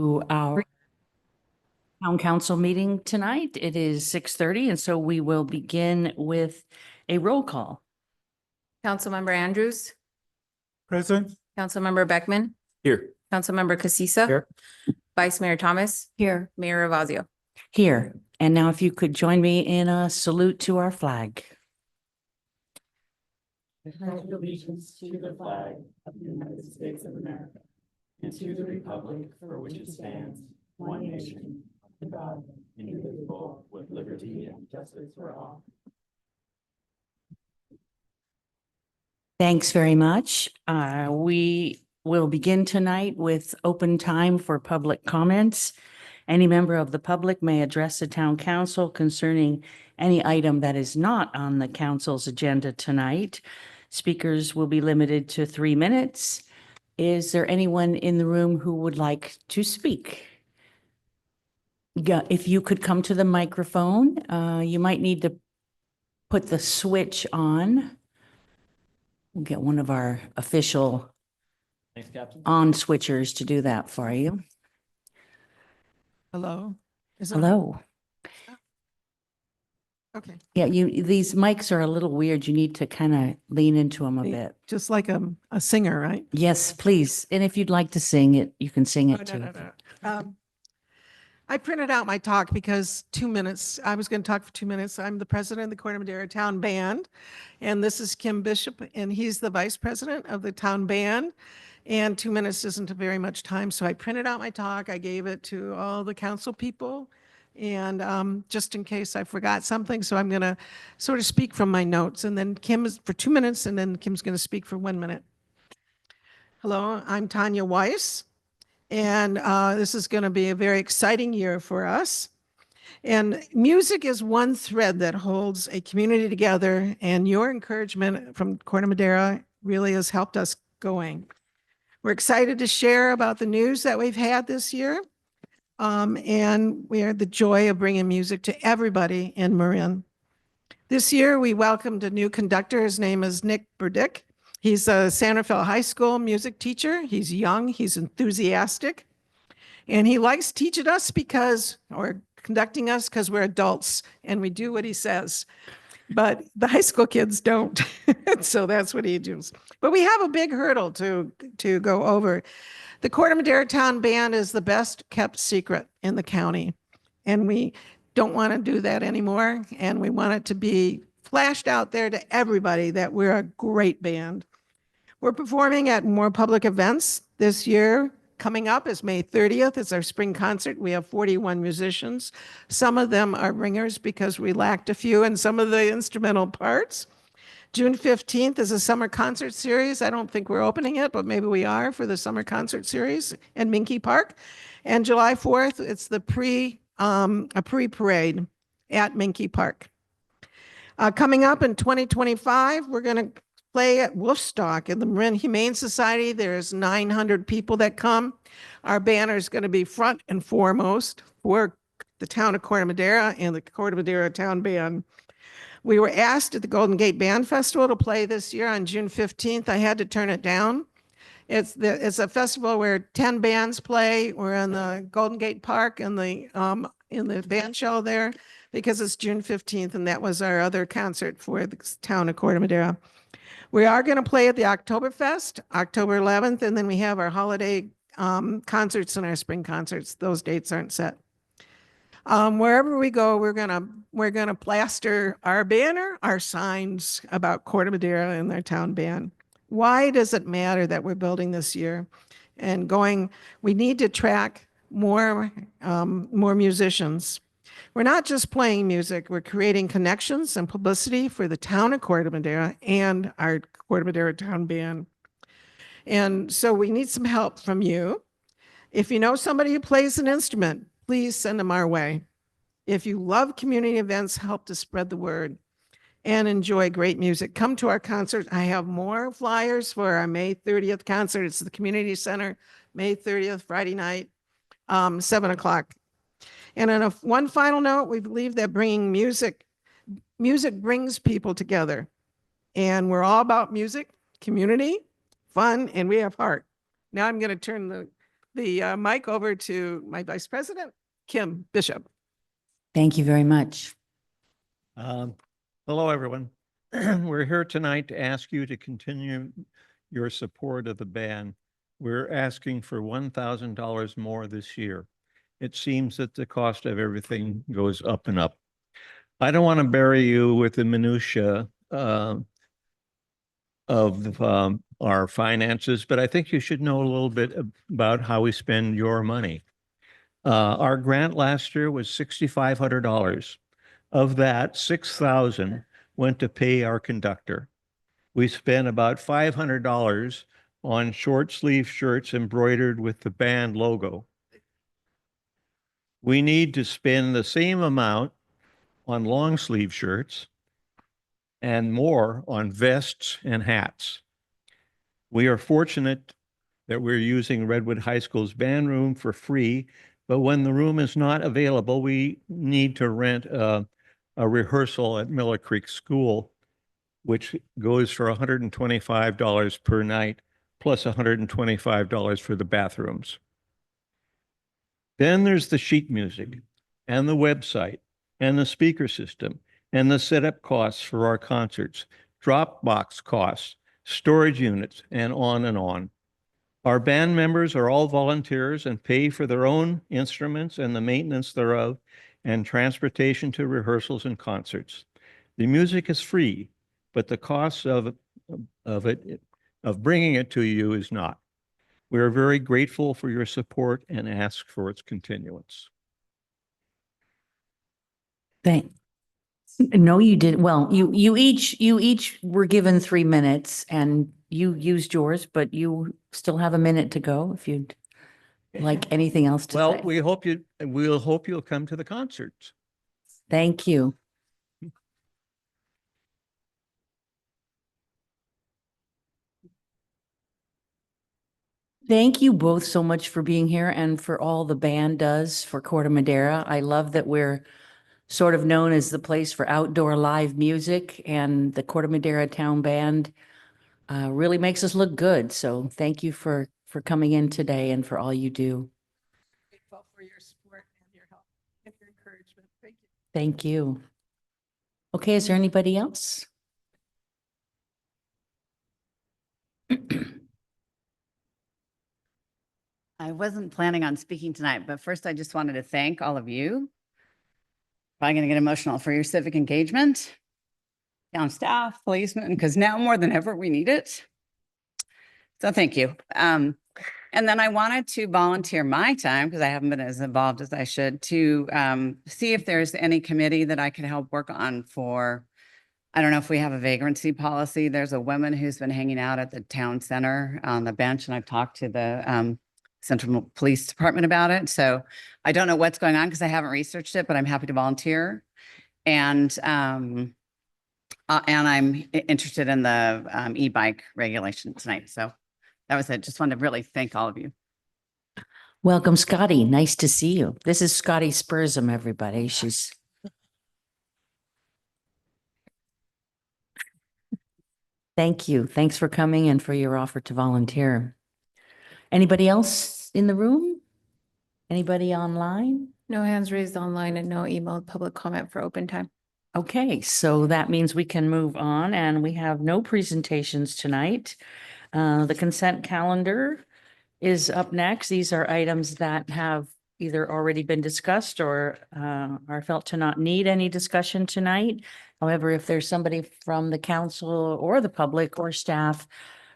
to our town council meeting tonight. It is 6:30, and so we will begin with a roll call. Councilmember Andrews, Present. Councilmember Beckman, Here. Councilmember Casissa, Here. Vice Mayor Thomas, Here. Mayor Ravazio. Here. And now if you could join me in a salute to our flag. I pledge allegiance to the flag of the United States of America and to the republic for which it stands, one nation, under God, indivisible, with liberty and justice for all. Thanks very much. We will begin tonight with open time for public comments. Any member of the public may address the town council concerning any item that is not on the council's agenda tonight. Speakers will be limited to 3 minutes. Is there anyone in the room who would like to speak? Yeah, if you could come to the microphone, you might need to put the switch on. We'll get one of our official Thanks, Captain. on switchers to do that for you. Hello? Is it- Hello. Okay. Yeah, these mics are a little weird. You need to kind of lean into them a bit. Just like a singer, right? Yes, please. And if you'd like to sing it, you can sing Oh, it too. I printed out my talk because 2 minutes, I was going to talk for 2 minutes. I'm the president of the Corte Madera Town Band. And this is Kim Bishop, and he's the vice president of the town band. And 2 minutes isn't very much time. So I printed out my talk. I gave it to all the council people. And just in case I forgot something, so I'm going to sort of speak from my notes. And then Kim is for 2 minutes, and then Kim's going to speak for 1 minute. Hello, I'm Tanya Weiss. And this is going to be a very exciting year for us. And music is one thread that holds a community together. And your encouragement from Corte Madera really has helped us going. We're excited to share about the news that we've had this year. And we had the joy of bringing music to everybody in Marin. This year, we welcomed a new conductor. His name is Nick Burdick. He's a Santa Fe High School music teacher. He's young, he's enthusiastic, and he likes teaching us or conducting us because we're adults and we do what he says. But the high school kids don't. So that's what he does. But we have a big hurdle to go over. The Corte Madera Town Band is the best kept secret in the county. And we don't want to do that anymore. And we want it to be flashed out there to everybody that we're a great band. We're performing at more public events this year. Coming up is May 30th. It's our spring concert. We have 41 musicians. Some of them are ringers because we lacked a few in some of the instrumental parts. June 15th is a summer concert series. I don't think we're opening it, but maybe we are for the summer concert series in Minky Park. And July 4th, it's the pre-parade at Minky Park. Coming up in 2025, we're going to play at Wolfstock in the Marin Humane Society. There's 900 people that come. Our banner is going to be front and foremost for the town of Corte Madera and the Corte Madera Town Band. We were asked at the Golden Gate Band Festival to play this year on June 15th. I had to turn it down. It's a festival where 10 bands play. We're in the Golden Gate Park in the band shell there because it's June 15th, and that was our other concert for the town of Corte Madera. We are going to play at the Oktoberfest, October 11th, and then we have our holiday concerts and our spring concerts. Those dates aren't set. Wherever we go, we're gonna plaster our banner, our signs about Corte Madera and their town band. Why does it matter that we're building this year and going? We need to track more musicians. We're not just playing music, we're creating connections and publicity for the town of Corte Madera and our Corte Madera Town Band. And so we need some help from you. If you know somebody who plays an instrument, please send them our way. If you love community events, help to spread the word and enjoy great music. Come to our concert. I have more flyers for our May 30th concert. It's the community center, May 30th, Friday night, 7 o'clock. And on one final note, we believe that bringing music brings people together. And we're all about music, community, fun, and we have heart. Now I'm going to turn the the mic over to my Vice President, Kim Bishop. Thank you very much. Hello, everyone. We're here tonight to ask you to continue your support of the band. We're asking for $1,000 more this year. It seems that the cost of everything goes up and up. I don't want to bury you with the minutia of our finances, but I think you should know a little bit about how we spend your money. Our grant last year was $6,500. Of that, $6,000 went to pay our conductor. We spent about $500 on short sleeve shirts embroidered with the band logo. We need to spend the same amount on long sleeve shirts and more on vests and hats. We are fortunate that we're using Redwood High School's band room for free, but when the room is not available, we need to rent a rehearsal at Miller Creek School, which goes for $125 per night, plus $125 for the bathrooms. Then there's the sheet music and the website and the speaker system and the setup costs for our concerts, Dropbox costs, storage units, and on and on. Our band members are all volunteers and pay for their own instruments and the maintenance thereof and transportation to rehearsals and concerts. The music is free, but the cost of bringing it to you is not. We are very grateful for your support and ask for its continuance. No, you didn't. Well, you each were given 3 minutes and you used yours, but you still have a minute to go if you'd like anything else to Well, say. we'll hope you'll come to the concerts. Thank you. Thank you both so much for being here and for all the band does for Corte Madera. I love that we're sort of known as the place for outdoor live music, and the Corte Madera Town Band really makes us look good. So thank you for coming in today and for all you do. Grateful for your support and your help and your encouragement. Thank you. Thank you. Okay, is there anybody else? I wasn't planning on speaking tonight, but first I just wanted to thank all of you. Probably going to get emotional for your civic engagement, town staff, policemen, because now more than ever we need it. So thank you. And then I wanted to volunteer my time, because I haven't been as involved as I should, to see if there's any committee that I could help work on for, I don't know if we have a vagrancy policy. There's a woman who's been hanging out at the town center on the bench, and I've talked to the Central Police Department about it. So I don't know what's going on because I haven't researched it, but I'm happy to volunteer. And I'm interested in the e-bike regulation tonight. So that was it. Just wanted to really thank all of you. Welcome, Scotty. Nice to see you. This is Scotty Spursum, everybody. She's Thank you. Thanks for coming and for your offer to volunteer. Anybody else in the room? Anybody online? No hands raised online and no emailed public comment for open time. Okay, so that means we can move on, and we have no presentations tonight. The consent calendar is up next. These are items that have either already been discussed or are felt to not need any discussion tonight. However, if there's somebody from the council or the public or staff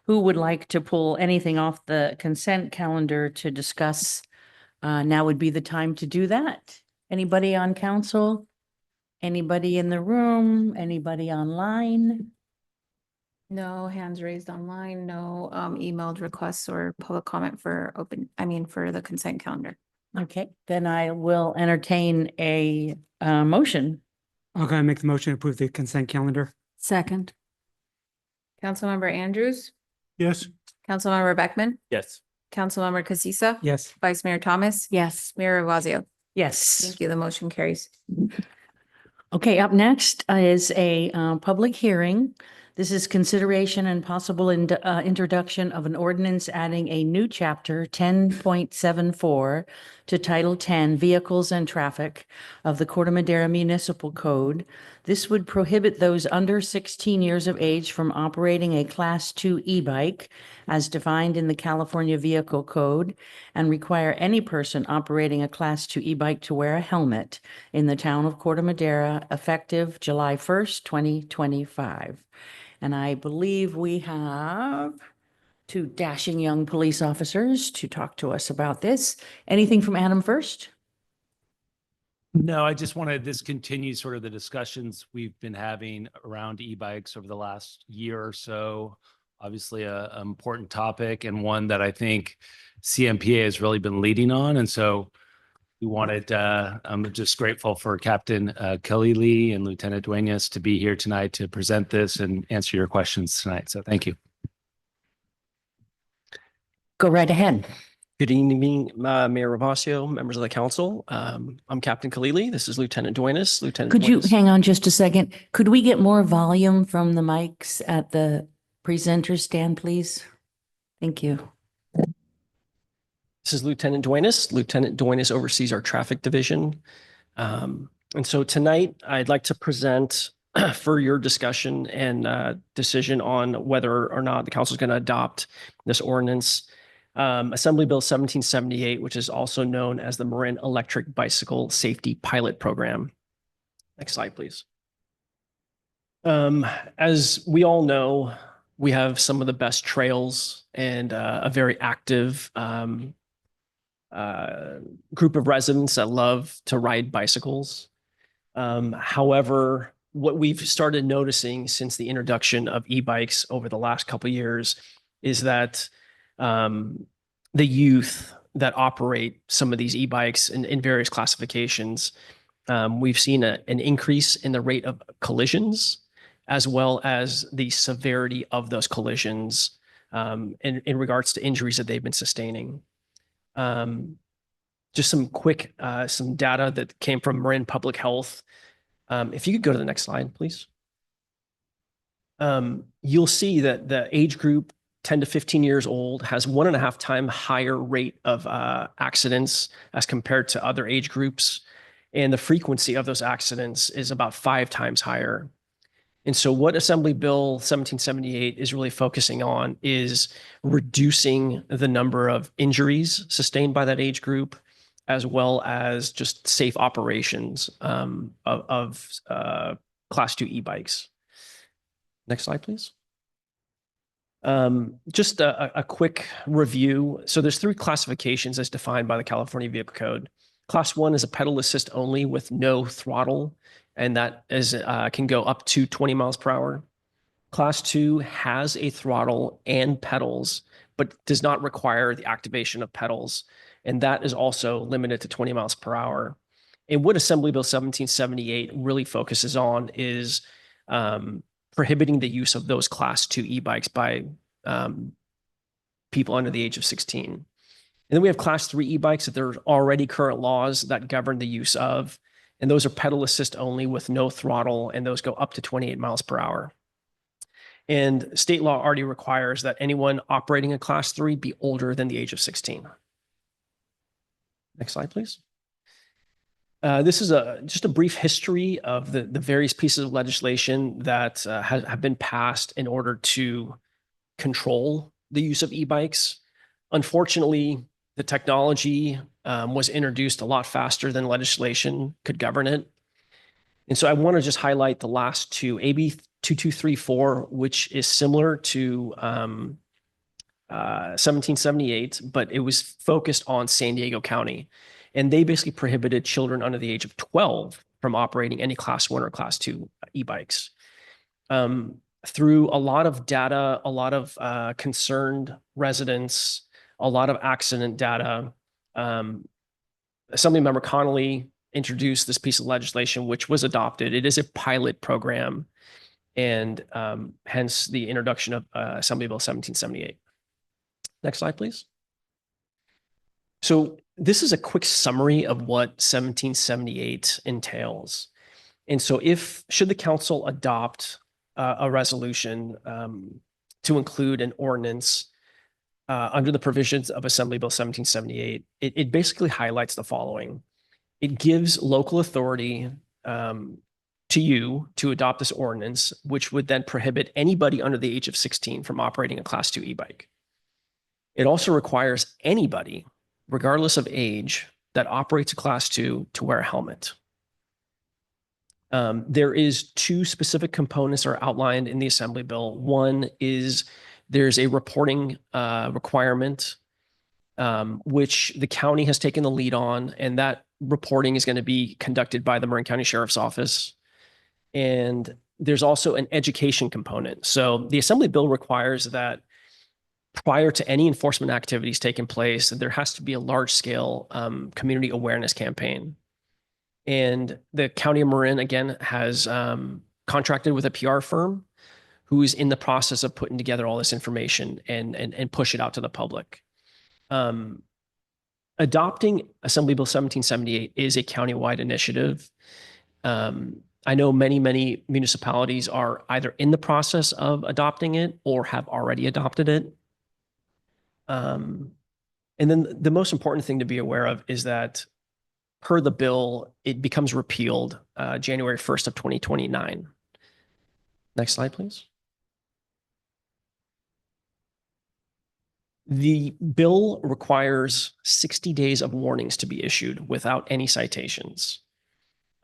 who would like to pull anything off the consent calendar to discuss, now would be the time to do that. Anybody on council? Anybody in the room? Anybody online? No hands raised online, no emailed requests or public comment for for the consent calendar. Okay, then I will entertain a motion. I'm going to make the motion to approve the consent calendar. Second. Councilmember Andrews, Yes. Councilmember Beckman, Yes. Councilmember Casissa, Yes. Vice Mayor Thomas, Yes. Mayor Ravazio. Yes. Thank you. The motion carries. Okay, up next is a public hearing This is consideration and possible introduction of an ordinance adding a new chapter 10.74 to Title 10 Vehicles and Traffic of the Corte Madera Municipal Code. This would prohibit those under 16 years of age from operating a Class 2 e-bike as defined in the California Vehicle Code and require any person operating a Class 2 e-bike to wear a helmet in the town of Corte Madera effective July 1st, 2025. And I believe we have two dashing young police officers to talk to us about this. Anything from Adam first? No, I just wanted, this continues sort of the discussions we've been having around e-bikes over the last year or so. Obviously, a important topic and one that I think CMPA has really been leading on. And so we wanted, I'm just grateful for Captain Kelly and Lieutenant Duenas to be here tonight to present this and answer your questions tonight. So thank you. Go right ahead. Good evening, Mayor Ravasio, members of the council. I'm Captain Khalili. This is Lieutenant Duenas. Could you hang on just a second? Could we get more volume from the mics at the presenter stand, please? Thank you. This is Lieutenant Duenas. Lieutenant Duenas oversees our traffic division. And so tonight I'd like to present for your discussion and decision on whether or not the council is going to adopt this ordinance. Assembly Bill 1778, which is also known as the Marin Electric Bicycle Safety Pilot Program. Next slide, please. As we all know, we have some of the best trails and a very active group of residents that love to ride bicycles. However, what we've started noticing since the introduction of e-bikes over the last couple of years is that the youth that operate some of these e-bikes in various classifications, we've seen an increase in the rate of collisions, as well as the severity of those collisions in regards to injuries that they've been sustaining. Just some quick, some data that came from Marin Public Health. If you could go to the next slide, please. You'll see that the age group 10 to 15 years old has 1.5 times higher rate of accidents as compared to other age groups. And the frequency of those accidents is about 5 times higher. And so what Assembly Bill 1778 is really focusing on is reducing the number of injuries sustained by that age group, as well as just safe operations of Class 2 e-bikes. Next slide, please. Just a quick review. So there's 3 classifications as defined by the California Vehicle Code. Class 1 is a pedal assist only with no throttle, and that is can go up to 20 miles per hour. Class 2 has a throttle and pedals, but does not require the activation of pedals, and that is also limited to 20 miles per hour. And what Assembly Bill 1778 really focuses on is prohibiting the use of those Class 2 e-bikes by people under the age of 16. And then we have Class 3 e-bikes that there are already current laws that govern the use of, and those are pedal assist only with no throttle, and those go up to 28 miles per hour. And state law already requires that anyone operating a Class 3 be older than the age of 16. Next slide, please. This is just a brief history of the various pieces of legislation that have been passed in order to control the use of e-bikes. Unfortunately, the technology was introduced a lot faster than legislation could govern it. And so I want to just highlight the last 2, AB 2234, which is similar to 1778, but it was focused on San Diego County. And they basically prohibited children under the age of 12 from operating any Class 1 or Class 2 e-bikes. Through a lot of data, a lot of concerned residents, a lot of accident data, Assemblymember Connolly introduced this piece of legislation, which was adopted. It is a pilot program, and hence the introduction of Assembly Bill 1778. Next slide, please. So this is a quick summary of what 1778 entails. And so should the council adopt a resolution to include an ordinance under the provisions of Assembly Bill 1778. It basically highlights the following. It gives local authority to you to adopt this ordinance, which would then prohibit anybody under the age of 16 from operating a Class 2 e-bike. It also requires anybody, regardless of age, that operates a Class 2 to wear a helmet. There is two specific components that are outlined in the Assembly Bill. One is there's a reporting requirement, which the county has taken the lead on, and that reporting is going to be conducted by the Marin County Sheriff's Office. And there's also an education component. So the Assembly Bill requires that prior to any enforcement activities taking place, there has to be a large-scale community awareness campaign. And the County of Marin, again, has contracted with a PR firm who is in the process of putting together all this information and push it out to the public. Adopting Assembly Bill 1778 is a countywide initiative. I know many municipalities are either in the process of adopting it or have already adopted it. And then the most important thing to be aware of is that per the bill, it becomes repealed January 1st of 2029. Next slide, please. The bill requires 60 days of warnings to be issued without any citations.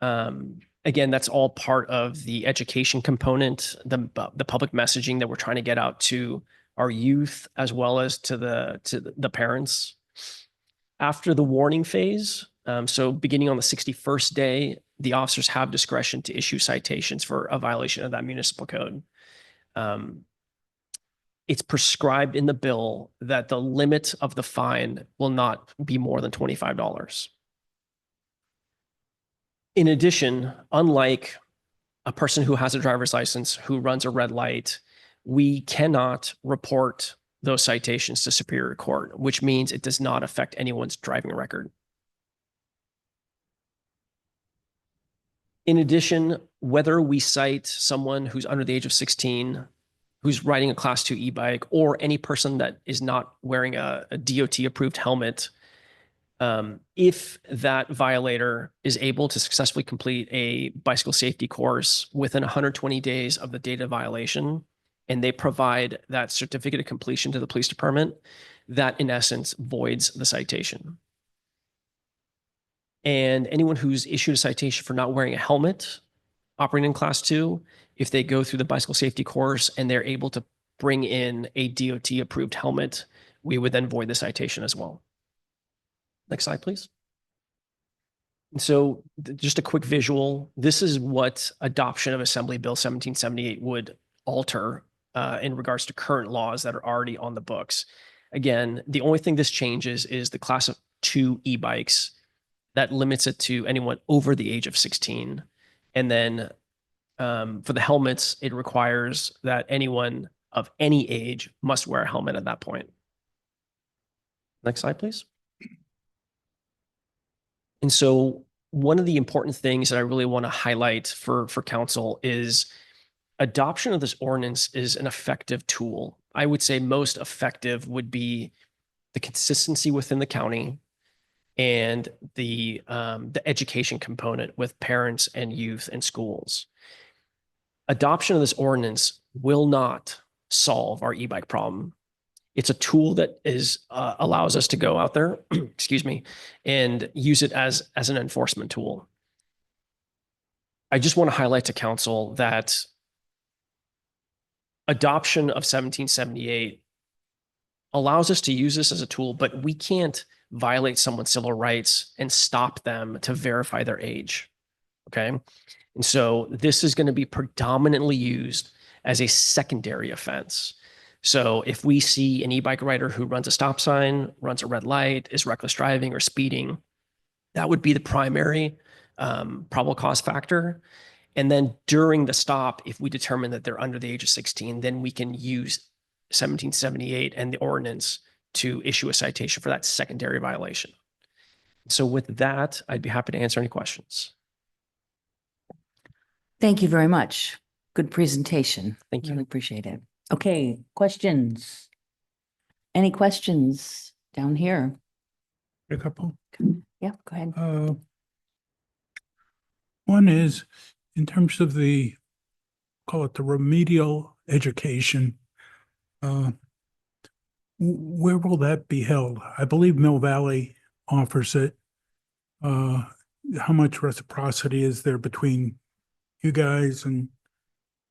Again, that's all part of the education component, the public messaging that we're trying to get out to our youth as well as to the parents. After the warning phase, so beginning on the 61st day, the officers have discretion to issue citations for a violation of that municipal code. It's prescribed in the bill that the limit of the fine will not be more than $25. In addition, unlike a person who has a driver's license who runs a red light, we cannot report those citations to Superior Court, which means it does not affect anyone's driving record. In addition, whether we cite someone who's under the age of 16, who's riding a Class 2 e-bike, or any person that is not wearing a DOT-approved helmet, if that violator is able to successfully complete a bicycle safety course within 120 days of the date of violation, and they provide that certificate of completion to the police department, that in essence voids the citation. And anyone who's issued a citation for not wearing a helmet operating in Class 2, if they go through the bicycle safety course and they're able to bring in a DOT-approved helmet, we would then void the citation as well. Next slide, please. And so just a quick visual. This is what adoption of Assembly Bill 1778 would alter in regards to current laws that are already on the books. Again, the only thing this changes is the Class 2 e-bikes that limits it to anyone over the age of 16. And then for the helmets, it requires that anyone of any age must wear a helmet at that point. Next slide, please. And so one of the important things that I really want to highlight for council is adoption of this ordinance is an effective tool. I would say most effective would be the consistency within the county and the education component with parents and youth and schools. Adoption of this ordinance will not solve our e-bike problem. It's a tool that allows us to go out there, excuse me, and use it as an enforcement tool. I just want to highlight to council that adoption of 1778 allows us to use this as a tool, but we can't violate someone's civil rights and stop them to verify their age. Okay. And so this is going to be predominantly used as a secondary offense. So if we see an e-bike rider who runs a stop sign, runs a red light, is reckless driving or speeding, that would be the primary probable cause factor. And then during the stop, if we determine that they're under the age of 16, then we can use 1778 and the ordinance to issue a citation for that secondary violation. So with that, I'd be happy to answer any questions. Thank you very much. Good presentation. Thank you. Really appreciate it. Okay, questions? Any questions down here? A couple. Yeah, go ahead. One is in terms of the, call it the remedial education. Where will that be held? I believe Mill Valley offers it. How much reciprocity is there between you guys and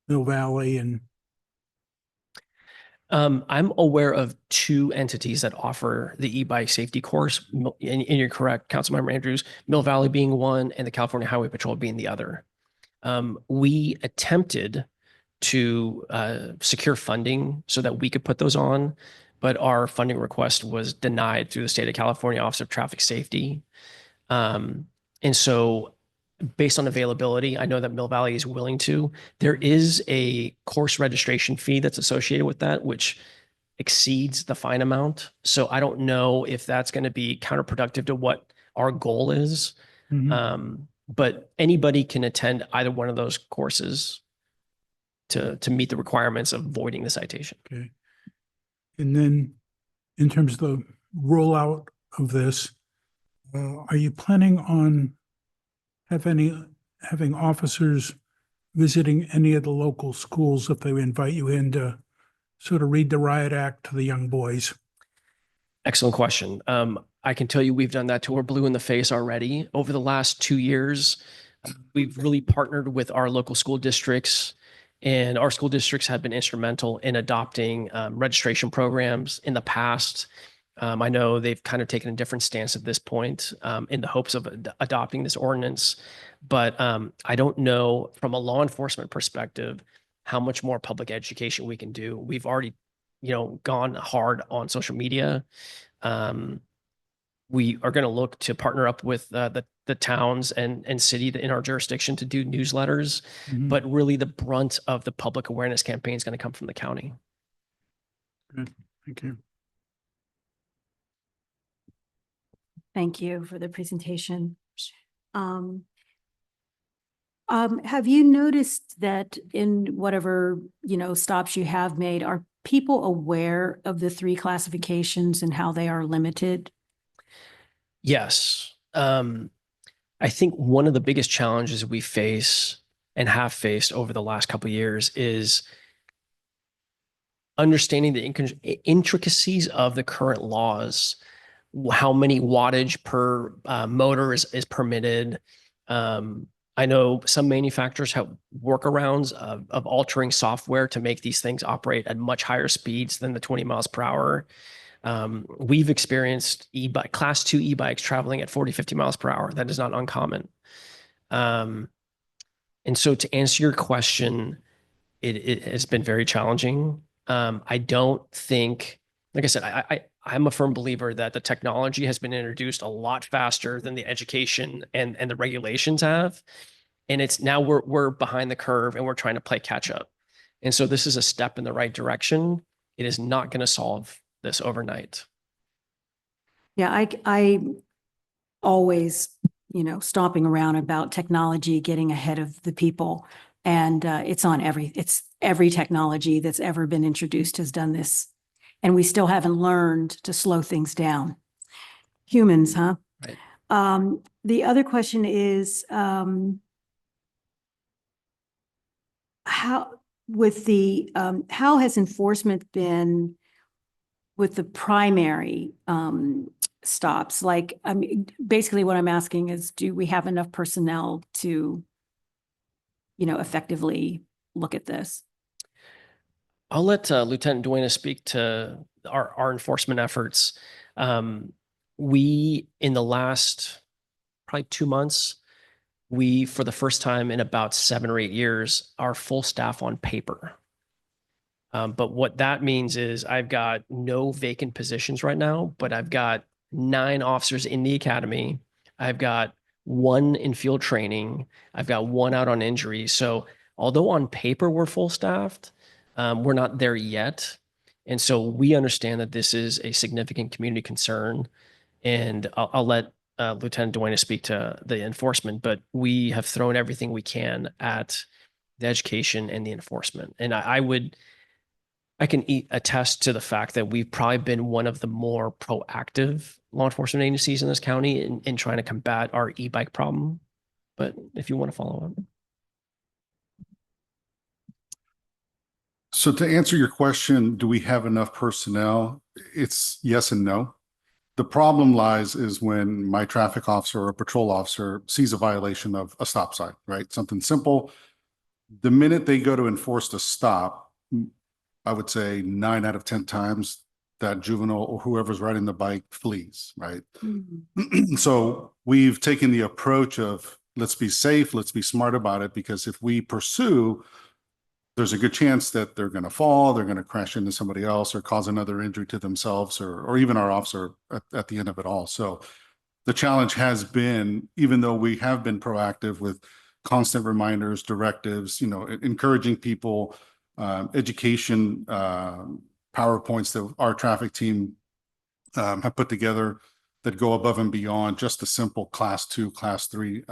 Mill Valley? And I'm aware of two entities that offer the e-bike safety course. And you're correct, Councilmember Andrews, Mill Valley being one and the California Highway Patrol being the other. We attempted to secure funding so that we could put those on, but our funding request was denied through the state of California Office of Traffic Safety. And so based on availability, I know that Mill Valley is willing to. There is a course registration fee that's associated with that, which exceeds the fine amount. So I don't know if that's going to be counterproductive to what our goal is. But anybody can attend either one of those courses to meet the requirements of voiding the citation. okay. And then in terms of the rollout of this, are you planning on having officers visiting any of the local schools if they invite you in to sort of read the riot act to the young boys? Excellent question. I can tell you we've done that till we're blue in the face already. Over the last 2 years, we've really partnered with our local school districts, and our school districts have been instrumental in adopting registration programs in the past. I know they've kind of taken a different stance at this point in the hopes of adopting this ordinance, but I don't know from a law enforcement perspective how much more public education we can do. We've already, gone hard on social media. We are going to look to partner up with the towns and city in our jurisdiction to do newsletters, but really the brunt of the public awareness campaign is going to come from the county. Good, thank you. Thank you for the presentation. Have you noticed that in whatever, stops you have made, are people aware of the 3 classifications and how they are limited? Yes. I think one of the biggest challenges we face and have faced over the last couple of years is understanding the intricacies of the current laws, how many wattage per motor is permitted. I know some manufacturers have workarounds of altering software to make these things operate at much higher speeds than the 20 miles per hour. We've experienced class 2 e-bikes traveling at 40, 50 miles per hour. That is not uncommon. And so to answer your question, it has been very challenging. I don't think, like I said, I'm a firm believer that the technology has been introduced a lot faster than the education and the regulations have. And it's now we're behind the curve and we're trying to play catch up. And so this is a step in the right direction. It is not going to solve this overnight. Yeah, I always, stomping around about technology getting ahead of the people. And it's every technology that's ever been introduced has done this. And we still haven't learned to slow things down. Humans, huh? Right. The other question is, how has enforcement been with the primary stops? Like, basically what I'm asking is, do we have enough personnel to, effectively look at this? I'll let Lieutenant Duena speak to our enforcement efforts. We, in the last probably 2 months, we, for the first time in about 7 or 8 years, are full staff on paper. But what that means is I've got no vacant positions right now, but I've got 9 officers in the academy. I've got 1 in field training. I've got 1 out on injury. So although on paper we're full staffed, we're not there yet. And so we understand that this is a significant community concern. And I'll let Lieutenant Duena speak to the enforcement, but we have thrown everything we can at the education, and the enforcement. And I can attest to the fact that we've probably been one of the more proactive law enforcement agencies in this county in trying to combat our e-bike problem. But if you want to follow up. So to answer your question, do we have enough personnel? It's yes and no. The problem lies is when my traffic officer or patrol officer sees a violation of a stop sign, right? Something simple. The minute they go to enforce the stop, I would say 9 out of 10 times that juvenile or whoever's riding the bike flees, right? So we've taken the approach of let's be safe, let's be smart about it, because if we pursue, there's a good chance that they're going to fall, they're going to crash into somebody else or cause another injury to themselves or even our officer at the end of it all. So the challenge has been, even though we have been proactive with constant reminders, directives, encouraging people, education, PowerPoints that our traffic team have put together that go above and beyond just the simple class 2, class 3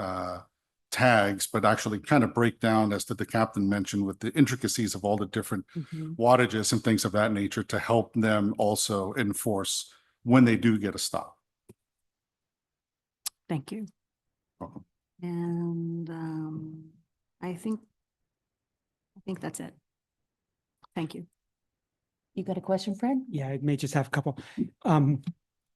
tags, but actually kind of break down, as the captain mentioned, with the intricacies of all the different wattages and things of that nature to help them also enforce when they do get a stop. Thank you. Welcome. And I think that's it. Thank you. You got a question, Fred? Yeah, I may just have a couple.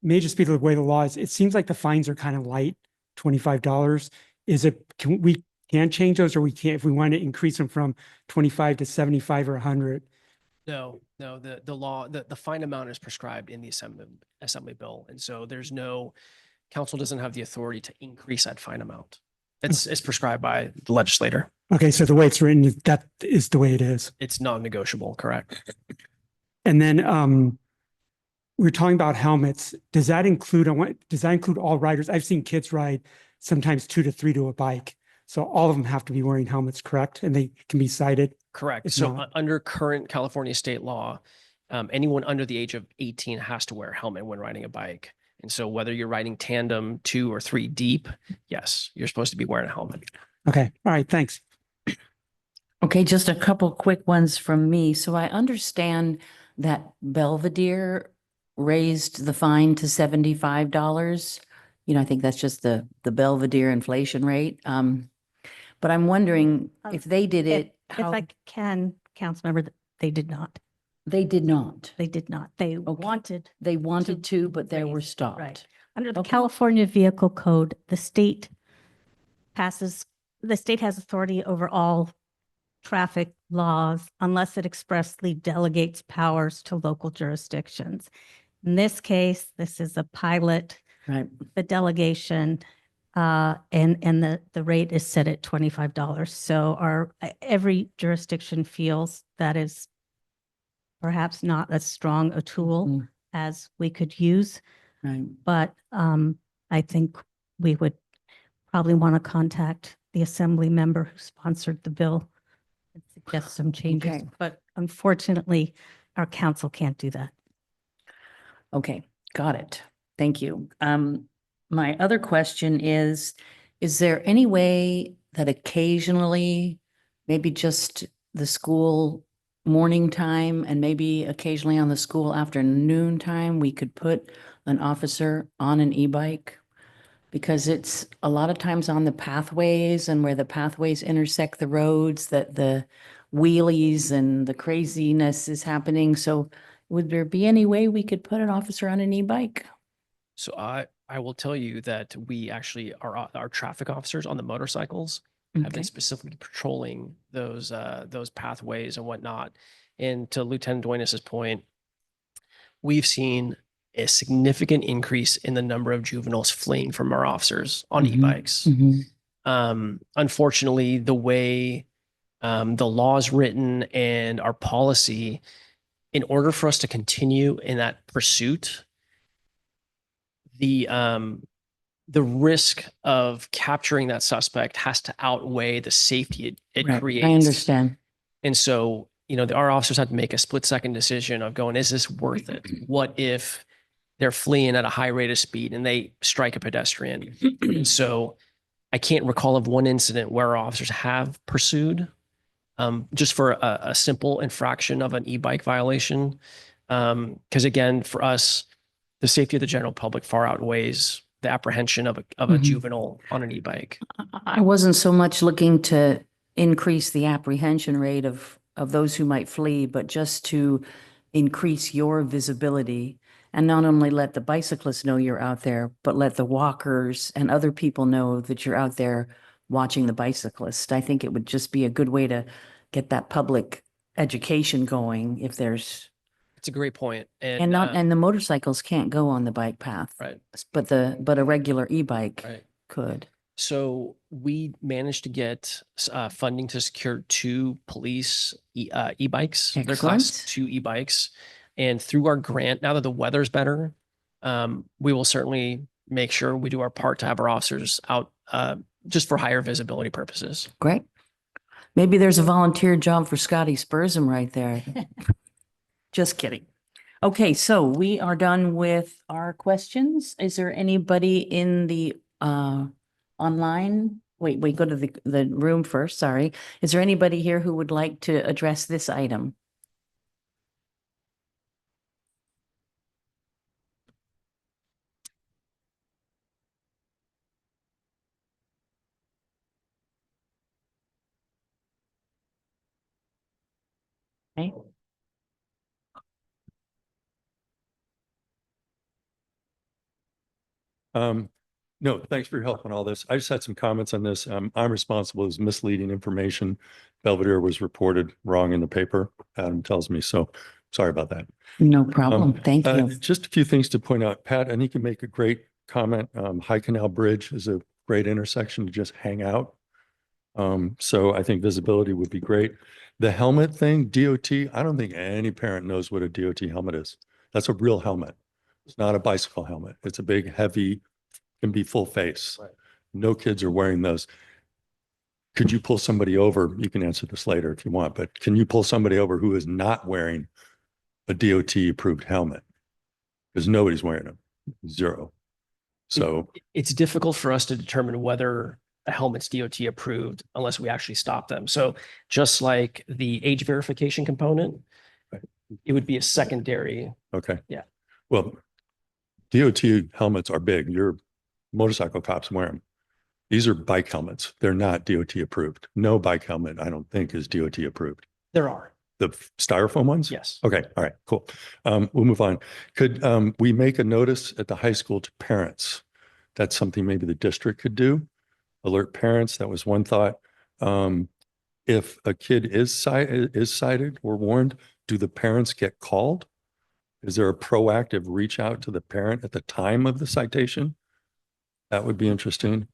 May just be the way the law is. It seems like the fines are kind of light, $25. Is it, we can change those, or we can't, if we want to increase them from 25 to 75 or 100? No, the law, the fine amount is prescribed in the assembly bill. And so council doesn't have the authority to increase that fine amount. It's prescribed by the legislator. Okay, so the way it's written, that is the way it is. It's non-negotiable, correct? And then we're talking about helmets. Does that include all riders? I've seen kids ride sometimes 2 to 3 to a bike. So all of them have to be wearing helmets, correct? And they can be cited. Correct. If So not- under current California state law, anyone under the age of 18 has to wear a helmet when riding a bike. And so whether you're riding tandem 2 or 3 deep, yes, you're supposed to be wearing a helmet. Okay, all right, thanks. Okay, just a couple quick ones from me. So I understand that Belvedere raised the fine to $75. I think that's just the Belvedere inflation rate. But I'm wondering if they did it, If how I can, Councilmember, they did not. they did not. They did not. They wanted. They wanted to, but they were raise, stopped. right. Under the Okay. California Vehicle Code, the state has authority over all traffic laws unless it expressly delegates powers to local jurisdictions. In this case, this is a pilot, Right. the delegation, and the rate is set at $25. So every jurisdiction feels that is perhaps not as strong a tool Mm. as we could use, Right. but I think we would probably want to contact the assembly member who sponsored the bill and suggest some changes. Okay. But unfortunately, our council can't do that. Okay, got it. Thank you. My other question is there any way that occasionally, maybe just the school morning time and maybe occasionally on the school afternoon time, we could put an officer on an e-bike? Because it's a lot of times on the pathways and where the pathways intersect the roads that the wheelies and the craziness is happening. So would there be any way we could put an officer on an e-bike? So I will tell you that we actually our traffic officers on the motorcycles have Okay. been specifically patrolling those pathways and whatnot. And to Lieutenant Duenas' point, we've seen a significant increase in the number of juveniles fleeing from our officers on Mhm. e-bikes. Unfortunately, the way the law is written and our policy, in order for us to continue in that pursuit, the risk of capturing that suspect has to outweigh the safety it Right, creates. I understand. And so, our officers have to make a split-second decision of going, is this worth it? What if they're fleeing at a high rate of speed and they strike a pedestrian? And so I can't recall of one incident where our officers have pursued just for a simple infraction of an e-bike violation. Because again, for us, the safety of the general public far outweighs the apprehension of a Mhm. juvenile on an e-bike. I wasn't so much looking to increase the apprehension rate of those who might flee, but just to increase your visibility and not only let the bicyclists know you're out there, but let the walkers and other people know that you're out there watching the bicyclist. I think it would just be a good way to get that public education going if there's, It's a great point. and not, and the motorcycles can't go on the bike path. Right. But a regular e-bike Right. could. So we managed to get funding to secure 2 police e-bikes. They're class Excellent. 2 e-bikes. And through our grant, now that the weather's better, we will certainly make sure we do our part to have our officers out just for higher visibility purposes. Great. Maybe there's a volunteer job for Scotty Spursum right there. Just kidding. Okay, so we are done with our questions. Is there anybody in the online? Wait, go to the room first, sorry. Is there anybody here who would like to address this item? Okay. No, thanks for your help on all this. I just had some comments on this. I'm responsible as misleading information. Belvedere was reported wrong in the paper. Adam tells me, so sorry about that. No problem. Thank you. Just a few things to point out. Pat, I think you make a great comment. High Canal Bridge is a great intersection to just hang out. So I think visibility would be great. The helmet thing, DOT, I don't think any parent knows what a DOT helmet is. That's a real helmet. It's not a bicycle helmet. It's a big, heavy, can be full face. Right. No kids are wearing those. Could you pull somebody over? You can answer this later if you want, but can you pull somebody over who is not wearing a DOT approved helmet? Because nobody's wearing them. Zero. So It's difficult for us to determine whether a helmet's DOT approved unless we actually stop them. So just like the age verification component, Right. it would be a secondary. okay. Yeah. Well, DOT helmets are big. Your motorcycle cops wear them. These are bike helmets. They're not DOT approved. No bike helmet, I don't think, is DOT approved. There are. The styrofoam ones? Yes. Okay. All right. Cool. We'll move on. Could we make a notice at the high school to parents? That's something maybe the district could do. Alert parents. That was one thought. If a kid is cited or warned, do the parents get called? Is there a proactive reach out to the parent at the time of the citation? That would be interesting.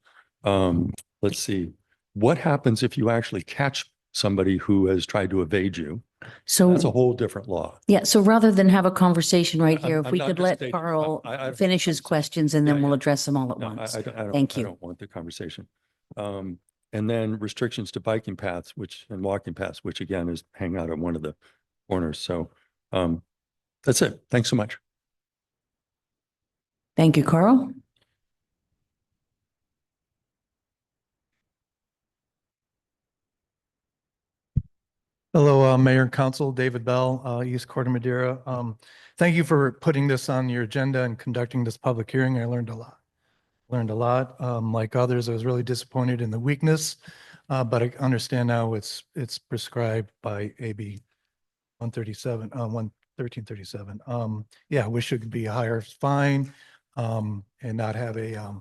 Let's see. What happens if you actually catch somebody who has tried to evade you? So That's a whole different law. yeah, so rather than have a conversation right here, if I'm we not could just let stating- Carl I- finish his questions and Yeah, then we'll yeah. address them all at No, once. I don't, Thank I you. don't want the conversation. And then restrictions to biking paths, and walking paths, which again is hang out at one of the corners. So, that's it. Thanks so much. Thank you, Carl. Hello, Mayor and Council, David Bell, East Corte Madera. Thank you for putting this on your agenda and conducting this public hearing. I learned a lot. Like others, I was really disappointed in the weakness, but I understand now it's prescribed by AB 1337. Yeah, I wish it could be a higher fine and not have a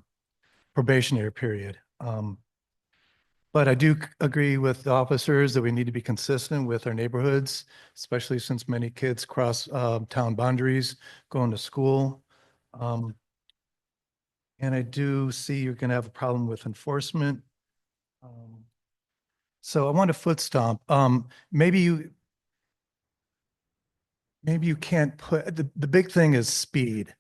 probationary period. But I do agree with the officers that we need to be consistent with our neighborhoods, especially since many kids cross town boundaries going to school. And I do see you're going to have a problem with enforcement. So I want a foot stomp. Maybe you can't put, the big thing is speed.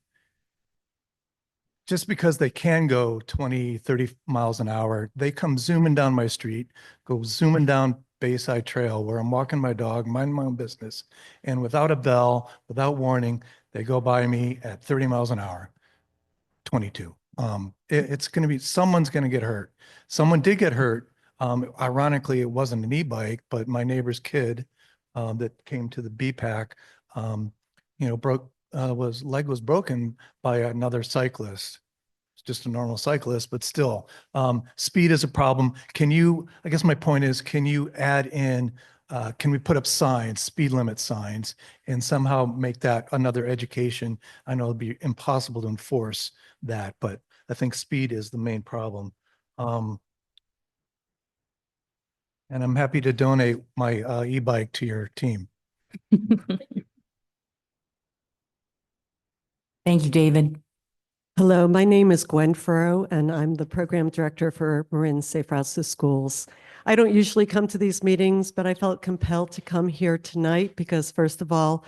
Just because they can go 20, 30 miles an hour, they come zooming down my street, go zooming down Bayside Trail where I'm walking my dog, minding my own business. And without a bell, without warning, they go by me at 30 miles an hour, 22. It's going to be, someone's going to get hurt. Someone did get hurt Ironically, it wasn't an e-bike, but my neighbor's kid that came to the BPAC, leg was broken by another cyclist. It's just a normal cyclist, but still, speed is a problem. I guess my point is, can you add in, can we put up signs, speed limit signs, and somehow make that another education? I know it'd be impossible to enforce that, but I think speed is the main problem. And I'm happy to donate my e-bike to your team. Thank you, David. Hello, my name is Gwen Furrow, and I'm the program director for Marin Safe Routes to Schools. I don't usually come to these meetings, but I felt compelled to come here tonight because, first of all,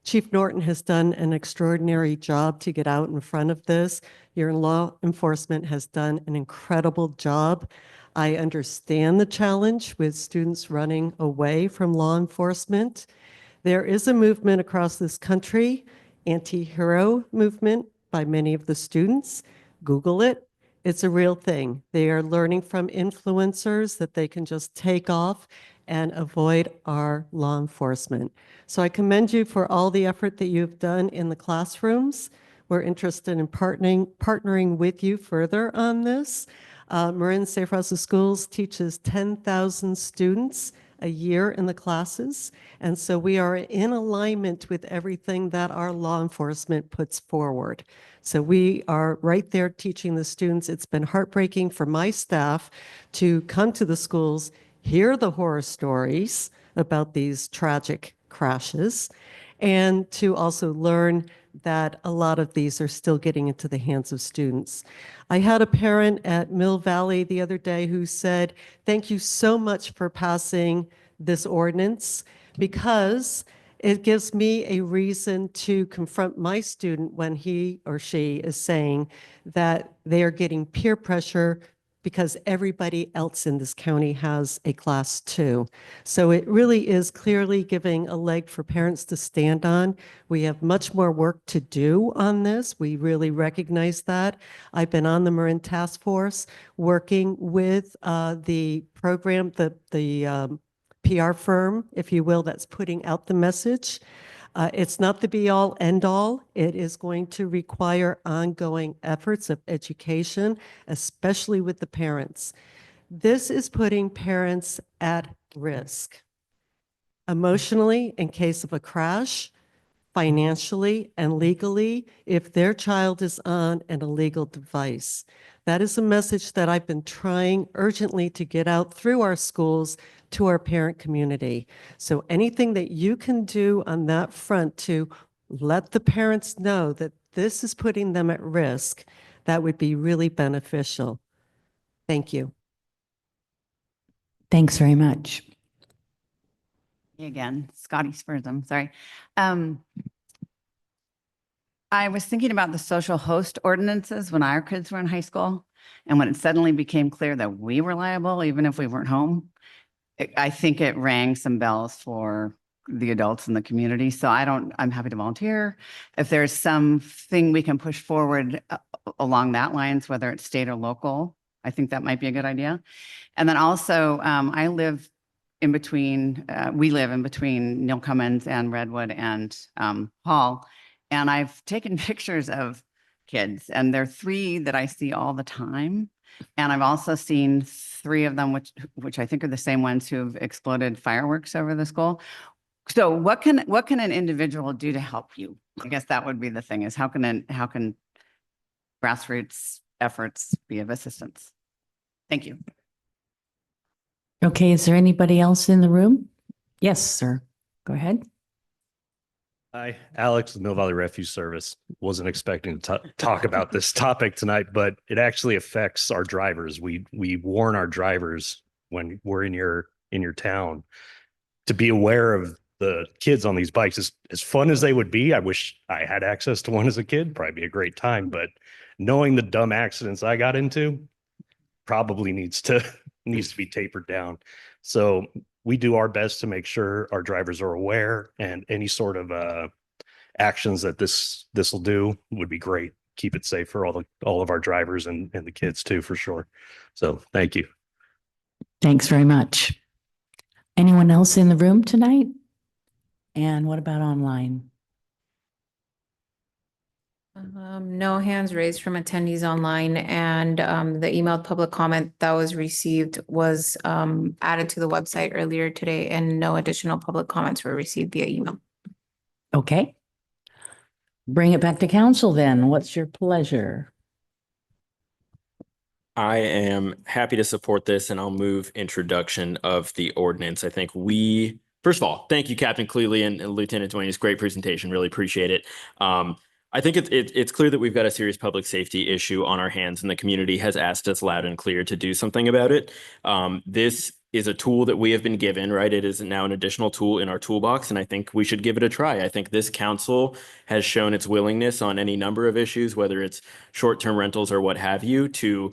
Chief Norton has done an extraordinary job to get out in front of this. Your law enforcement has done an incredible job. I understand the challenge with students running away from law enforcement. There is a movement across this country, anti-hero movement by many of the students. Google it. It's a real thing. They are learning from influencers that they can just take off and avoid our law enforcement. So I commend you for all the effort that you've done in the classrooms. We're interested in partnering with you further on this. Marin Safe Routes to Schools teaches 10,000 students a year in the classes. And so we are in alignment with everything that our law enforcement puts forward. So we are right there teaching the students. It's been heartbreaking for my staff to come to the schools, hear the horror stories about these tragic crashes, and to also learn that a lot of these are still getting into the hands of students. I had a parent at Mill Valley the other day who said, "Thank you so much for passing this ordinance because it gives me a reason to confront my student when he or she is saying that they are getting peer pressure because everybody else in this county has a class 2. So it really is clearly giving a leg for parents to stand on. We have much more work to do on this. We really recognize that. I've been on the Marin Task Force working with the program, the PR firm, if you will, that's putting out the message. It's not the be-all, end-all. It is going to require ongoing efforts of education, especially with the parents. This is putting parents at risk emotionally in case of a crash, financially and legally if their child is on an illegal device. That is a message that I've been trying urgently to get out through our schools to our parent community. So anything that you can do on that front to let the parents know that this is putting them at risk, that would be really beneficial. Thank you. Thanks very much. Me again, Scotty Spursum, sorry. I was thinking about the social host ordinances when our kids were in high school. And when it suddenly became clear that we were liable, even if we weren't home, I think it rang some bells for the adults in the community. So I'm happy to volunteer. If there's something we can push forward along that lines, whether it's state or local, I think that might be a good idea. And then also, we live in between Neil Cummins and Redwood and Hall. And I've taken pictures of kids, and there are 3 that I see all the time. And I've also seen 3 of them, which I think are the same ones who've exploded fireworks over the school. So what can an individual do to help you? I guess that would be the thing, is how can grassroots efforts be of assistance? Thank you. Okay, is there anybody else in the room? Yes, sir. Go ahead. Hi, Alex with Mill Valley Refuge Service. Wasn't expecting to talk about this topic tonight, but it actually affects our drivers. We warn our drivers when we're in your town to be aware of the kids on these bikes. As fun as they would be, I wish I had access to one as a kid. Probably be a great time, but knowing the dumb accidents I got into probably needs to be tapered down. So we do our best to make sure our drivers are aware, and any sort of actions that this will do would be great. Keep it safe for all of our drivers and the kids too, for sure. So thank you. Thanks very much. Anyone else in the room tonight? And what about online? No hands raised from attendees online, and the emailed public comment that was received was added to the website earlier today, and no additional public comments were received via email. Okay. Bring it back to council then. What's your pleasure? I am happy to support this, and I'll move introduction of the ordinance. I think first of all, thank you, Captain Cleely and Lieutenant Duane's great presentation. Really appreciate it. I think it's clear that we've got a serious public safety issue on our hands, and the community has asked us loud and clear to do something about it. This is a tool that we have been given, right? It is now an additional tool in our toolbox, and I think we should give it a try. I think this council has shown its willingness on any number of issues, whether it's short-term rentals or what have you, to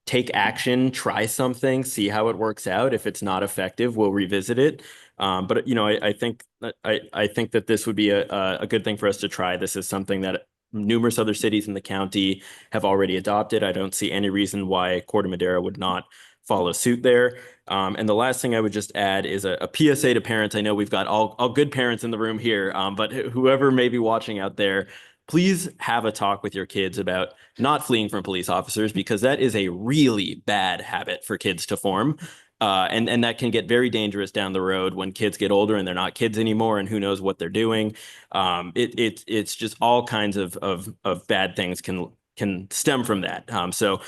take action, try something, see how it works out. If it's not effective, we'll revisit it. But I think that this would be a good thing for us to try. This is something that numerous other cities in the county have already adopted. I don't see any reason why Corte Madera would not follow suit there. And the last thing I would just add is a PSA to parents. I know we've got all good parents in the room here, but whoever may be watching out there, please have a talk with your kids about not fleeing from police officers, because that is a really bad habit for kids to form. And that can get very dangerous down the road when kids get older and they're not kids anymore, and who knows what they're doing. It's just all kinds of bad things can stem from that. So,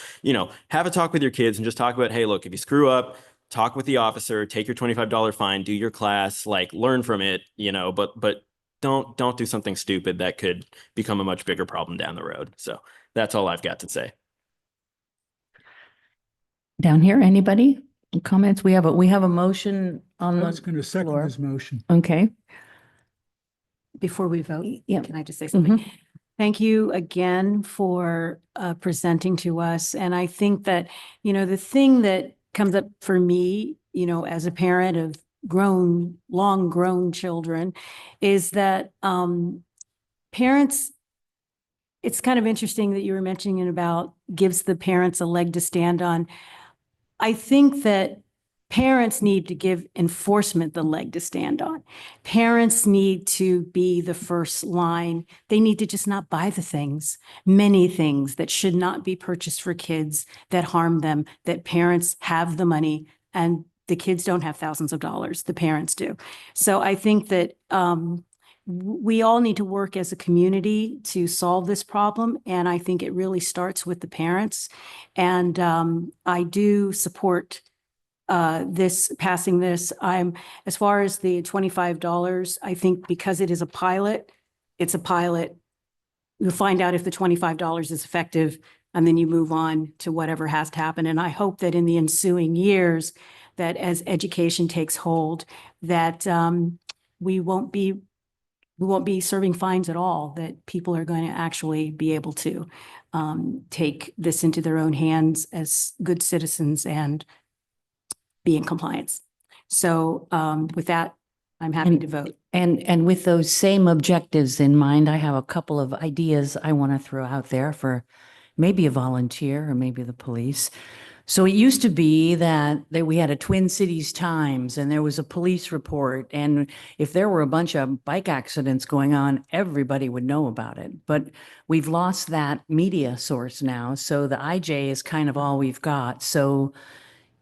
have a talk with your kids and just talk about, hey, look, if you screw up, talk with the officer, take your $25 fine, do your class, like learn from it, but don't do something stupid that could become a much bigger problem down the road. So that's all I've got to say. Down here, anybody? Comments? We have a motion on I was the going to second floor. this motion. Okay. Before we vote, Yeah. can I just say something? Mhm. Thank you again for presenting to us. And I think that, the thing that comes up for me, as a parent of long grown children, is that parents, it's kind of interesting that you were mentioning about gives the parents a leg to stand on. I think that parents need to give enforcement the leg to stand on. Parents need to be the first line. They need to just not buy the things, many things that should not be purchased for kids that harm them, that parents have the money and the kids don't have thousands of dollars, the parents do. So I think that we all need to work as a community to solve this problem. And I think it really starts with the parents. And I do support passing this. As far as the $25, I think because it is a pilot, it's a pilot. You'll find out if the $25 is effective, and then you move on to whatever has to happen. And I hope that in the ensuing years, that as education takes hold, that we won't be serving fines at all, that people are going to actually be able to take this into their own hands as good citizens and be in compliance. So with that, I'm happy to vote. And with those same objectives in mind, I have a couple of ideas I want to throw out there for maybe a volunteer or maybe the police. So it used to be that we had a Twin Cities Times and there was a police report. And if there were a bunch of bike accidents going on, everybody would know about it. But we've lost that media source now. So the IJ is kind of all we've got. So,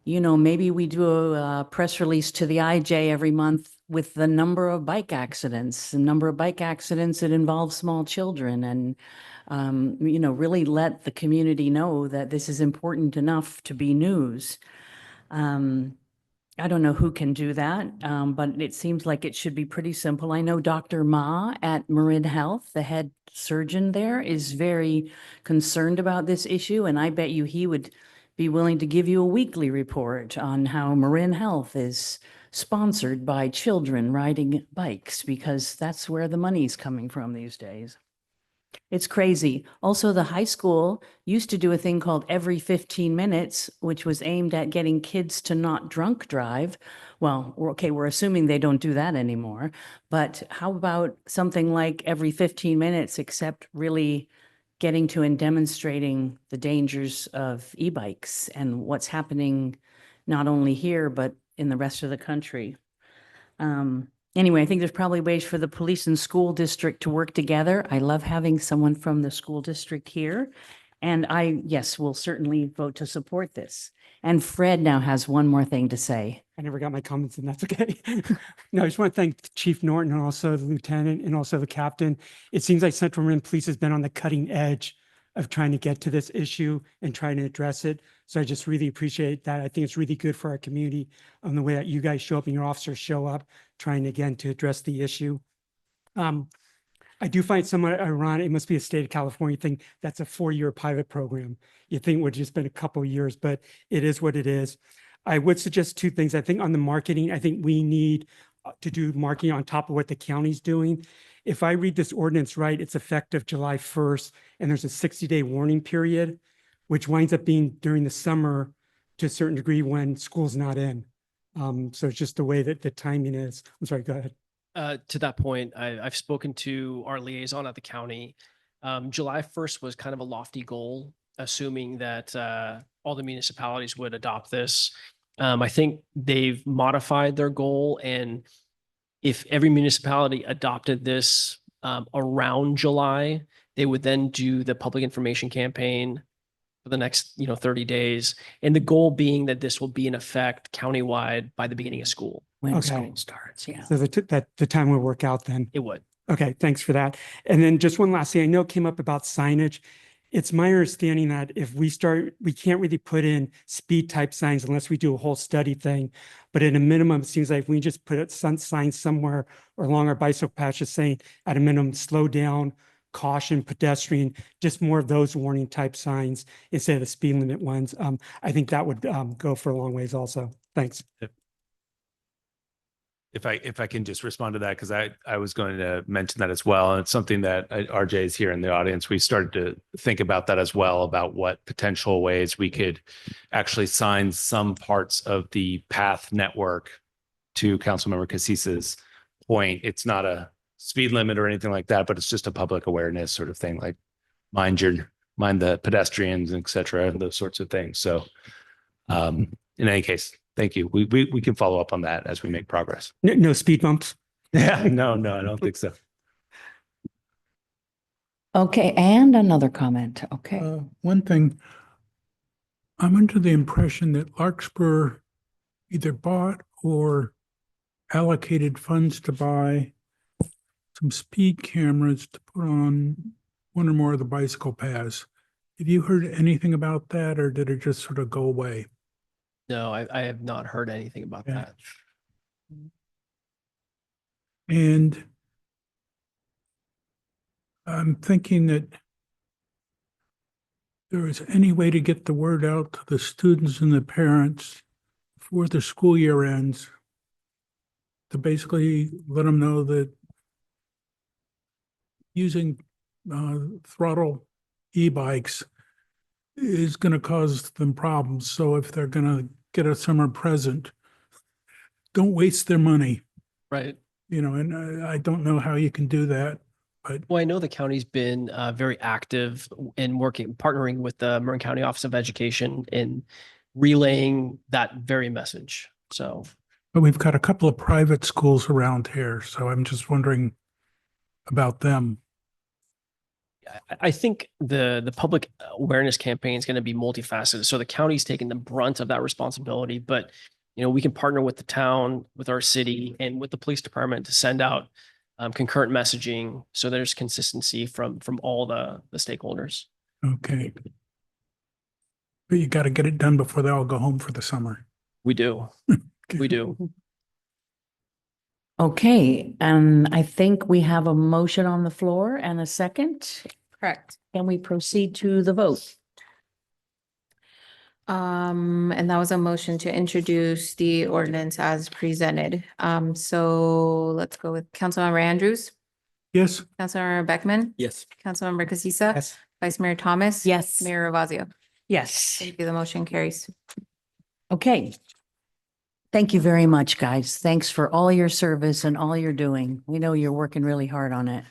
maybe we do a press release to the IJ every month with the number of bike accidents, that involve small children, and really let the community know that this is important enough to be news. I don't know who can do that, but it seems like it should be pretty simple. I know Dr. Ma at Marin Health, the head surgeon there, is very concerned about this issue, and I bet you he would be willing to give you a weekly report on how Marin Health is sponsored by children riding bikes, because that's where the money's coming from these days. It's crazy. Also, the high school used to do a thing called Every 15 Minutes, which was aimed at getting kids to not drunk drive. Well, we're assuming they don't do that anymore. But how about something like Every 15 Minutes, except really getting to and demonstrating the dangers of e-bikes and what's happening not only here, but in the rest of the country. Anyway, I think there's probably ways for the police and school district to work together. I love having someone from the school district here. And yes, will certainly vote to support this. And Fred now has one more thing to say. I never got my comments and that's okay. No, I just want to thank Chief Norton and also the lieutenant and also the captain. It seems like Central Marin Police has been on the cutting edge of trying to get to this issue and trying to address it. So I just really appreciate that. I think it's really good for our community on the way that you guys show up and your officers show up, trying again to address the issue. I do find it somewhat ironic. It must be a state of California thing. That's a 4-year pilot program. You think it would just been a couple of years, but it is what it is. I would suggest 2 things. I think on the marketing, I think we need to do marketing on top of what the county's doing. If I read this ordinance right, it's effective July 1st, and there's a 60-day warning period, which winds up being during the summer to a certain degree when school's not in. So it's just the way that the timing is. I'm sorry, go ahead. To that point, I've spoken to our liaison at the county. July 1st was kind of a lofty goal, assuming that all the municipalities would adopt this. I think they've modified their goal, and if every municipality adopted this around July, they would then do the public information campaign for the next 30 days. And the goal being that this will be in effect countywide by the beginning of school. When Okay. school starts, yeah. So the time will work out then. It would. Okay, thanks for that. And then just one last thing, I know it came up about signage. It's my understanding that if we can't really put in speed type signs unless we do a whole study thing. But at a minimum, it seems like we just put signs somewhere or along our bicycle patches saying at a minimum, slow down, caution, pedestrian, just more of those warning type signs instead of the speed limit ones. I think that would go for a long ways also. Thanks. If I can just respond to that, because I was going to mention that as well. And it's something that RJ is here in the audience. We started to think about that as well, about what potential ways we could actually sign some parts of the path network. To Councilmember Casisa's point, it's not a speed limit or anything like that, but it's just a public awareness sort of thing, like mind the pedestrians, et cetera, and those sorts of things. So in any case, thank you. We can follow up on that as we make progress. No speed bumps. Yeah, no, I don't think so. Okay, and another comment. Okay. One thing, I'm under the impression that Larkspur either bought or allocated funds to buy some speed cameras to put on one or more of the bicycle paths. Have you heard anything about that, or did it just sort of go away? No, I have not heard anything about Yeah. that. And I'm thinking that there is any way to get the word out to the students and the parents before the school year ends, to basically let them know that using throttle e-bikes is going to cause them problems. So if they're going to get a summer present, don't waste their money. Right. And I don't know how you can do that, but Well, I know the county's been very active in partnering with the Marin County Office of Education in relaying that very message. So, but we've got a couple of private schools around here, so I'm just wondering about them. I think the public awareness campaign is going to be multifaceted. So the county's taking the brunt of that responsibility, but we can partner with the town, with our city, and with the police department to send out concurrent messaging, so there's consistency from all the stakeholders. Okay. But you got to get it done before they all go home for the summer. We do. We do. Okay, and I think we have a motion on the floor and a second. Correct. Can we proceed to the vote? And that was a motion to introduce the ordinance as presented. So let's go with Councilmember Andrews, Yes. Councilmember Beckman, Yes. Councilmember Casissa, Yes. Vice Mayor Thomas. Yes. Mayor Ravazio. Yes. Thank you. The motion carries. Okay. Thank you very much, guys. Thanks for all your service and all you're doing. We know you're working really hard on it.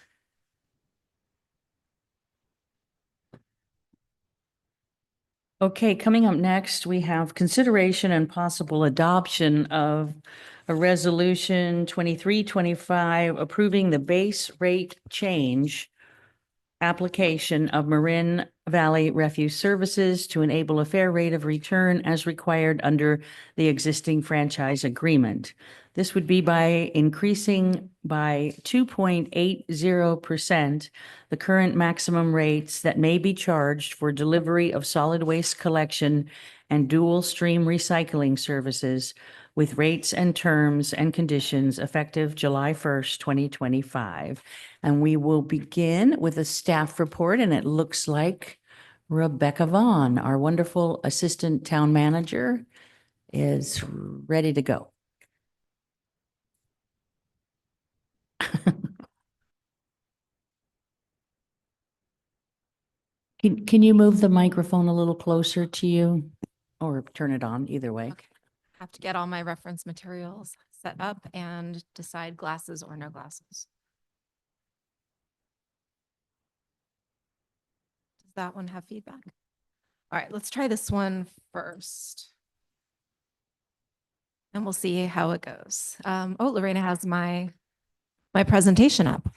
Okay, coming up next, we have consideration and possible adoption of a resolution 2325 approving the base rate change application of Marin Valley Refuse Services to enable a fair rate of return as required under the existing franchise agreement. This would be by increasing by 2.80% the current maximum rates that may be charged for delivery of solid waste collection and dual stream recycling services with rates and terms and conditions effective July 1st, 2025. And we will begin with a staff report, and it looks like Rebecca Vaughn, our wonderful Assistant Town Manager, is ready to go. Can you move the microphone a little closer to you or turn it on, either way? Have to get all my reference materials set up and decide glasses or no glasses. Does that one have feedback? All right, let's try this one first. And we'll see how it goes. Oh, Lorena has my presentation up.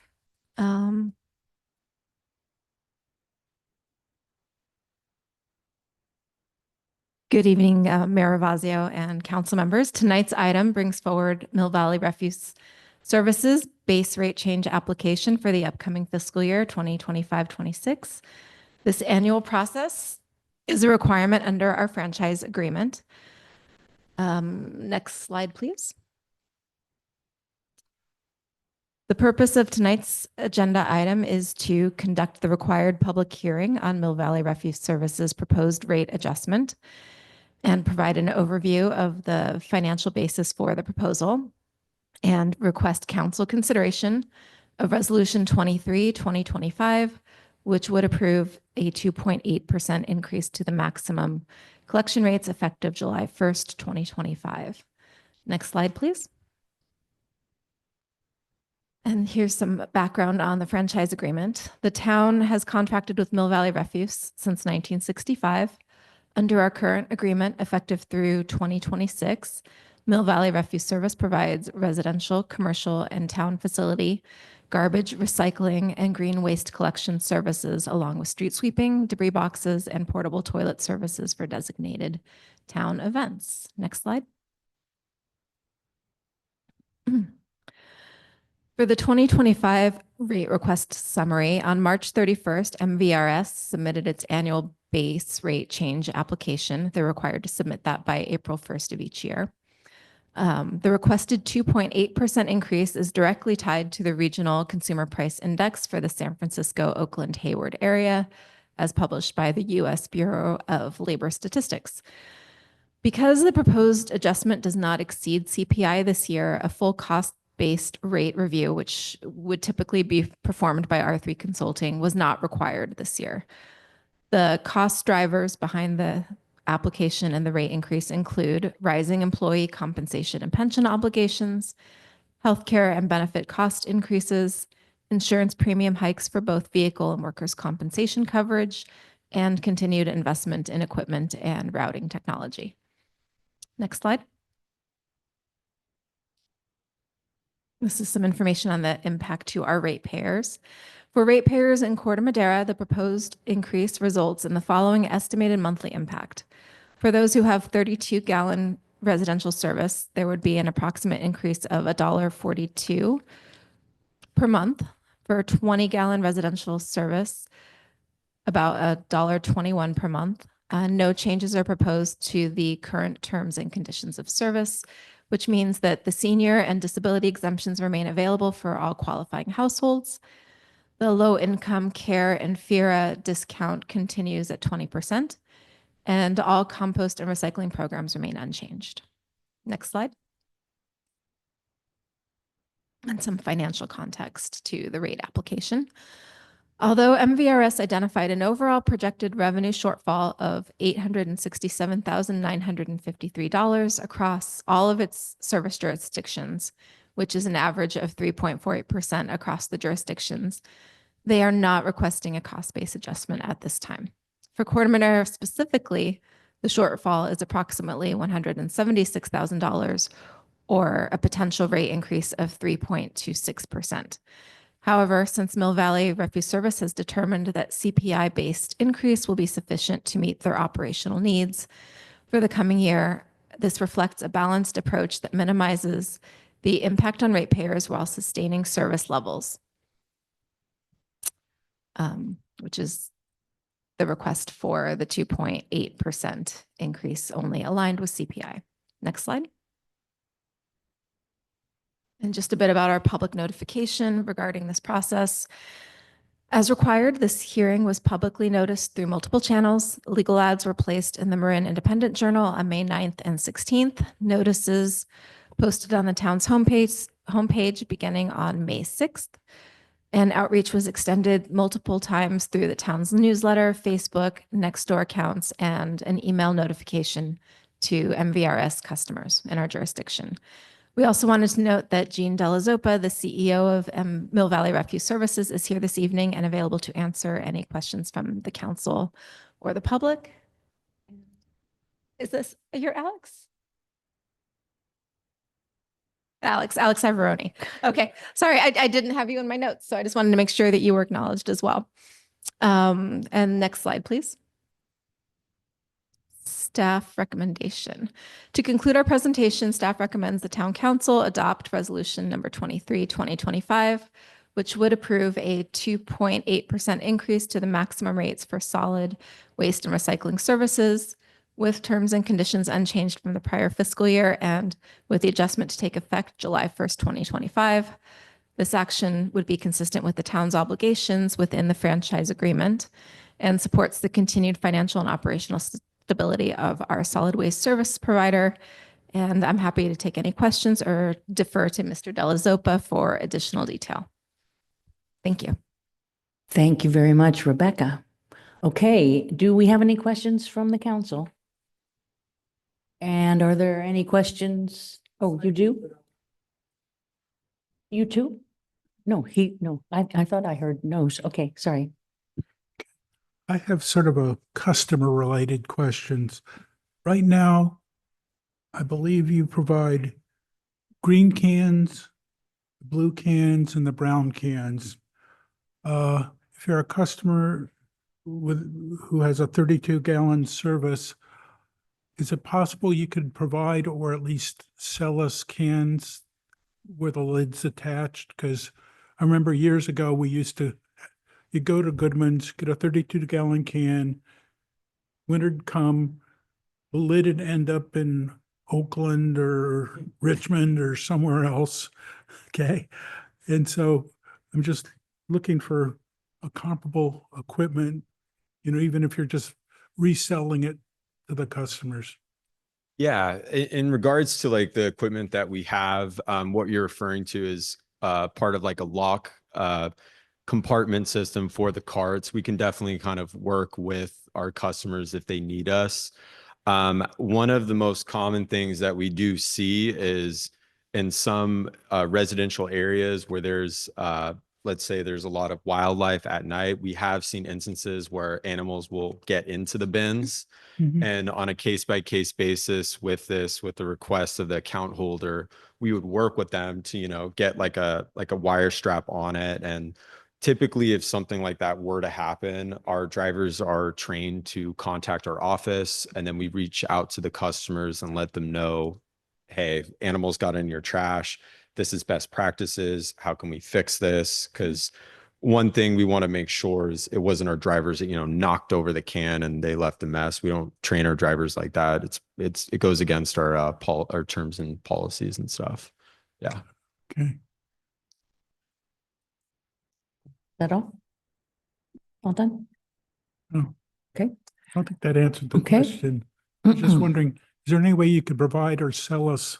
Good evening, Mayor Ravazio and council members. Tonight's item brings forward Mill Valley Refuse Services base rate change application for the upcoming fiscal year 2025-26. This annual process is a requirement under our franchise agreement. Next slide, please. The purpose of tonight's agenda item is to conduct the required public hearing on Mill Valley Refuse Services proposed rate adjustment and provide an overview of the financial basis for the proposal and request council consideration of Resolution 23-2025, which would approve a 2.8% increase to the maximum collection rates effective July 1st, 2025. Next slide, please. And here's some background on the franchise agreement. The town has contracted with Mill Valley Refuse since 1965. Under our current agreement, effective through 2026, Mill Valley Refuse Service provides residential, commercial, and town facility, garbage, recycling, and green waste collection services, along with street sweeping, debris boxes, and portable toilet services for designated town events. Next slide. For the 2025 rate request summary, on March 31st, MVRS submitted its annual base rate change application. They're required to submit that by April 1st of each year. The requested 2.8% increase is directly tied to the Regional Consumer Price Index for the San Francisco, Oakland, Hayward area, as published by the U.S. Bureau of Labor Statistics. Because the proposed adjustment does not exceed CPI this year, a full cost-based rate review, which would typically be performed by R3 Consulting, was not required this year. The cost drivers behind the application and the rate increase include rising employee compensation and pension obligations, healthcare and benefit cost increases, insurance premium hikes for both vehicle and workers' compensation coverage, and continued investment in equipment and routing technology. Next slide. This is some information on the impact to our ratepayers. For ratepayers in Corte Madera, the proposed increase results in the following estimated monthly impact. For those who have 32-gallon residential service, there would be an approximate increase of $1.42 per month. For 20-gallon residential service, about $1.21 per month. No changes are proposed to the current terms and conditions of service, which means that the senior and disability exemptions remain available for all qualifying households. The low-income care and FIRA discount continues at 20%, and all compost and recycling programs remain unchanged. Next slide. And some financial context to the rate application. Although MVRS identified an overall projected revenue shortfall of $867,953 across all of its service jurisdictions, which is an average of 3.48% across the jurisdictions, they are not requesting a cost-based adjustment at this time. For Corte Madera specifically, the shortfall is approximately $176,000 or a potential rate increase of 3.26%. However, since Mill Valley Refuse Service has determined that CPI-based increase will be sufficient to meet their operational needs for the coming year, this reflects a balanced approach that minimizes the impact on ratepayers while sustaining service levels, which is the request for the 2.8% increase only aligned with CPI. Next slide. And just a bit about our public notification regarding this process. As required, this hearing was publicly noticed through multiple channels. Legal ads were placed in the Marin Independent Journal on May 9th and 16th. Notices posted on the town's homepage beginning on May 6th. And outreach was extended multiple times through the town's newsletter, Facebook, Nextdoor accounts, and an email notification to MVRS customers in our jurisdiction. We also wanted to note that Jean Della Zoppa, the CEO of Mill Valley Refuse Services, is here this evening and available to answer any questions from the council or the public. Is this, you're Alex? Alex Ivoroni. Okay, sorry, I didn't have you in my notes, so I just wanted to make sure that you were acknowledged as well. And next slide, please. Staff recommendation. To conclude our presentation, staff recommends the town council adopt resolution number 23, 2025, which would approve a 2.8% increase to the maximum rates for solid waste and recycling services, with terms and conditions unchanged from the prior fiscal year and with the adjustment to take effect July 1st, 2025. This action would be consistent with the town's obligations within the franchise agreement and supports the continued financial and operational stability of our solid waste service provider. And I'm happy to take any questions or defer to Mr. Della Zoppa for additional detail. Thank you. Thank you very much, Rebecca. Okay, do we have any questions from the council? And are there any questions? Oh, you do? You too? No, I thought I heard no's. Okay, sorry. I have sort of a customer related questions. Right now, I believe you provide green cans, blue cans, and the brown cans. If you're a customer who has a 32-gallon service, is it possible you could provide or at least sell us cans where the lid's attached? Because I remember years ago, you go to Goodman's, get a 32-gallon can, winter'd come, the lid would end up in Oakland or Richmond or somewhere else, okay? And so I'm just looking for a comparable equipment, even if you're just reselling it to the customers. Yeah, in regards to like the equipment that we have, what you're referring to is part of like a lock compartment system for the carts. We can definitely kind of work with our customers if they need us. One of the most common things that we do see is in some residential areas where there's let's say there's a lot of wildlife at night, we have seen instances where animals will get into the bins. And on a case-by-case basis with the request of the account holder, we would work with them to, get like a wire strap on it. And typically if something like that were to happen, our drivers are trained to contact our office, and then we reach out to the customers and let them know, hey, animals got in your trash. This is best practices. How can we fix this? Because one thing we want to make sure is it wasn't our drivers that, knocked over the can and they left a mess. We don't train our drivers like that. It goes against our terms and policies and stuff. Yeah. Okay. Is that all? All done? Oh. Okay. I don't think that answered the Okay. question. I was just wondering, is there any way you could provide or sell us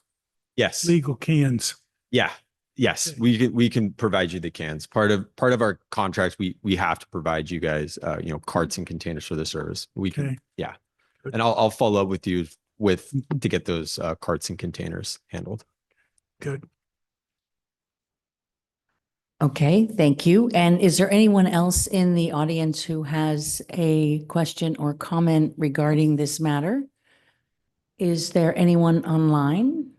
Yes. legal cans? Yeah. Yes. We can provide you the cans. Part of our contract, we have to provide you guys, carts and containers for the service. We can, Okay. yeah. Good. And I'll follow up with you to get those carts and containers handled. Good. Okay, thank you. And is there anyone else in the audience who has a question or comment regarding this matter? Is there anyone online?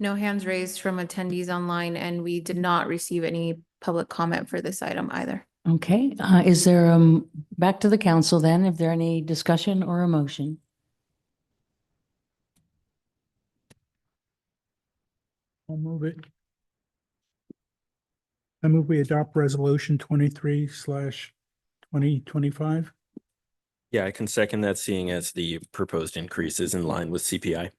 No hands raised from attendees online, and we did not receive any public comment for this item either. Okay, is there, back to the council then, if there any discussion or a motion? I'll move it. I move we adopt resolution 23/2025. Yeah, I can second that, seeing as the proposed increase is in line with CPI.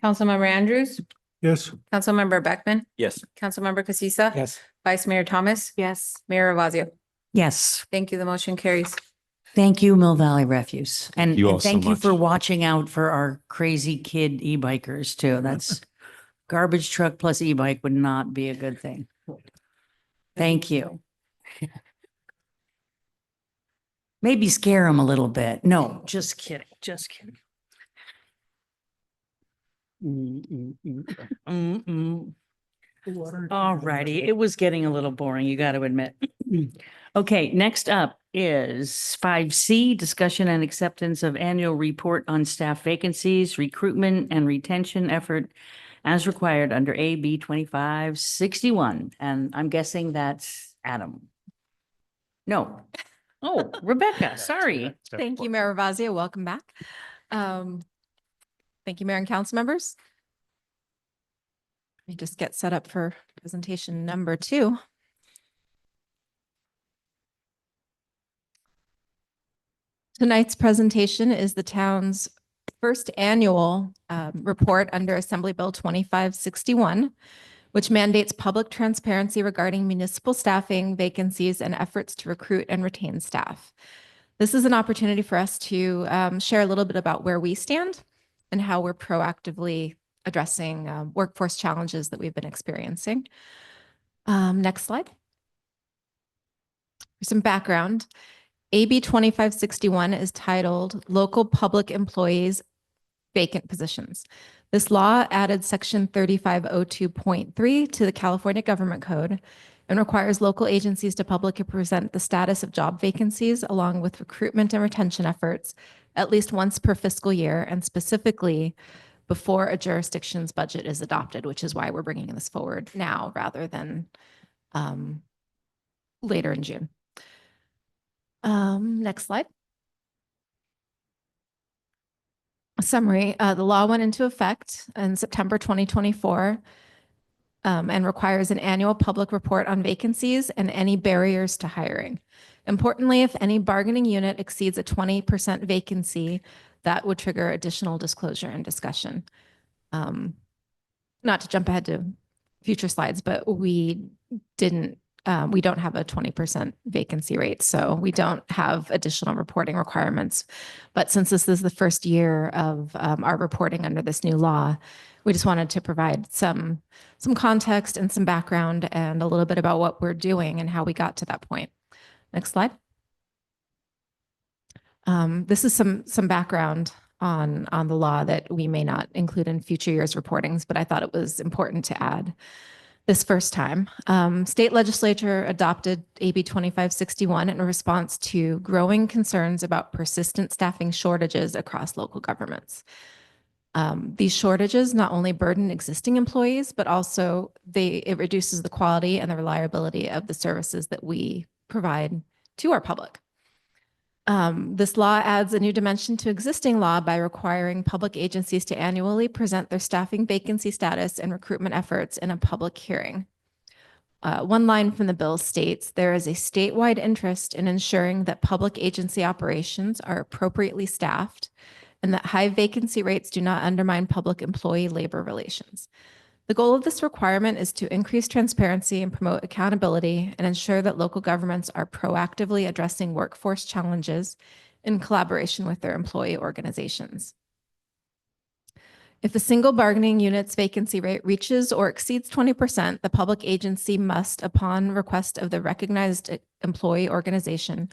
Councilmember Andrews, Yes. Councilmember Beckman, Yes. Councilmember Casissa. Yes. Vice Mayor Thomas. Yes. Mayor Ravazio. Yes, Thank you. The motion carries. thank you, Mill Valley Refuse. And you all and so thank you for much. watching out for our crazy kid e-bikers too. That's garbage truck plus e-bike would not be a good thing. Thank you. Maybe scare them a little bit. No, just kidding, just kidding. All righty, it was getting a little boring, you got to admit. Okay, next up is 5C, discussion and acceptance of annual report on staff vacancies, recruitment and retention effort as required under AB 2561. And I'm guessing that's Adam. No. Oh, Rebecca, sorry. Thank you, Mayor Ravazio. Welcome back. Thank you, Mayor and council members. Let me just get set up for presentation number 2. Tonight's presentation is the town's first annual report under Assembly Bill 2561, which mandates public transparency regarding municipal staffing, vacancies, and efforts to recruit and retain staff. This is an opportunity for us to share a little bit about where we stand and how we're proactively addressing workforce challenges that we've been experiencing. Next slide. For some background, AB 2561 is titled Local Public Employees Vacant Positions. This law added section 3502.3 to the California Government Code and requires local agencies to publicly present the status of job vacancies along with recruitment and retention efforts at least once per fiscal year, and specifically before a jurisdiction's budget is adopted, which is why we're bringing this forward now rather than later in June. Next slide. A summary, the law went into effect in September 2024 and requires an annual public report on vacancies and any barriers to hiring. Importantly, if any bargaining unit exceeds a 20% vacancy, that would trigger additional disclosure and discussion. Not to jump ahead to future slides, but we don't have a 20% vacancy rate, so we don't have additional reporting requirements. But since this is the first year of our reporting under this new law, we just wanted to provide some context and some background and a little bit about what we're doing and how we got to that point. Next slide. This is some background on the law that we may not include in future years' reportings, but I thought it was important to add this first time. State legislature adopted AB 2561 in response to growing concerns about persistent staffing shortages across local governments. These shortages not only burden existing employees, but also it reduces the quality and the reliability of the services that we provide to our public. This law adds a new dimension to existing law by requiring public agencies to annually present their staffing vacancy status and recruitment efforts in a public hearing. One line from the bill states, there is a statewide interest in ensuring that public agency operations are appropriately staffed and that high vacancy rates do not undermine public employee labor relations. The goal of this requirement is to increase transparency and promote accountability and ensure that local governments are proactively addressing workforce challenges in collaboration with their employee organizations. If a single bargaining unit's vacancy rate reaches or exceeds 20%, the public agency must, upon request of the recognized employee organization,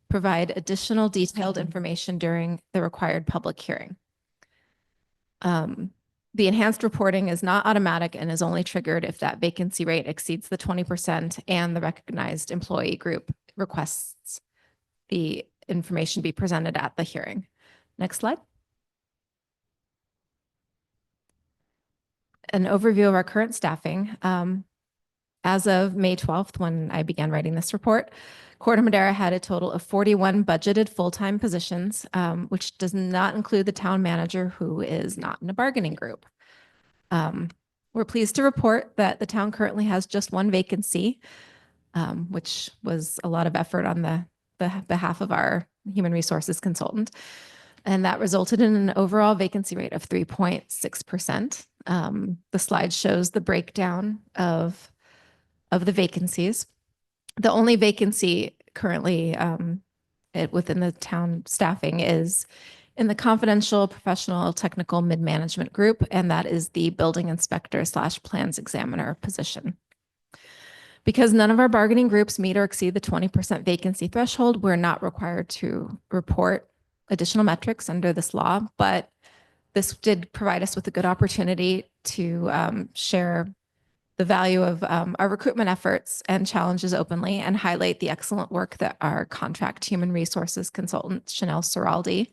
provide additional detailed information during the required public hearing. The enhanced reporting is not automatic and is only triggered if that vacancy rate exceeds the 20% and the recognized employee group requests the information be presented at the hearing. Next slide. An overview of our current staffing. As of May 12th, when I began writing this report, Corte Madera had a total of 41 budgeted full-time positions, which does not include the town manager, who is not in a bargaining group. We're pleased to report that the town currently has just one vacancy, which was a lot of effort on the behalf of our human resources consultant. And that resulted in an overall vacancy rate of 3.6%. The slide shows the breakdown of the vacancies. The only vacancy currently within the town staffing is in the confidential professional technical mid-management group, and that is the building inspector / plans examiner position. Because none of our bargaining groups meet or exceed the 20% vacancy threshold, we're not required to report additional metrics under this law, but this did provide us with a good opportunity to share the value of our recruitment efforts and challenges openly and highlight the excellent work that our contract human resources consultant, Chanel Seraldi,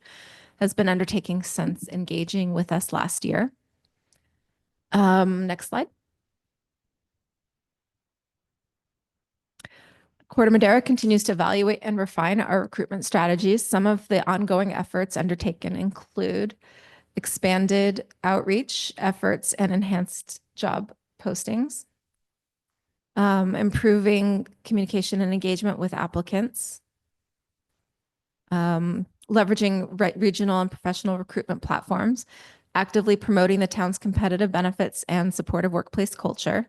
has been undertaking since engaging with us last year. Next slide. Corte Madera continues to evaluate and refine our recruitment strategies. Some of the ongoing efforts undertaken include expanded outreach efforts and enhanced job postings, improving communication and engagement with applicants, leveraging regional and professional recruitment platforms, actively promoting the town's competitive benefits and supportive workplace culture.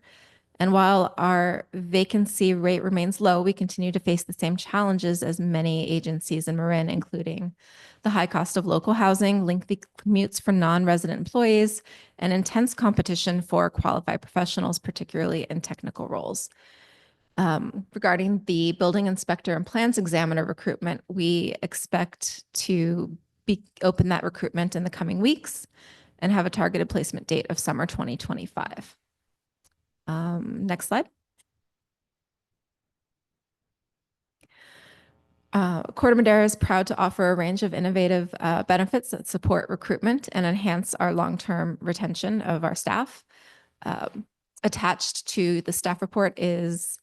And while our vacancy rate remains low, we continue to face the same challenges as many agencies in Marin, including the high cost of local housing, lengthy commutes for non-resident employees, and intense competition for qualified professionals, particularly in technical roles. Regarding the building inspector and plans examiner recruitment, we expect to open that recruitment in the coming weeks and have a targeted placement date of summer 2025. Next slide. Corte Madera is proud to offer a range of innovative benefits that support recruitment and enhance our long-term retention of our staff. Attached to the staff report is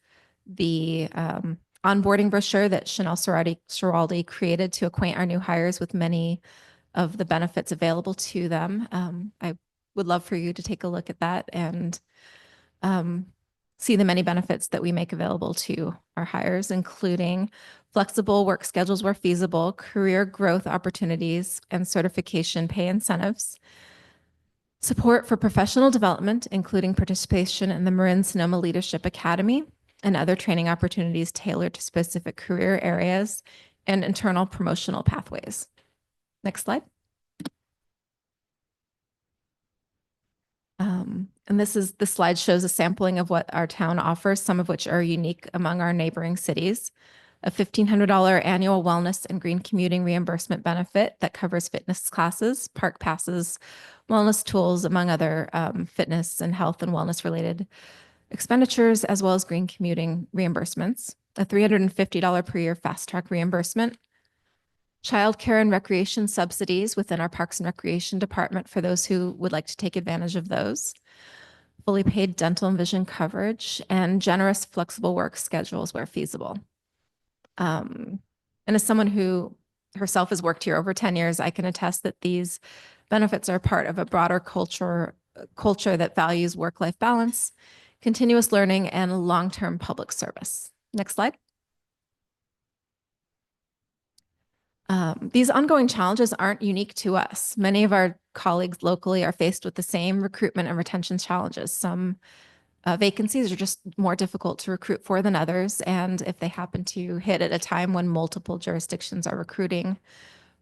the onboarding brochure that Chanel Seraldi created to acquaint our new hires with many of the benefits available to them. I would love for you to take a look at that and see the many benefits that we make available to our hires, including flexible work schedules where feasible, career growth opportunities, and certification pay incentives, support for professional development, including participation in the Marin Sonoma Leadership Academy and other training opportunities tailored to specific career areas, and internal promotional pathways. Next slide. And this slide shows a sampling of what our town offers, some of which are unique among our neighboring cities. A $1,500 annual wellness and green commuting reimbursement benefit that covers fitness classes, park passes, wellness tools, among other fitness and health and wellness related expenditures, as well as green commuting reimbursements. A $350 per year fast track reimbursement. Childcare and recreation subsidies within our Parks and Recreation Department for those who would like to take advantage of those. Fully paid dental and vision coverage, and generous flexible work schedules where feasible. And as someone who herself has worked here over 10 years, I can attest that these benefits are part of a broader culture that values work-life balance, continuous learning, and long-term public service. Next slide. These ongoing challenges aren't unique to us. Many of our colleagues locally are faced with the same recruitment and retention challenges. Some vacancies are just more difficult to recruit for than others. And if they happen to hit at a time when multiple jurisdictions are recruiting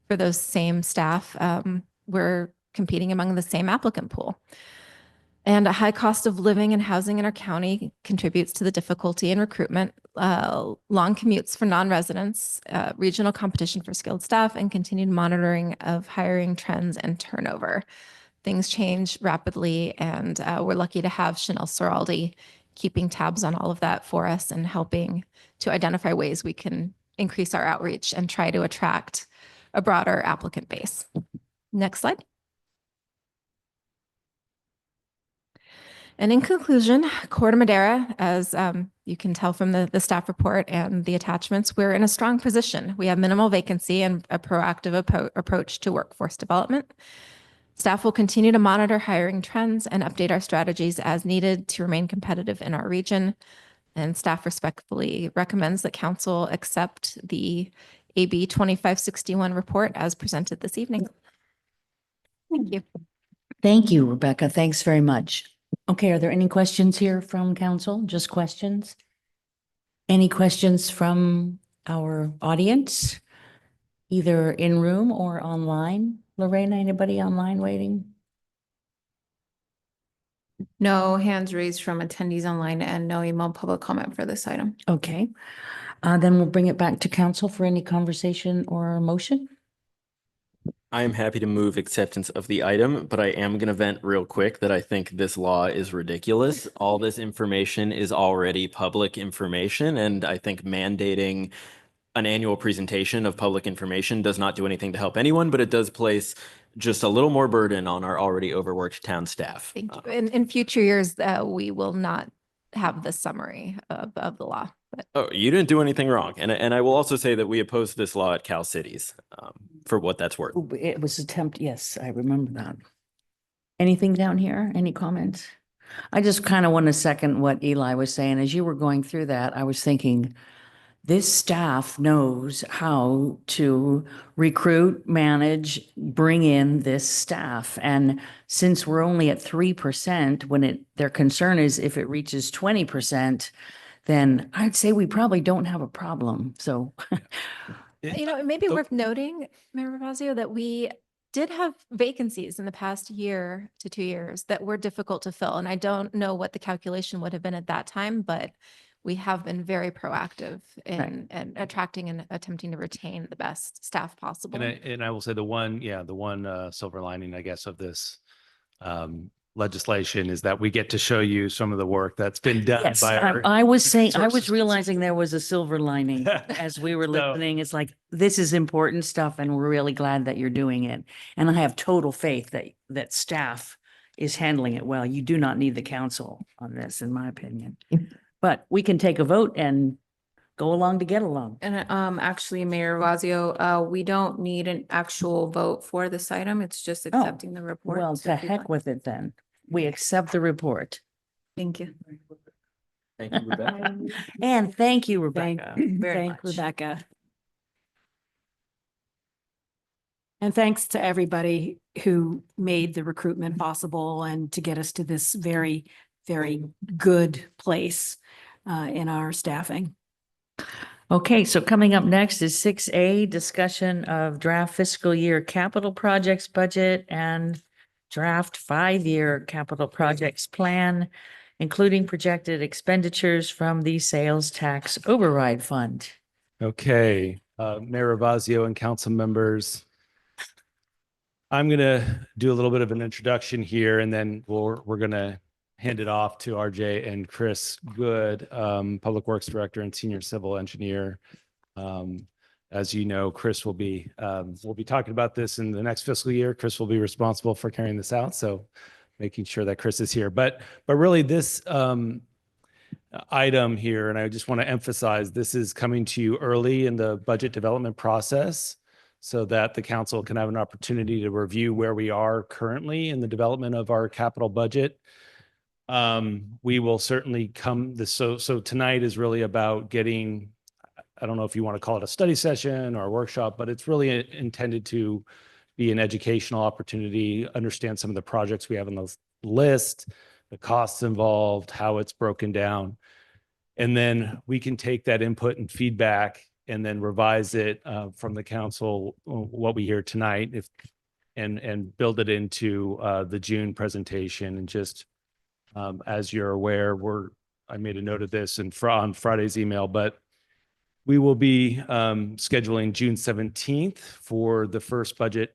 for those same staff, we're competing among the same applicant pool. And a high cost of living and housing in our county contributes to the difficulty in recruitment, long commutes for non-residents, regional competition for skilled staff, and continued monitoring of hiring trends and turnover. things change rapidly, and we're lucky to have Chanel Soraldi keeping tabs on all of that for us and helping to identify ways we can increase our outreach and try to attract a broader applicant base. Next slide. And in conclusion, Corte Madera, as you can tell from the staff report and the attachments, we're in a strong position. We have minimal vacancy and a proactive approach to workforce development. Staff will continue to monitor hiring trends and update our strategies as needed to remain competitive in our region. And staff respectfully recommends that council accept the AB 2561 report as presented this evening. Thank you. Thank you, Rebecca. Thanks very much. Okay, are there any questions here from council? Just questions? Any questions from our audience, either in room or online? Lorena, anybody online waiting? No hands raised from attendees online and no email public comment for this item. Okay, then we'll bring it back to council for any conversation or motion. I am happy to move acceptance of the item, but I am going to vent real quick that I think this law is ridiculous. All this information is already public information, and I think mandating an annual presentation of public information does not do anything to help anyone, but it does place just a little more burden on our already overworked town staff. Thank you. In future years, we will not have the summary of the law. But Oh, you didn't do anything wrong. And I will also say that we opposed this law at Cal Cities, for what that's worth. It was attempt, yes, I remember that. Anything down here? Any comments? I just kind of want to second what Eli was saying. As you were going through that, I was thinking, this staff knows how to recruit, manage, bring in this staff. And since we're only at 3%, when their concern is if it reaches 20%, then I'd say we probably don't have a problem. So you know, it may be worth noting, Mayor Ravazio, that we did have vacancies in the past year to 2 years that were difficult to fill. And I don't know what the calculation would have been at that time, but we have been very proactive in attracting and attempting to retain the best staff possible. And I will say the one silver lining, I guess, of this legislation is that we get to show you some of the work that's been done yes, by our. I was saying, I was sources. realizing there was a silver lining as we were listening. It's like, this is important stuff and we're really glad that you're doing it. And I have total faith that staff is handling it well. You do not need the council on this, in my opinion. But we can take a vote and go along to get along. And actually, Mayor Ravazio, we don't need an actual vote for this item. It's just accepting the report. Well, So to if you'd heck like- with it then. We accept the report. Thank you. Thank you, Rebecca. And thank you, Rebecca. very Thank much. Rebecca. And thanks to everybody who made the recruitment possible and to get us to this very, very good place in our staffing. Okay, so coming up next is 6A, discussion of draft fiscal year capital projects budget and draft 5-year capital projects plan, including projected expenditures from the sales tax override fund. Okay, Mayor Ravazio and council members. I'm going to do a little bit of an introduction here, and then we're going to hand it off to RJ and Chris Good, Public Works Director and Senior Civil Engineer. As you know, Chris will be talking about this in the next fiscal year. Chris will be responsible for carrying this out, so making sure that Chris is here. But really this item here, and I just want to emphasize, this is coming to you early in the budget development process so that the council can have an opportunity to review where we are currently in the development of our capital budget. We will certainly so tonight is really about getting, I don't know if you want to call it a study session or a workshop, but it's really intended to be an educational opportunity, understand some of the projects we have on the list, the costs involved, how it's broken down. And then we can take that input and feedback and then revise it from the council, what we hear tonight, and build it into the June presentation. And just as you're aware, I made a note of this on Friday's email, but we will be scheduling June 17th for the first budget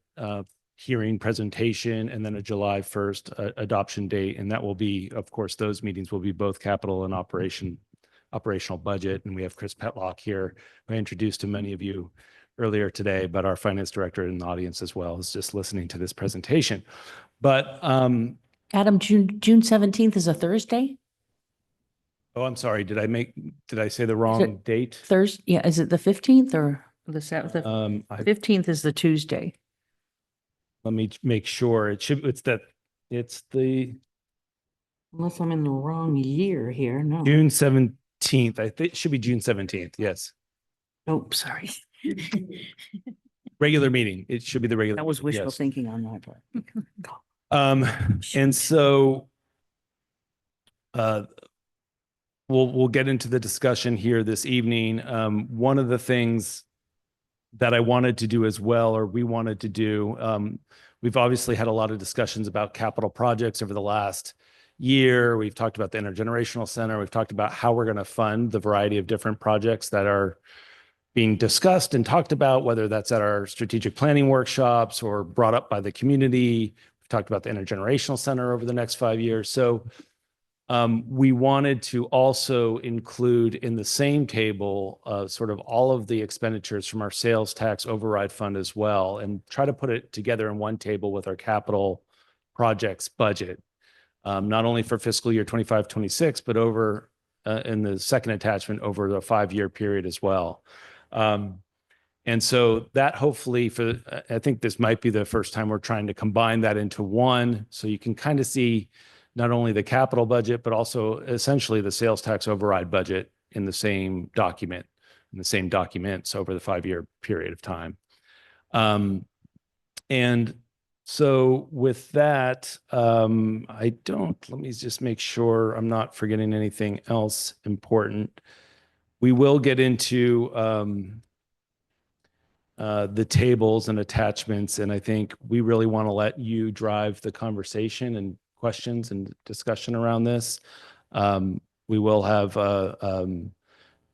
hearing presentation, and then a July 1st adoption date. And that will be, of course, those meetings will be both capital and operational budget. And we have Chris Petlock here, who I introduced to many of you earlier today, but our finance director in the audience as well is just listening to this presentation. But Adam, June 17th is a Thursday? oh, I'm sorry. Did I say the wrong date? Thursday? Yeah, is it the 15th or the 7th? The I 15th is the Tuesday. Let me make sure. It's the Unless I'm in the wrong year here, no. June 17th. I think it should be June 17th. Yes. Oh, sorry. Regular meeting. It should be the regular. That was wishful yes. thinking on my part. And so we'll get into the discussion here this evening. One of the things that I wanted to do as well, or we wanted to do, we've obviously had a lot of discussions about capital projects over the last year. We've talked about the intergenerational center. We've talked about how we're going to fund the variety of different projects that are being discussed and talked about, whether that's at our strategic planning workshops or brought up by the community. We've talked about the intergenerational center over the next 5 years. So we wanted to also include in the same table sort of all of the expenditures from our sales tax override fund as well, and try to put it together in one table with our capital projects budget, not only for fiscal year 25-26, but over in the second attachment over the 5-year period as well. And so that hopefully I think this might be the first time we're trying to combine that into one, so you can kind of see not only the capital budget, but also essentially the sales tax override budget in the same document, in the same documents over the 5-year period of time. And so with that, let me just make sure I'm not forgetting anything else important. We will get into the tables and attachments, and I think we really want to let you drive the conversation and questions and discussion around this. We will have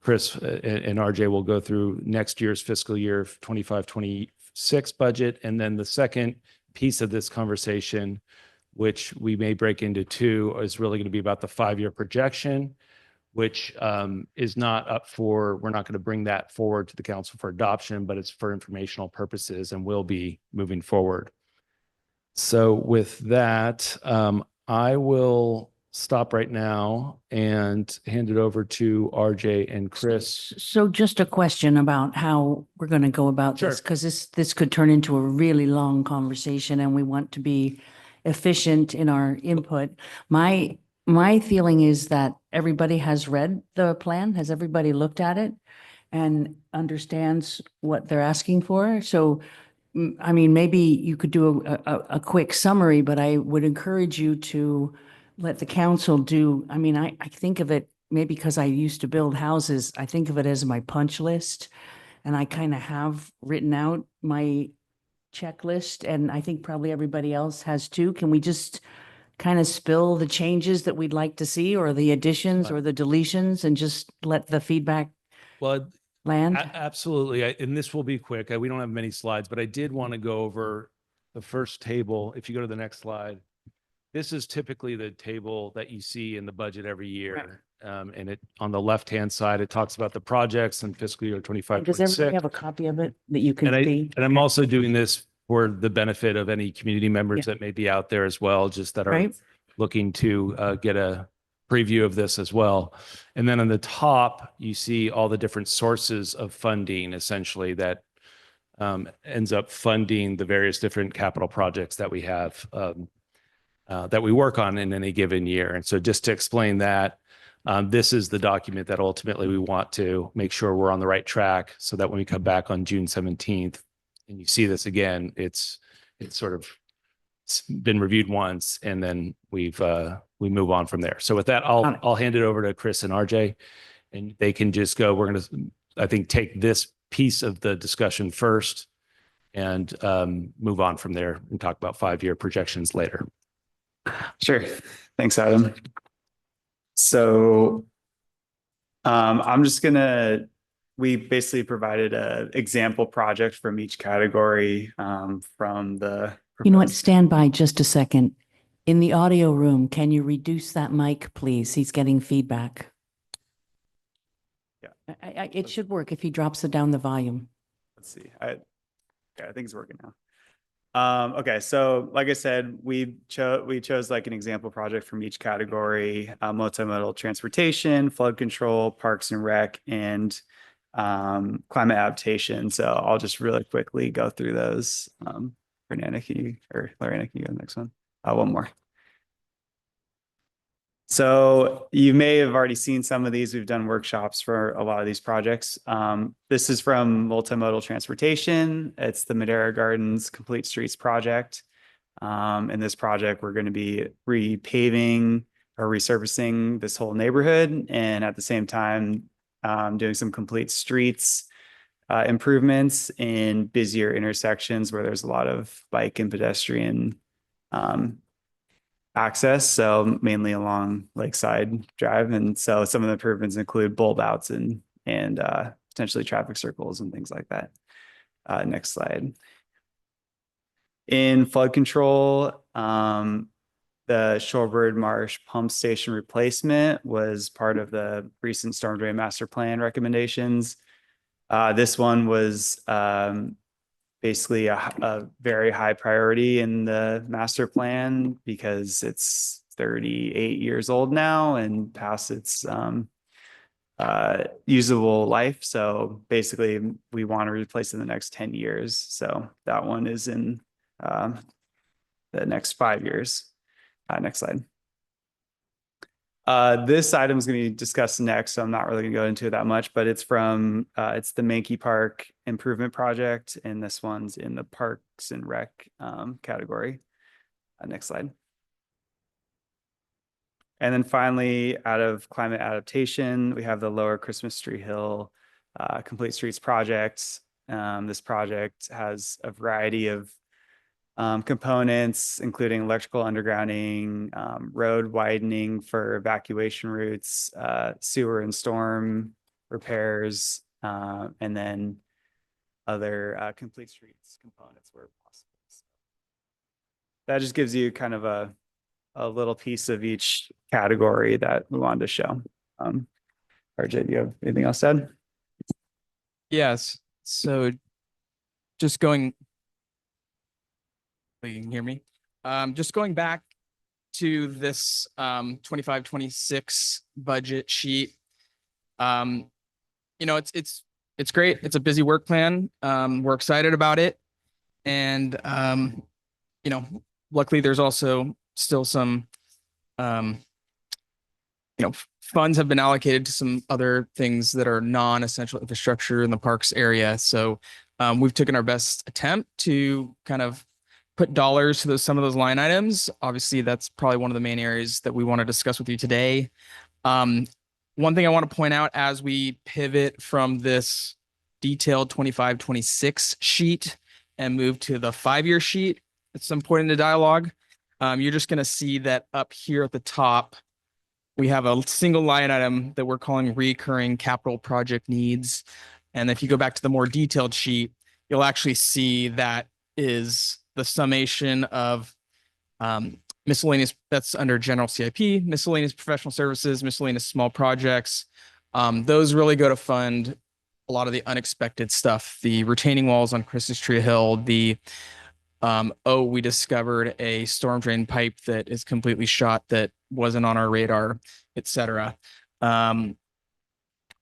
Chris and RJ will go through next year's fiscal year 25-26 budget, and then the second piece of this conversation, which we may break into two, is really going to be about the 5-year projection, which is not up for, we're not going to bring that forward to the council for adoption, but it's for informational purposes and will be moving forward. So with that, I will stop right now and hand it over to RJ and Chris. So just a question about how we're going to go about this, because this could turn into a really long conversation and we want to be efficient in our input. My feeling is that everybody has read the plan. Has everybody looked at it and understands what they're asking for? So I mean, maybe you could do a quick summary, but I would encourage you to let the council do, I mean, I think of it, maybe because I used to build houses, I think of it as my punch list. And I kind of have written out my checklist, and I think probably everybody else has too. Can we just kind of spill the changes that we'd like to see, or the additions or the deletions, and just let the feedback land? Absolutely. And this will be quick. We don't have many slides, but I did want to go over the first table. If you go to the next slide, this is typically the table that you see in the budget every year. And it, on the left-hand side, it talks about the projects in fiscal year 25. Does everybody have a copy of it that you can see? And I'm also doing this for the benefit of any community members that may be out there as well, just that are looking to get a preview of this as well. And then on the top, you see all the different sources of funding, essentially, that ends up funding the various different capital projects that we have, that we work on in any given year. And so just to explain that, this is the document that ultimately we want to make sure we're on the right track, so that when we come back on June 17th and you see this again, it's sort of been reviewed once, and then we move on from there. So with that, I'll hand it over to Chris and RJ, and they can just go. We're going to, I think, take this piece of the discussion first and move on from there and talk about 5-year projections later. Sure. Thanks, Adam. So we basically provided an example project from each category from the You know what? proposed. Stand by just a second. In the audio room, can you reduce that mic, please? He's getting feedback. Yeah. It should work if he drops it down the volume. Let's see. Okay, I think it's working now. Okay, so like I said, we chose like an example project from each category: multimodal transportation, flood control, parks and rec, and climate adaptation. So I'll just really quickly go through those. Fernanda, Lorena, can you go to the next one? One more. So you may have already seen some of these. We've done workshops for a lot of these projects. This is from multimodal transportation. It's the Madera Gardens Complete Streets project. In this project, we're going to be repaving or resurfacing this whole neighborhood, and at the same time, doing some complete streets improvements in busier intersections where there's a lot of bike and pedestrian access, so mainly along Lakeside Drive. And so some of the improvements include bulb outs and potentially traffic circles and things like that. Next slide. In flood control, the Shorebird Marsh pump station replacement was part of the recent storm drain master plan recommendations. This one was basically a very high priority in the master plan because it's 38 years old now and past its usable life. So basically we want to replace it in the next 10 years. So that one is in the next 5 years. Next slide. This item is going to be discussed next, so I'm not really going to go into it that much, but it's from, it's the Mankey Park Improvement Project, and this one's in the Parks and Rec category. Next slide. And then finally, out of climate adaptation, we have the Lower Christmas Tree Hill Complete Streets project. This project has a variety of components, including electrical undergrounding, road widening for evacuation routes, sewer and storm repairs, and then other complete streets components where possible. So that just gives you kind of a little piece of each category that we wanted to show. RJ, do you have anything else to add? Yes. So just going, you can hear me. Just going back to this 25-26 budget sheet. You know, it's great. It's a busy work plan. We're excited about it. And you know, luckily there's also still some you know, funds have been allocated to some other things that are non-essential infrastructure in the parks area. So we've taken our best attempt to kind of put dollars to some of those line items. Obviously, that's probably one of the main areas that we want to discuss with you today. One thing I want to point out as we pivot from this detailed 25-26 sheet and move to the 5-year sheet at some point in the dialogue, you're just going to see that up here at the top, we have a single line item that we're calling recurring capital project needs. And if you go back to the more detailed sheet, you'll actually see that is the summation of miscellaneous, that's under general CIP, miscellaneous professional services, miscellaneous small projects. Those really go to fund a lot of the unexpected stuff, the retaining walls on Christmas Tree Hill, the we discovered a storm drain pipe that is completely shot that wasn't on our radar, et cetera. You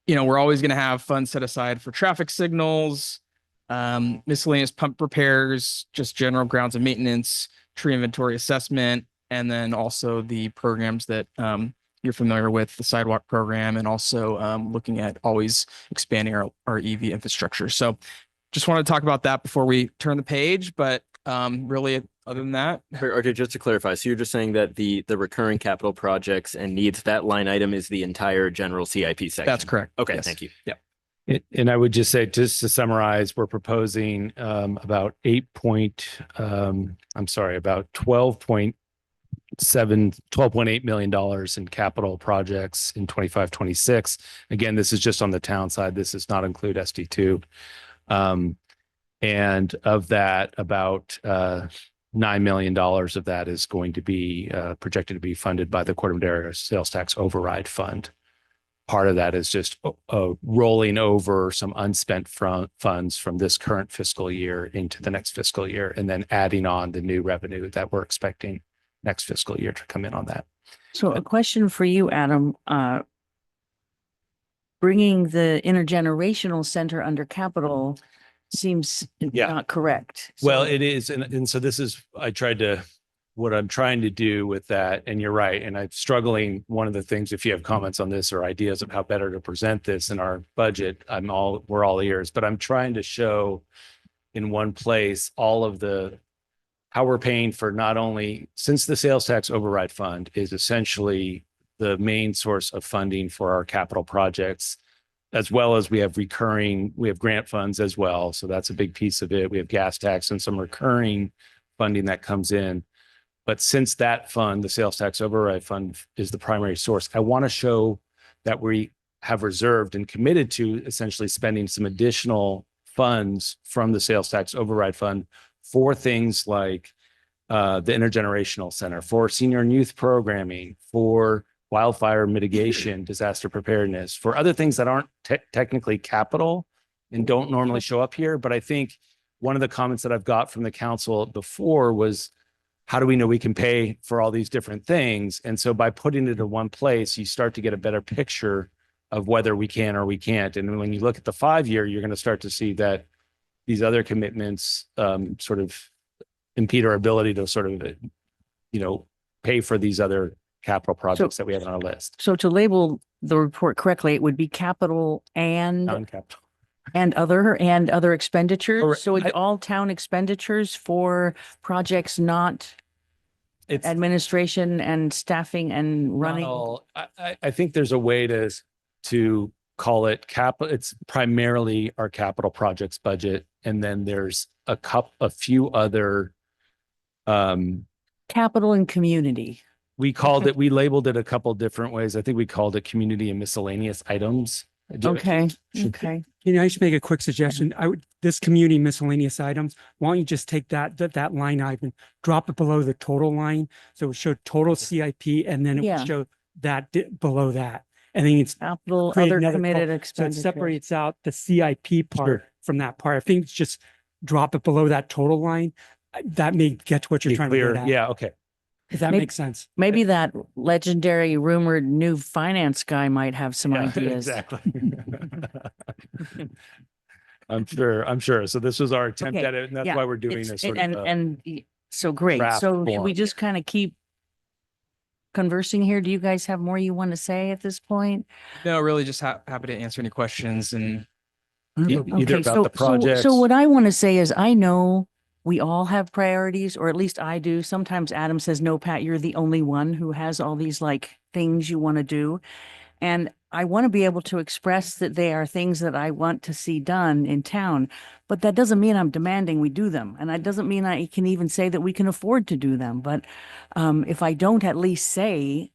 know, we're always going to have funds set aside for traffic signals, miscellaneous pump repairs, just general grounds and maintenance, tree inventory assessment, and then also the programs that you're familiar with, the sidewalk program, and also looking at always expanding our EV infrastructure. So just want to talk about that before we turn the page, but really other than that. RJ, just to clarify, so you're just saying that the recurring capital projects and needs, that line item is the entire general CIP section? That's correct. Okay, Yes. thank you. Yeah. And I would just say, just to summarize, we're proposing about about $12.8 million in capital projects in 25-26. Again, this is just on the town side. This does not include SD2. And of that, about $9 million of that is going to be projected to be funded by the Corte Madera Sales Tax Override Fund. Part of that is just rolling over some unspent funds from this current fiscal year into the next fiscal year, and then adding on the new revenue that we're expecting next fiscal year to come in on that. So a question for you, Adam. Bringing the intergenerational center under capital seems not correct. Well, So- it is. And so this is, what I'm trying to do with that, and you're right, and I'm struggling, one of the things, if you have comments on this or ideas of how better to present this in our budget, we're all ears, but I'm trying to show in one place all of how we're paying for, not only, since the sales tax override fund is essentially the main source of funding for our capital projects, as well as we have grant funds as well. So that's a big piece of it. We have gas tax and some recurring funding that comes in. But since that fund, the sales tax override fund, is the primary source, I want to show that we have reserved and committed to essentially spending some additional funds from the sales tax override fund for things like the intergenerational center, for senior and youth programming, for wildfire mitigation, disaster preparedness, for other things that aren't technically capital and don't normally show up here. But I think one of the comments that I've got from the council before was, how do we know we can pay for all these different things? And so by putting it in one place, you start to get a better picture of whether we can or we can't. And when you look at the 5-year, you're going to start to see that these other commitments sort of impede our ability to sort of, pay for these other capital projects that we have on our list. So to label the report correctly, it would be capital and Non-capital. and other expenditures. Correct. So it's all town expenditures for projects, not It's administration and staffing and running. not all. I think there's a way to call it capital. It's primarily our capital projects budget, and then there's a few other. Capital and community. We labeled it a couple different ways. I think we called it community and miscellaneous items. Okay, okay. Can I just make a quick suggestion? This community miscellaneous items, why don't you just take that line item, drop it below the total line? So it showed total CIP, and then it Yeah. would show that below that. And then it's Capital, create other another committed So it expenditures. separates out the CIP part Sure. from that part. I think it's just drop it below that total line. That may get to what you're Be trying clear. to get at. Yeah. Okay. If that Maybe- makes sense. Maybe that legendary rumored new finance guy might have some Yeah, ideas. exactly. I'm sure. So this was our attempt Okay, at it, and that's yeah, why we're doing it's- this sort and, of. so great. draft So should we form. just kind of keep conversing here? Do you guys have more you want to say at this point? No, really just happy to answer any questions and Either Okay, about the projects. So what I want to say is, I know we all have priorities, or at least I do. Sometimes Adam says, no, Pat, you're the only one who has all these like things you want to do. And I want to be able to express that they are things that I want to see done in town, but that doesn't mean I'm demanding we do them. And that doesn't mean I can even say that we can afford to do them. But if I don't at least say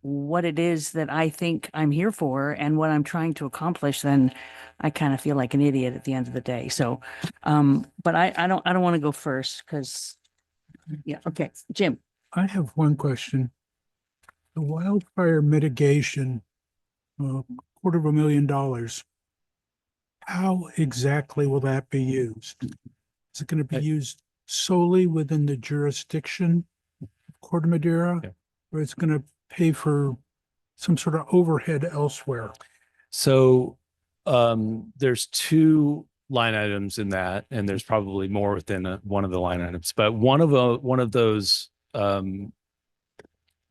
what it is that I think I'm here for and what I'm trying to accomplish, then I kind of feel like an idiot at the end of the day. So, but I don't want to go first because, yeah, okay, Jim. I have one question. The wildfire mitigation, $250,000. How exactly will that be used? Is it going to be used solely within the jurisdiction of Corte Madera? Yeah. Or it's going to pay for some sort of overhead elsewhere? So there's 2 line items in that, and there's probably more within one of the line items. But one of those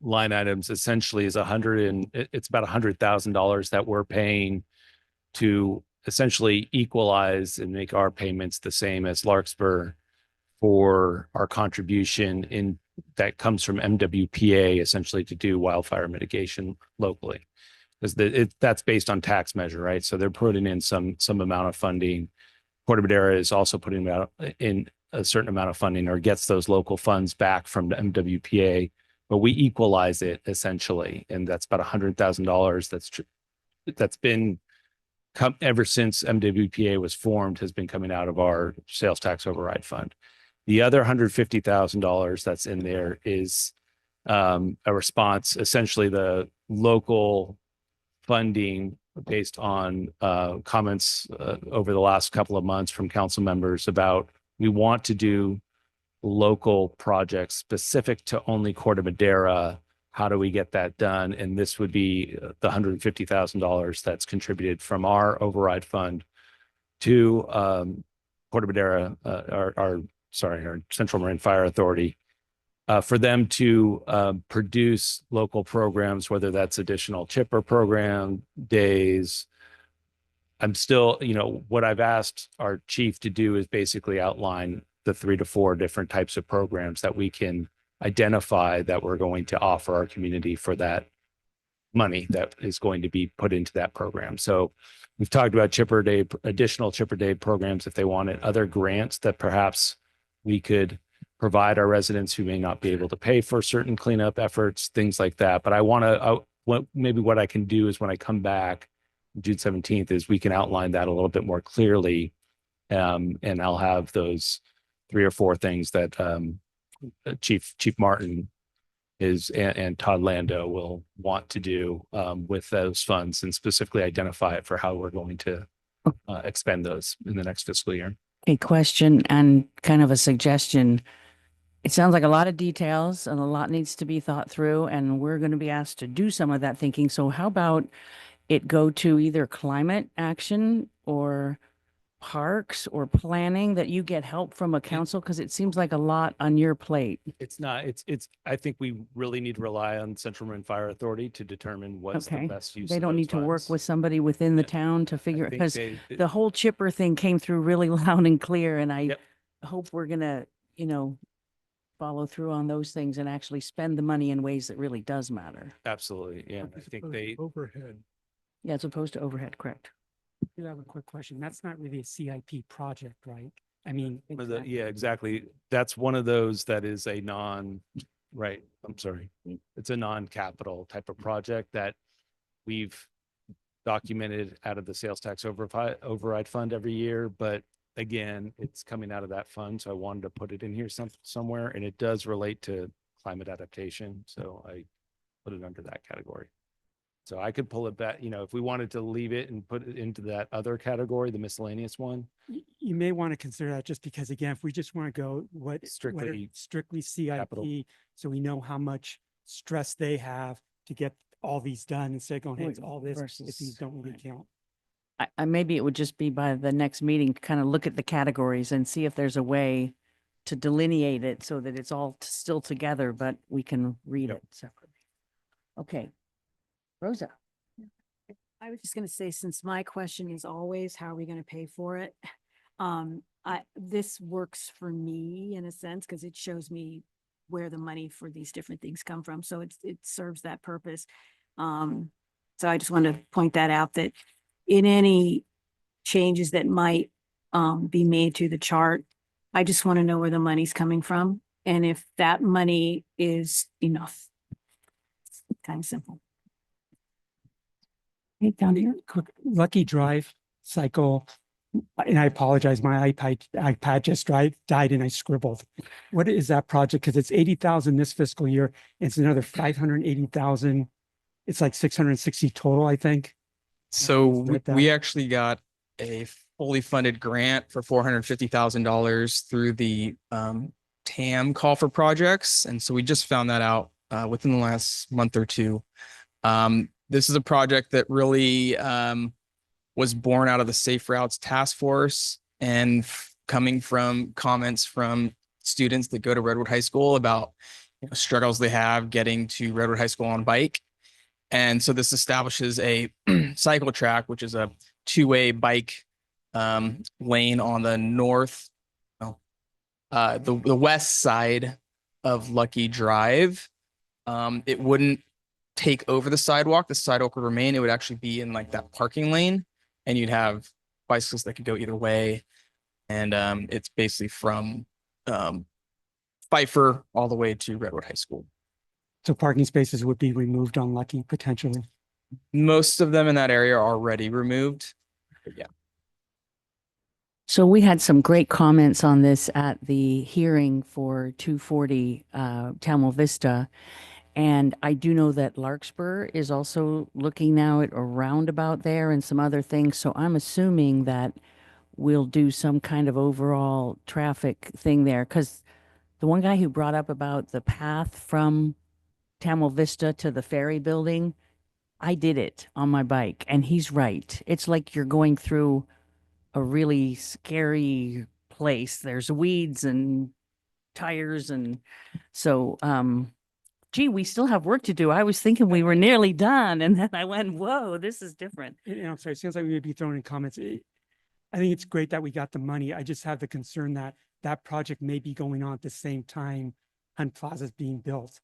line items essentially is it's about $100,000 that we're paying to essentially equalize and make our payments the same as Larkspur for our contribution that comes from MWPA, essentially to do wildfire mitigation locally. Because that's based on tax measure, right? So they're putting in some amount of funding. Corte Madera is also putting in a certain amount of funding, or gets those local funds back from the MWPA, but we equalize it essentially. And that's about $100,000 that's been ever since MWPA was formed, has been coming out of our sales tax override fund. The other $150,000 that's in there is a response, essentially the local funding based on comments over the last couple of months from council members about we want to do local projects specific to only Corte Madera. How do we get that done? And this would be the $150,000 that's contributed from our override fund to Corte Madera, our Central Marin Fire Authority, for them to produce local programs, whether that's additional chipper program days. I'm still, what I've asked our chief to do is basically outline the 3 to 4 different types of programs that we can identify that we're going to offer our community for that money that is going to be put into that program. So we've talked about additional chipper day programs if they wanted, other grants that perhaps we could provide our residents who may not be able to pay for certain cleanup efforts, things like that. But maybe what I can do is when I come back June 17th is we can outline that a little bit more clearly. And I'll have those 3 or 4 things that Chief Martin and Todd Lando will want to do with those funds, and specifically identify it for how we're going to expend those in the next fiscal year. A question and kind of a suggestion. It sounds like a lot of details and a lot needs to be thought through, and we're going to be asked to do some of that thinking. So how about it go to either climate action or parks or planning, that you get help from a council? Because it seems like a lot on your plate. It's not, I think we really need to rely on Central Marin Fire Authority to determine what's the best use. They don't of need those to work funds. with somebody within the town to figure, think because they- the whole chipper thing came through really loud and clear, and I Yep. hope we're gonna, follow through on those things and actually spend the money in ways that really does matter. Absolutely, yeah. I think they, Overhead. Yeah, as opposed to overhead, correct? I have a quick question. That's not really a CIP project, right? I mean. yeah, exactly. That's one of those that is a right, I'm sorry. It's a non-capital type of project that we've documented out of the sales tax override fund every year, but again, it's coming out of that fund. So I wanted to put it in here somewhere, and it does relate to climate adaptation. So I put it under that category. So I could pull it back, if we wanted to leave it and put it into that other category, the miscellaneous one. You may want to consider that, just because again, if we just want to go Strictly strictly CIP, capital. so we know how much stress they have to get all these done, instead of going, hey, it's all this, if these don't really count. Maybe it would just be by the next meeting, kind of look at the categories and see if there's a way to delineate it so that it's all still together, but we can read it separately. Okay. Rosa. I was just going to say, since my question is always, how are we going to pay for it? This works for me in a sense, because it shows me where the money for these different things come from. So it serves that purpose. So I just want to point that out, that in any changes that might be made to the chart, I just want to know where the money's coming from, and if that money is enough. Kind of simple. Hey, down here, quick, Lucky Drive cycle. And I apologize, my iPad just died and I scribbled. What is that project? Because it's 80,000 this fiscal year. It's another 580,000. It's like 660 total, I think. So Read that. we actually got a fully funded grant for $450,000 through the TAM call for projects. And so we just found that out within the last month or two. This is a project that really was born out of the Safe Routes Task Force, and coming from comments from students that go to Redwood High School about struggles they have getting to Redwood High School on bike. And so this establishes a cycle track, which is a 2-way bike lane on the the west side of Lucky Drive. It wouldn't take over the sidewalk. The sidewalk would remain. It would actually be in like that parking lane, and you'd have bicycles that could go either way. And it's basically from Pfeiffer all the way to Redwood High School. So parking spaces would be removed on Lucky potentially. Most of them in that area are already removed. But yeah. So we had some great comments on this at the hearing for 240 Tamil Vista. And I do know that Larkspur is also looking now at a roundabout there and some other things. So I'm assuming that we'll do some kind of overall traffic thing there. Because the one guy who brought up about the path from Tamil Vista to the ferry building, I did it on my bike, and he's right. It's like you're going through a really scary place. There's weeds and tires, and so gee, we still have work to do. I was thinking we were nearly done, and then I went, whoa, this is different. And I'm sorry, it sounds like we may be throwing in comments. I think it's great that we got the money. I just have the concern that that project may be going on at the same time Hunt Plaza is being built.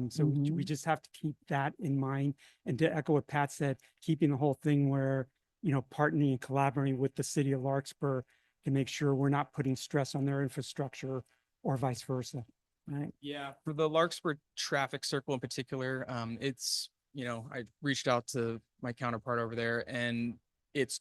So we just have to keep that in mind. And to echo what Pat said, keeping the whole thing where, you know, partnering and collaborating with the city of Larkspur to make sure we're not putting stress on their infrastructure or vice versa. Right. Yeah, for the Larkspur traffic circle in particular, it's, you know, I reached out to my counterpart over there, and it's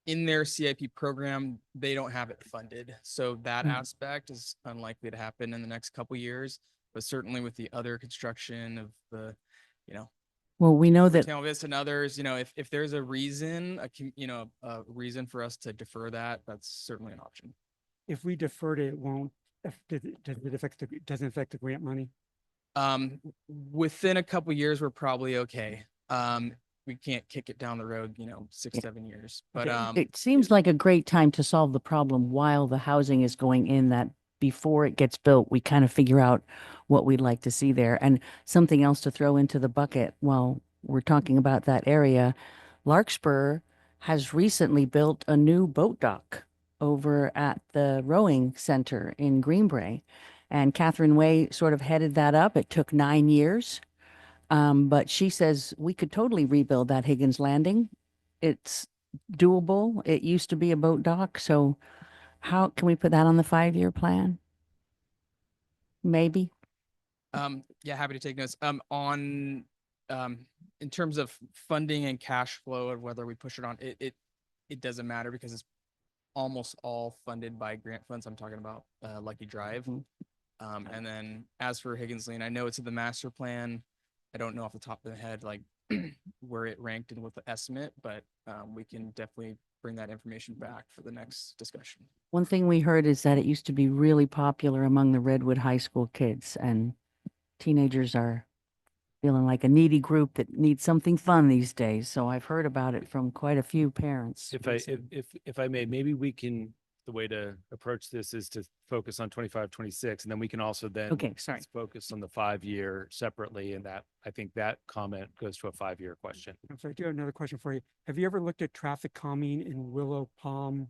in their CIP program, they don't have it funded. So that aspect is unlikely to happen in the next couple years, but certainly with the other construction of the, you know, Well, we know that Tamil Vista and others, you know, if there's a reason, a reason for us to defer that, that's certainly an option. If we deferred it, it won't, doesn't affect the grant money. Within a couple years, we're probably okay. We can't kick it down the road, you know, 6-7 years, but it seems like a great time to solve the problem while the housing is going in, that before it gets built, we kind of figure out what we'd like to see there. And something else to throw into the bucket while we're talking about that area, Larkspur has recently built a new boat dock over at the rowing center in Greenbrae. And Catherine Way sort of headed that up. It took 9 years. But she says we could totally rebuild that Higgins Landing. It's doable. It used to be a boat dock. So how can we put that on the 5-year plan? Maybe. yeah, happy to take notes. In terms of funding and cash flow and whether we push it on, it doesn't matter because it's almost all funded by grant funds. I'm talking about Lucky Drive. And then as for Higgins Lane, I know it's in the master plan. I don't know off the top of the head, like where it ranked and with the estimate, but we can definitely bring that information back for the next discussion. One thing we heard is that it used to be really popular among the Redwood High School kids, and teenagers are feeling like a needy group that needs something fun these days. So I've heard about it from quite a few parents. If I may, maybe we can, the way to approach this is to focus on 25, 26, and then we can also then Okay, sorry. focus on the 5-year separately. And that, I think that comment goes to a 5-year question. I'm sorry, I do have another question for you. Have you ever looked at traffic calming in Willow Palm,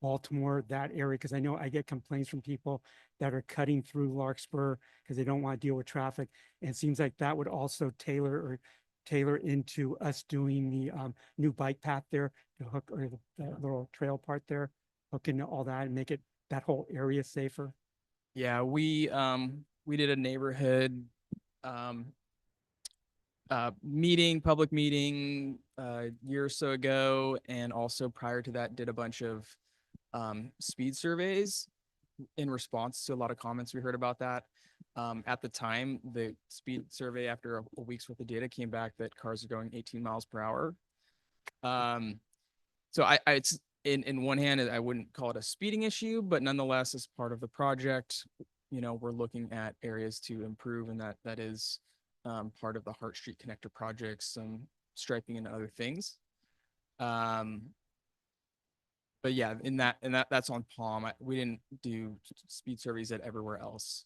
Baltimore, that area? Because I know I get complaints from people that are cutting through Larkspur because they don't want to deal with traffic. And it seems like that would also tailor into us doing the new bike path there, the hook or the little trail part there, hook into all that and make it that whole area safer. Yeah, we did a neighborhood public meeting a year or so ago, and also prior to that did a bunch of speed surveys in response to a lot of comments we heard about that. At the time, the speed survey, after a week's worth of data, came back that cars are going 18 miles per hour. So it's in one hand, I wouldn't call it a speeding issue, but nonetheless, as part of the project, you know, we're looking at areas to improve, and that is part of the Hart Street Connector project, some striping and other things. But yeah, that's on Palm. We didn't do speed surveys at everywhere else,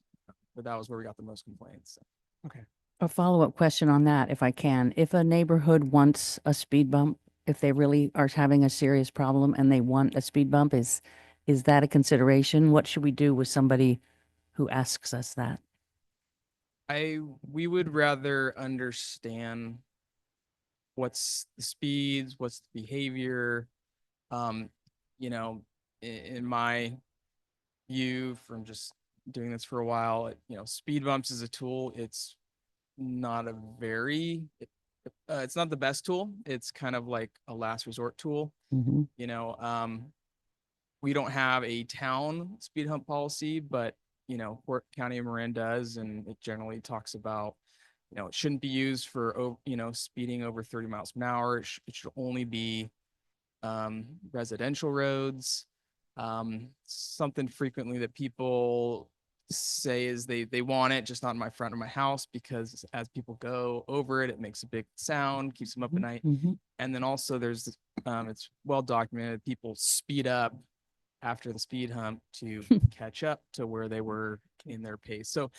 but that was where we got the most complaints. So. Okay. A follow-up question on that, if I can. If a neighborhood wants a speed bump, if they really are having a serious problem and they want a speed bump, is that a consideration? What should we do with somebody who asks us that? We would rather understand what's the speeds, what's the behavior. You know, in my view, from just doing this for a while, you know, speed bumps is a tool. It's not a it's not the best tool. It's kind of like a last resort tool. You know, we don't have a town speed hump policy, but Port County of Marin does, and it generally talks about, it shouldn't be used for, speeding over 30 miles an hour. It should only be residential roads. Something frequently that people say is they want it, just not in my front of my house, because as people go over it, it makes a big sound, keeps them up at night. Mhm. And then also there's it's well documented, people speed up after the speed hump to catch up to where they were in their pace. So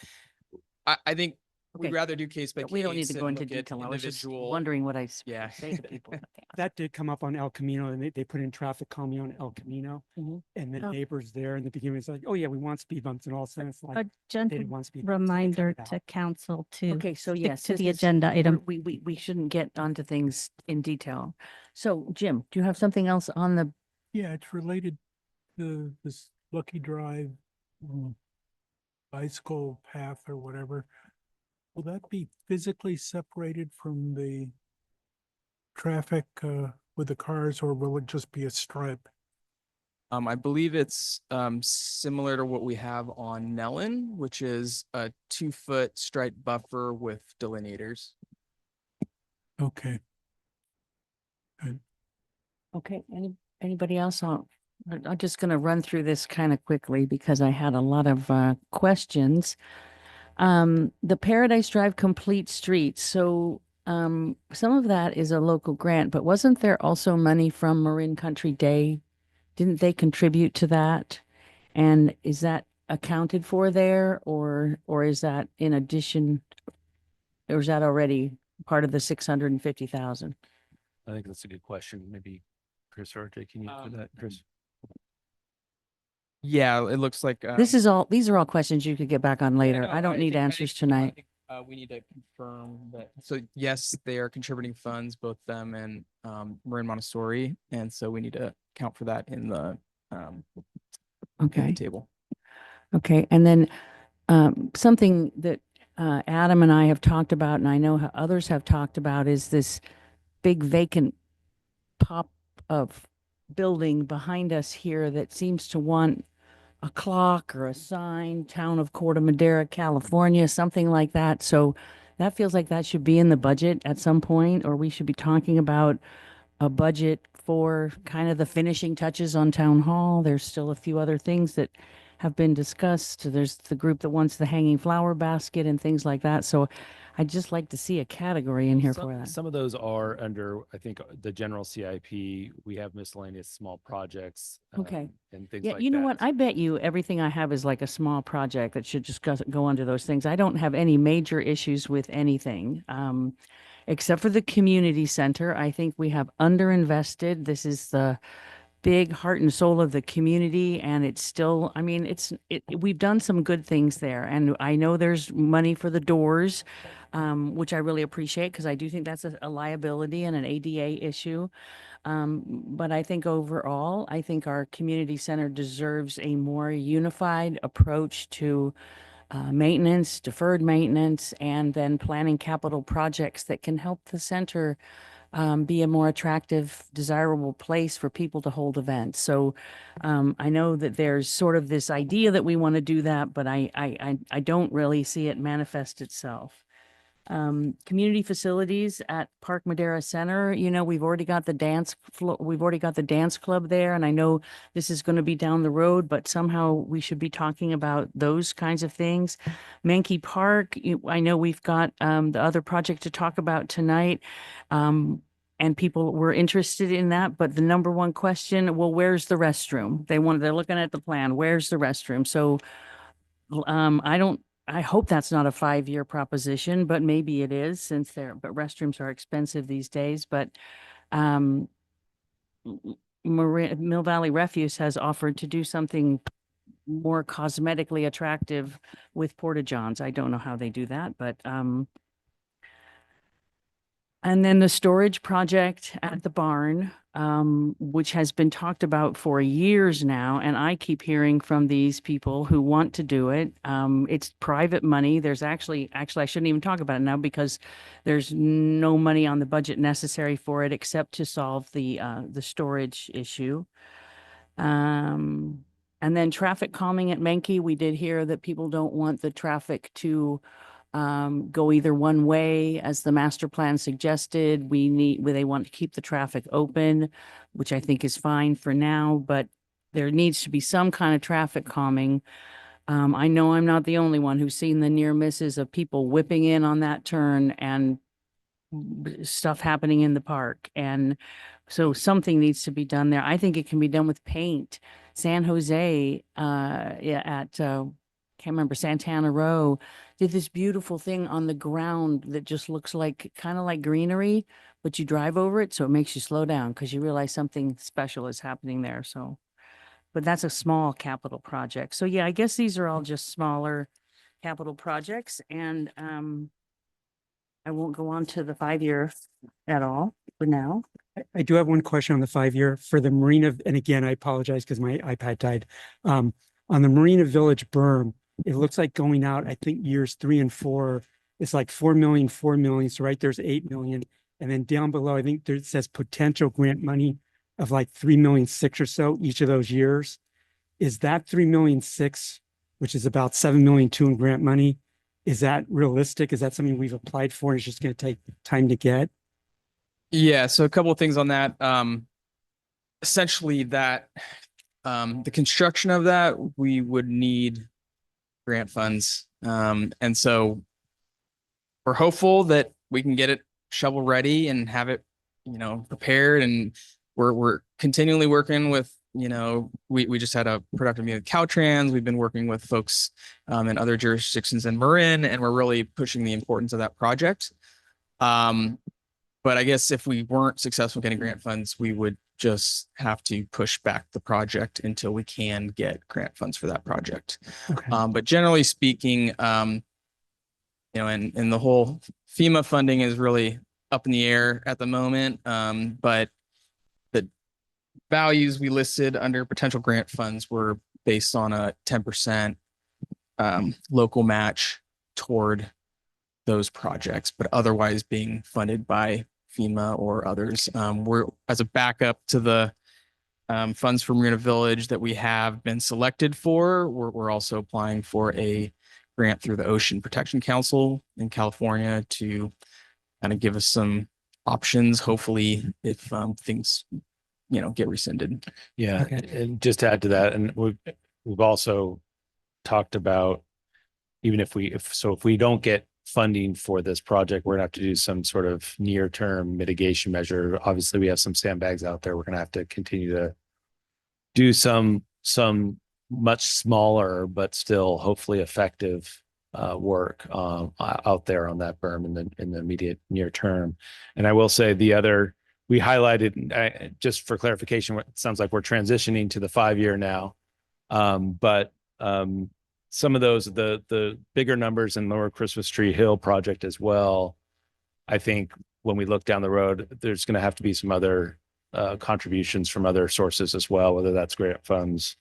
I think we'd Okay. rather do case by case. We don't need to go and into look at detail. I was just individual- wondering what I Yeah. say to people. That did come up on El Camino, and they put in traffic calming on El Camino. Mhm. And the Oh. neighbors there in the beginning was like, oh yeah, we want speed bumps, and all of a sudden it's like, A they gentle didn't want speed bumps. so they cut reminder it out. to council to Okay, so stick yes, to this the is- agenda item. We shouldn't get onto things in detail. So Jim, do you have something else on the, Yeah, it's related to this Lucky Drive bicycle path or whatever. Will that be physically separated from the traffic with the cars, or will it just be a stripe? I believe it's similar to what we have on Nellen, which is a 2-foot stripe buffer with delineators. Okay. okay, anybody else on? I'm just going to run through this kind of quickly because I had a lot of questions. The Paradise Drive Complete Streets. So some of that is a local grant, but wasn't there also money from Marin Country Day? Didn't they contribute to that? And is that accounted for there, or is that in addition, or is that already part of the 650,000? I think that's a good question. Maybe Chris or RJ, can you answer that, Chris? Yeah, it looks like These are all questions you could get back on later. I don't need answers tonight. we need to confirm that. So yes, they are contributing funds, both them and Marin Montessori, and so we need to account for that in the in the Okay. table. Okay, and then something that Adam and I have talked about, and I know how others have talked about, is this big vacant pop of building behind us here that seems to want a clock or a sign, Town of Corte Madera, California, something like that. So that feels like that should be in the budget at some point, or we should be talking about a budget for kind of the finishing touches on Town Hall. There's still a few other things that have been discussed. There's the group that wants the hanging flower basket and things like that. So I'd just like to see a category in here for that. Some of those are under, I think, the general CIP. We have miscellaneous small projects. Okay. And things Yeah, like you know that. what? I bet you everything I have is like a small project that should just go under those things. I don't have any major issues with anything. Except for the community center. I think we have underinvested. This is the big heart and soul of the community, and it's still, I mean, we've done some good things there, and I know there's money for the doors, which I really appreciate, because I do think that's a liability and an ADA issue. But I think overall, I think our community center deserves a more unified approach to maintenance, deferred maintenance, and then planning capital projects that can help the center be a more attractive, desirable place for people to hold events. So I know that there's sort of this idea that we want to do that, but I don't really see it manifest itself. Community facilities at Park Madera Center, we've already got the dance club there, and I know this is going to be down the road, but somehow we should be talking about those kinds of things. Mankey Park, I know we've got the other project to talk about tonight. And people were interested in that, but the number one question, well, where's the restroom? They're looking at the plan. Where's the restroom? So I hope that's not a 5-year proposition, but maybe it is, but restrooms are expensive these days. But Mill Valley Refuse has offered to do something more cosmetically attractive with porta-johns. I don't know how they do that, but and then the storage project at the barn, which has been talked about for years now, and I keep hearing from these people who want to do it. It's private money. There's actually, I shouldn't even talk about it now because there's no money on the budget necessary for it except to solve the storage issue. And then traffic calming at Menke, we did hear that people don't want the traffic to go either one way as the master plan suggested. They want to keep the traffic open, which I think is fine for now, but there needs to be some kind of traffic calming. I know I'm not the only one who's seen the near misses of people whipping in on that turn and stuff happening in the park. And so something needs to be done there. I think it can be done with paint. San Jose, can't remember, Santana Row did this beautiful thing on the ground that just looks like kind of like greenery, but you drive over it, so it makes you slow down because you realize something special is happening there. So, but that's a small capital project. So yeah, I guess these are all just smaller capital projects, and I won't go on to the 5-year at all for now. I do have one question on the 5-year for the Marina, and again, I apologize because my iPad died. On the Marina Village berm, it looks like going out, I think years 3 and 4, it's like 4 million, 4 million. So right there's 8 million. And then down below, I think there it says potential grant money of like 3 million, 6 or so each of those years. Is that 3 million, 6, which is about 7 million, 2 in grant money? Is that realistic? Is that something we've applied for and it's just going to take time to get? Yeah, so a couple of things on that. Essentially that the construction of that, we would need grant funds. And so we're hopeful that we can get it shovel ready and have it, prepared. And we're continually working with, we just had a productive meeting with Caltrans. We've been working with folks in other jurisdictions in Marin, and we're really pushing the importance of that project. But I guess if we weren't successful getting grant funds, we would just have to push back the project until we can get grant funds for that project. Okay. But generally speaking, and the whole FEMA funding is really up in the air at the moment. But the values we listed under potential grant funds were based on a 10% local match toward those projects, but otherwise being funded by FEMA or others. We're, as a backup to the funds for Marina Village that we have been selected for, we're also applying for a grant through the Ocean Protection Council in California to kind of give us some options, hopefully, if things, get rescinded. Yeah, Okay. and just to add to that, and we've also talked about, even if we don't get funding for this project, we're gonna have to do some sort of near-term mitigation measure. Obviously, we have some sandbags out there. We're gonna have to continue to do some much smaller but still hopefully effective work out there on that berm in the immediate near term. And I will say we highlighted, just for clarification, it sounds like we're transitioning to the 5-year now, but some of those, the bigger numbers in Lower Christmas Tree Hill project as well, I think when we look down the road, there's going to have to be some other contributions from other sources as well, whether that's grant funds.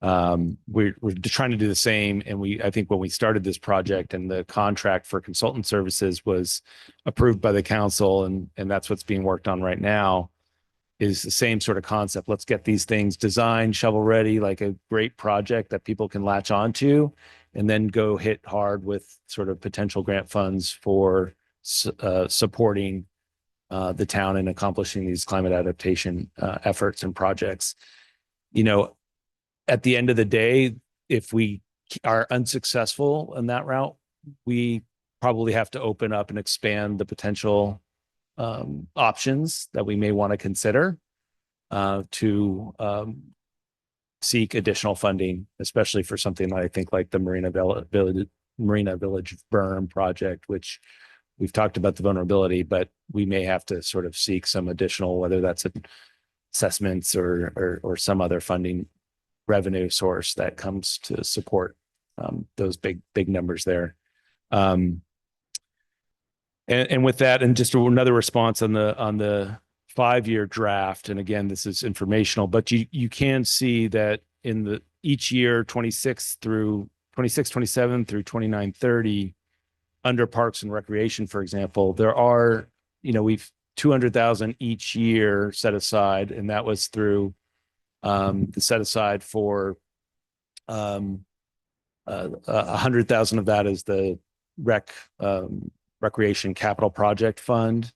We're trying to do the same. And I think when we started this project and the contract for consultant services was approved by the council, and that's what's being worked on right now, is the same sort of concept. Let's get these things designed, shovel ready, like a great project that people can latch onto, and then go hit hard with sort of potential grant funds for supporting the town in accomplishing these climate adaptation efforts and projects. At the end of the day, if we are unsuccessful in that route, we probably have to open up and expand the potential options that we may want to consider to seek additional funding, especially for something that I think like the Marina Village berm project, which we've talked about the vulnerability, but we may have to sort of seek some additional, whether that's assessments or some other funding revenue source that comes to support those big numbers there. And with that, and just another response on the 5-year draft, and again, this is informational, but you can see that in each year, 26, 27 through 29, 30, under Parks and Recreation, for example, there are, we've 200,000 each year set aside, and that was through set aside for 100,000 of that is the recreation capital project fund.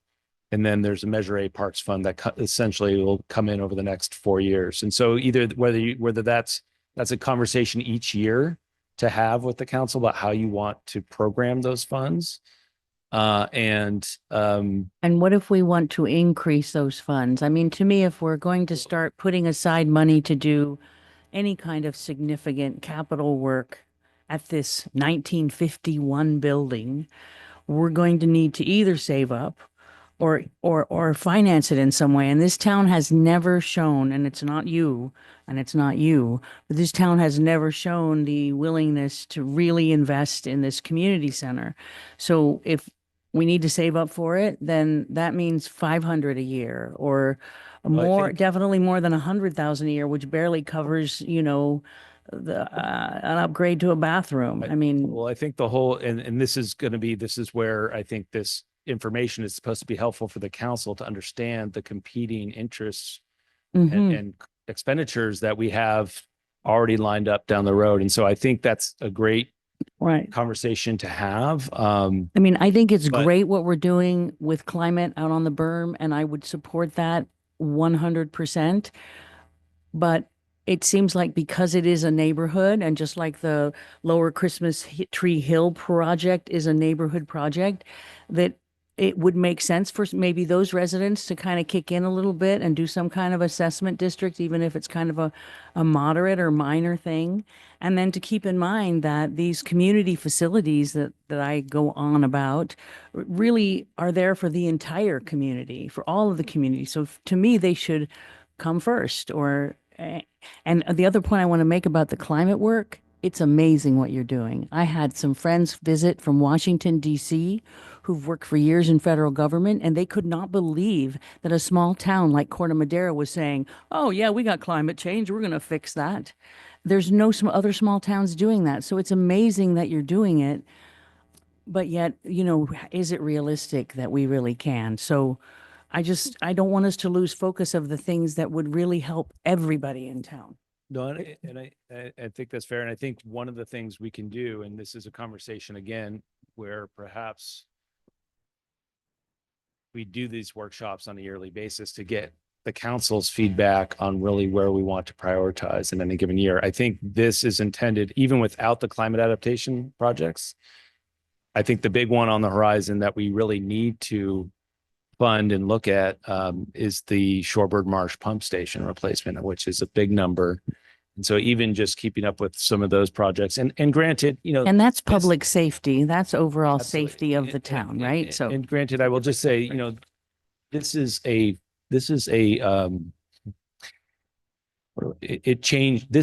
And then there's a Measure A Parks Fund that essentially will come in over the next 4 years. And so either whether that's a conversation each year to have with the council about how you want to program those funds. And what if we want to increase those funds? I mean, to me, if we're going to start putting aside money to do any kind of significant capital work at this 1951 building, we're going to need to either save up or finance it in some way. And this town has never shown, and it's not you, but this town has never shown the willingness to really invest in this community center. So if we need to save up for it, then that means 500 a year or more, definitely more than 100,000 a year, which barely covers, an upgrade to a bathroom. I mean, well, I think the whole, and this is where I think this information is supposed to be helpful for the council to understand the competing interests and expenditures that we have already lined up down the road. And so I think that's a great conversation to have. I mean, I think it's great what we're doing with climate out on the berm, and I would support that 100%. But it seems like because it is a neighborhood, and just like the Lower Christmas Tree Hill project is a neighborhood project, that it would make sense for maybe those residents to kind of kick in a little bit and do some kind of assessment district, even if it's kind of a moderate or minor thing. And then to keep in mind that these community facilities that I go on about really are there for the entire community, for all of the community. So to me, they should come first. And the other point I want to make about the climate work, it's amazing what you're doing. I had some friends visit from Washington, D.C., who've worked for years in federal government, and they could not believe that a small town like Corte Madera was saying, oh, yeah, we got climate change. We're going to fix that. There's no some other small towns doing that. So it's amazing that you're doing it. But yet, is it realistic that we really can? So I don't want us to lose focus of the things that would really help everybody in town. No, and I think that's fair. And I think one of the things we can do, and this is a conversation again, where perhaps we do these workshops on a yearly basis to get the council's feedback on really where we want to prioritize in any given year. I think this is intended, even without the climate adaptation projects. I think the big one on the horizon that we really need to fund and look at is the Shorebird Marsh pump station replacement, which is a big number. And so even just keeping up with some of those projects and granted, and that's public safety, that's overall safety of the town, right? So, and granted, I will just say, this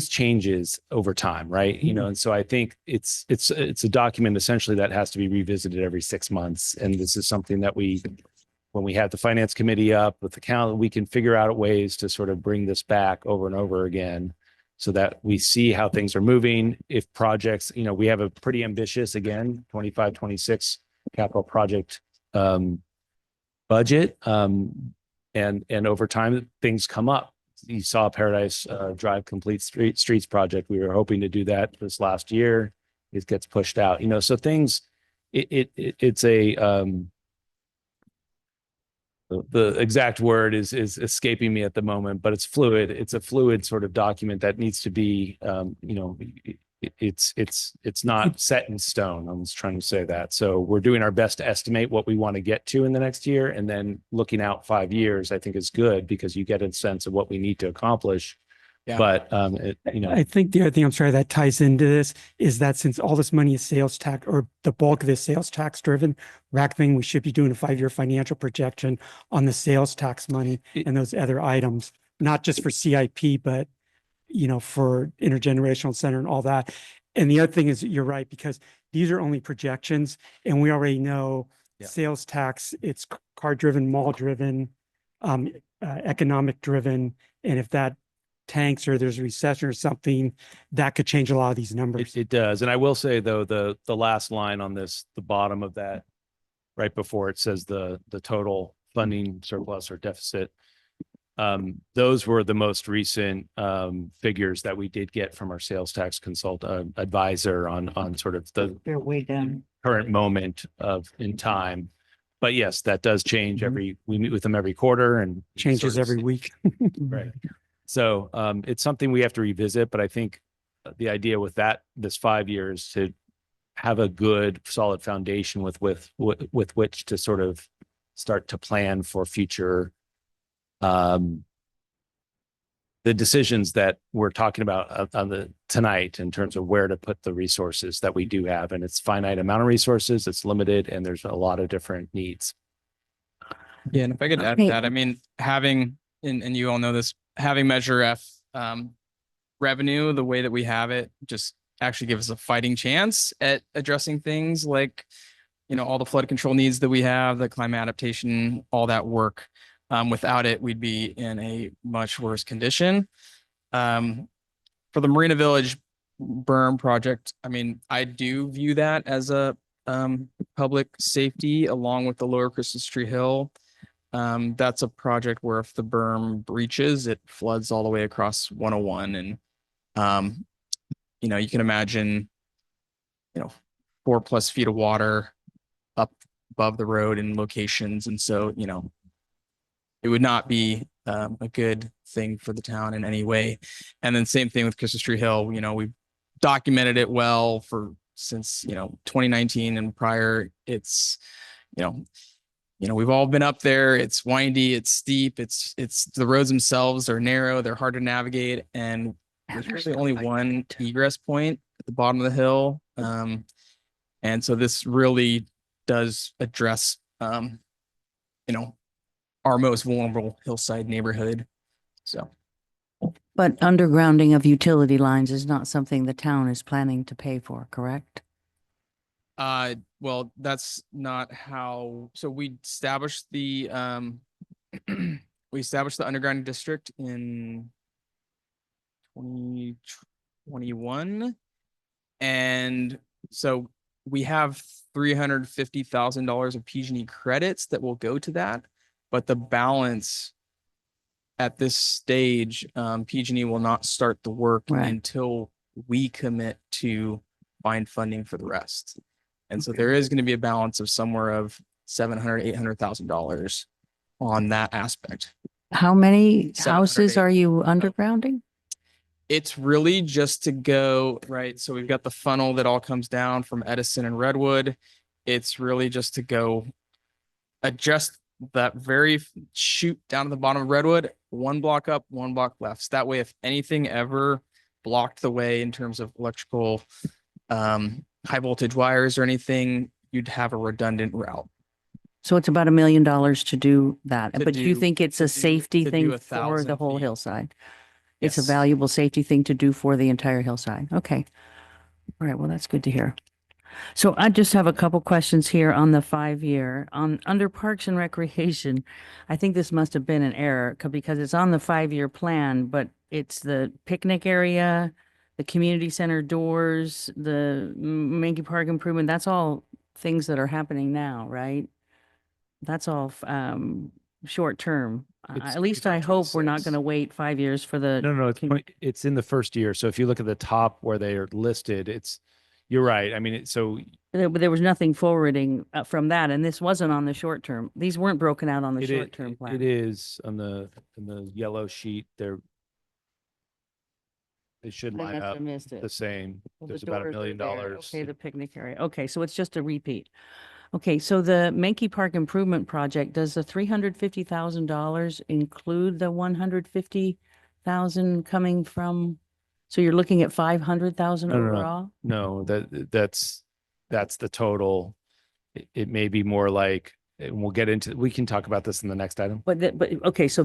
changes over time, right? And so I think it's a document essentially that has to be revisited every 6 months. And this is something that when we have the finance committee up with the council, we can figure out ways to sort of bring this back over and over again so that we see how things are moving. If projects, we have a pretty ambitious, again, 25, 26 capital project budget. And over time, things come up. You saw Paradise Drive Complete Streets project. We were hoping to do that this last year. It gets pushed out, so things, it's a, the exact word is escaping me at the moment, but it's fluid. It's a fluid sort of document that needs to be, it's not set in stone. I'm just trying to say that. So we're doing our best to estimate what we want to get to in the next year. And then looking out 5 years, I think is good because you get a sense of what we need to accomplish. Yeah. But, I think the other thing I'm sorry that ties into this is that since all this money is sales tax or the bulk of this sales tax driven, we should be doing a 5-year financial projection on the sales tax money and those other items, not just for CIP, but for intergenerational center and all that. And the other thing is you're right, because these are only projections and we already know sales tax, it's car driven, mall driven, economic driven. And if that tanks or there's a recession or something, that could change a lot of these numbers. It does. And I will say though, the last line on this, the bottom of that, right before it says the total funding surplus or deficit, Those were the most recent figures that we did get from our sales tax advisor on sort of the They're way down. current moment in time. But yes, that does change we meet with them every quarter and Changes every week. right. So it's something we have to revisit, but I think the idea with this 5 years to have a good solid foundation with which to sort of start to plan for future the decisions that we're talking about tonight in terms of where to put the resources that we do have. And it's finite amount of resources, it's limited, and there's a lot of different needs. Yeah, and if I could add to that, I mean, having, and you all know this, having Measure F revenue, the way that we have it, just actually gives us a fighting chance at addressing things like, all the flood control needs that we have, the climate adaptation, all that work. Without it, we'd be in a much worse condition. For the Marina Village berm project, I mean, I do view that as a public safety along with the Lower Christmas Tree Hill. That's a project where if the berm breaches, it floods all the way across 101. And, you can imagine, 4+ feet of water up above the road in locations. And so, it would not be a good thing for the town in any way. And then same thing with Christmas Tree Hill. We've documented it well since 2019 and prior. It's we've all been up there. It's windy, it's steep, it's the roads themselves are narrow, they're hard to navigate, and there's really only one egress point at the bottom of the hill. And so this really does address our most vulnerable hillside neighborhood. So. But undergrounding of utility lines is not something the town is planning to pay for, correct? Well, that's not how, so we established the underground district in 2021. And so we have $350,000 of PG&E credits that will go to that. But the balance at this stage, PG&E will not start the work until we commit to find funding for the rest. And so there is going to be a balance of somewhere of $700,000, $800,000 on that aspect. How many houses are you undergrounding? It's really just to go, right? So we've got the funnel that all comes down from Edison and Redwood. It's really just to go adjust that very chute down to the bottom of Redwood, 1 block up, 1 block left. So that way, if anything ever blocked the way in terms of electrical, high voltage wires or anything, you'd have a redundant route. So it's about $1 million to do that. But do you think it's a safety thing for the whole hillside? It's a valuable safety thing to do for the entire hillside. Okay. All right. Well, that's good to hear. So I just have a couple questions here on the 5-year under Parks and Recreation. I think this must have been an error because it's on the 5-year plan, but it's the picnic area, the community center doors, the Mankey Park improvement. That's all things that are happening now, right? That's all short term. At least I hope we're not going to wait 5 years for the. No, it's in the first year. So if you look at the top where they are listed, you're right. I mean, There was nothing forwarding from that, and this wasn't on the short term. These weren't broken out on the short term plan. It is on the yellow sheet. They should line up the same. There's about $1 million. Okay, the picnic area. Okay, so it's just a repeat. Okay, so the Mankey Park Improvement Project, does the $350,000 include the $150,000 coming from? So you're looking at 500,000 overall? No, that's the total. It may be more like, and we can talk about this in the next item. But okay, so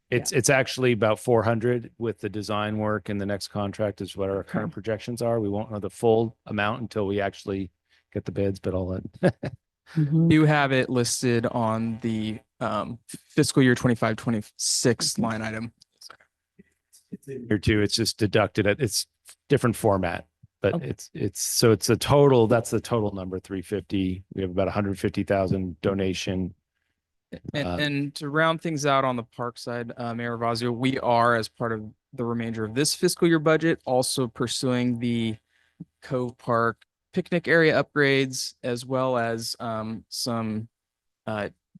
it's actually about 400 with the design work, and the next contract is what our current projections are. We won't know the full amount until we actually get the bids, but I'll let. You have it listed on the fiscal year 25-26 line item. It's in here too. It's just deducted it's different format, but it's a total. That's the total number, 350. We have about 150,000 donation. And to round things out on the park side, Mayor Ravazio, we are, as part of the remainder of this fiscal year budget, also pursuing the Cove Park picnic area upgrades, as well as some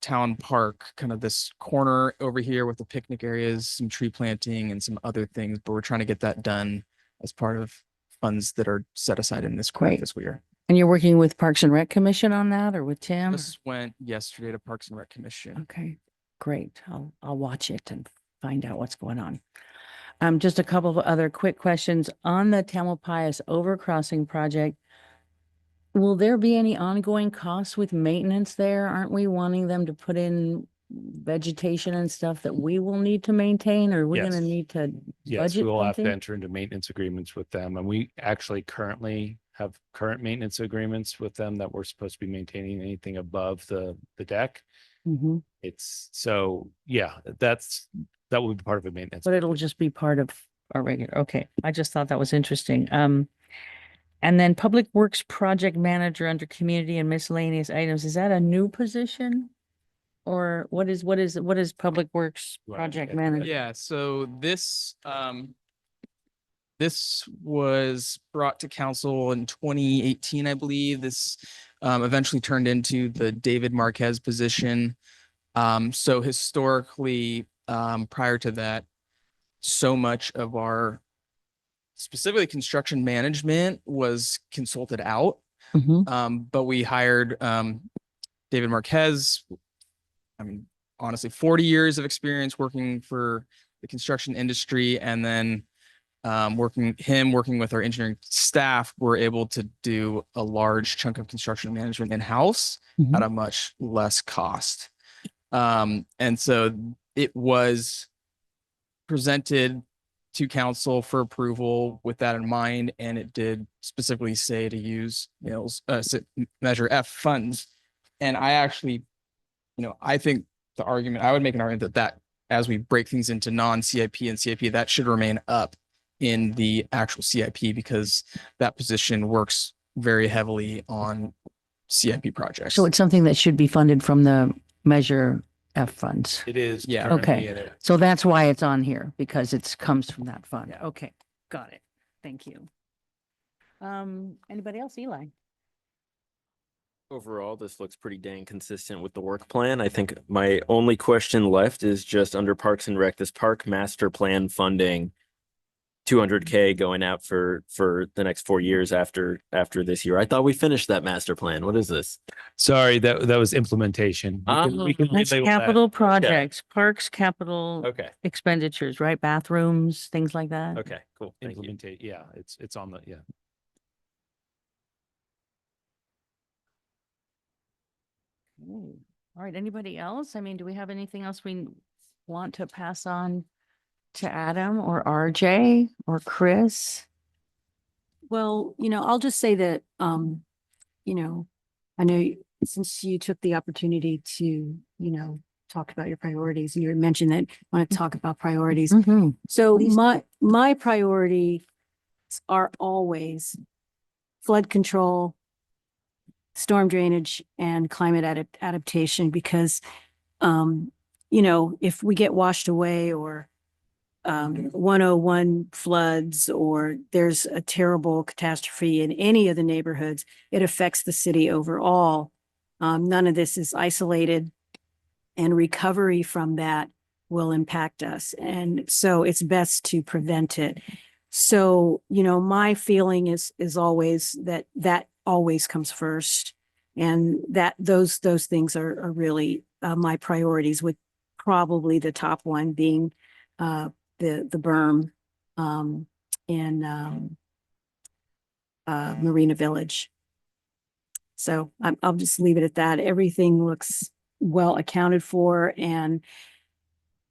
town park, kind of this corner over here with the picnic areas, some tree planting and some other things, but we're trying to get that done as part of funds that are set aside in this current Great. fiscal year. And you're working with Parks and Rec Commission on that, or with Tim? This went yesterday to Parks and Rec Commission. Okay, great. I'll watch it and find out what's going on. Just a couple of other quick questions on the Tamalpais overcrossing project. Will there be any ongoing costs with maintenance there? Aren't we wanting them to put in vegetation and stuff that we will need to maintain, or are we Yes. gonna need to Yes, we budget will have to something? enter into maintenance agreements with them, and we actually currently have current maintenance agreements with them that we're supposed to be maintaining anything above the deck. Mhm. It's so, yeah, that would be part of a maintenance. But it'll just be part of our regular, okay. I just thought that was interesting. And then Public Works Project Manager under Community and Miscellaneous Items, is that a new position? Or what is Public Works Right. Project Manager? Yeah, so this was brought to council in 2018, I believe. This eventually turned into the David Marquez position. So historically, prior to that, so much of our specifically construction management was consulted out. But we hired David Marquez. I mean, honestly, 40 years of experience working for the construction industry, and then working with our engineering staff, we're able to do a large chunk of construction management in-house at a much less cost. And so it was presented to council for approval with that in mind, and it did specifically say to use, Measure F funds. And I actually, I think I would make an argument that as we break things into non-CIP and CIP, that should remain up in the actual CIP, because that position works very heavily on CIP projects. So it's something that should be funded from the Measure F funds. It is. Yeah. currently in Okay, it. so that's why it's on here, because it comes from that fund. Okay, got it. Thank you. Anybody else? Eli? Overall, this looks pretty dang consistent with the work plan. I think my only question left is just under Parks and Rec, this park master plan funding, 200K going out for the next 4 years after this year. I thought we finished that master plan. What is this? Sorry, that was implementation. We can That's relabel that. capital projects, parks, capital Okay. expenditures, right? Bathrooms, things like that. Okay, cool. Thank you. Implementate, yeah, it's on the, yeah. Ooh. All right, anybody else? I mean, do we have anything else we want to pass on to Adam or RJ or Chris? Well, I'll just say that, I know since you took the opportunity to, talk about your priorities, and you mentioned that you want to talk about priorities. So my priorities are always flood control, storm drainage, and climate adaptation, because, if we get washed away, or 101 floods, or there's a terrible catastrophe in any of the neighborhoods, it affects the city overall. None of this is isolated, and recovery from that will impact us. And so it's best to prevent it. So, my feeling is always that always comes first, and that those things are really my priorities, with probably the top one being the berm in Marina Village. So I'll just leave it at that. Everything looks well accounted for, and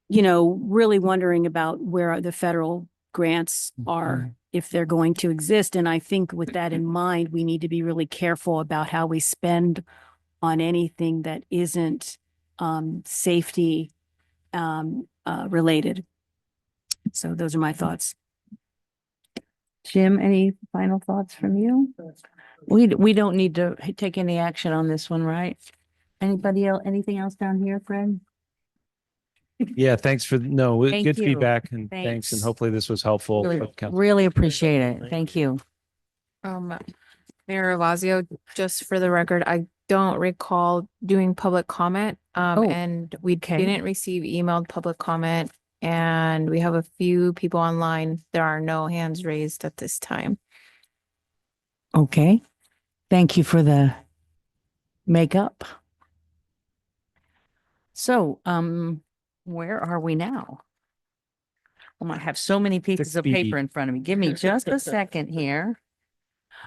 really wondering about where the federal grants are, if they're going to exist. And I think with that in mind, we need to be really careful about how we spend on anything that isn't safety related. So those are my thoughts. Jim, any final thoughts from you? We don't need to take any action on this one, right? Anybody else, anything else down here, Fred? Yeah, thanks for, no, Thank good you. feedback and thanks. Thanks. And hopefully this was helpful. Really, for council. really appreciate it. Thank you. Mayor Ravazio, just for the record, I don't recall doing public comment. Oh, And we okay. didn't receive emailed public comment. And we have a few people online. There are no hands raised at this time. Okay. Thank you for the makeup. So, where are we now? I have so many pieces of 6B. paper in front of me. Give me just a second here.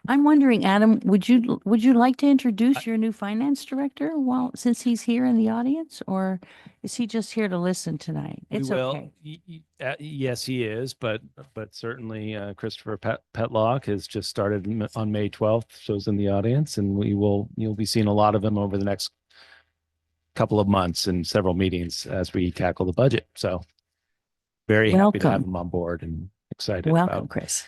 I'm wondering, Adam, would you like to introduce your new finance director since he's here in the audience, or is he just here to listen tonight? We It's will. okay. Yes, he is, but certainly Christopher Petlock has just started on May 12th, so he's in the audience, and you'll be seeing a lot of him over the next couple of months and several meetings as we tackle the budget. So very happy to have Welcome. him on board and excited Welcome, about. Chris.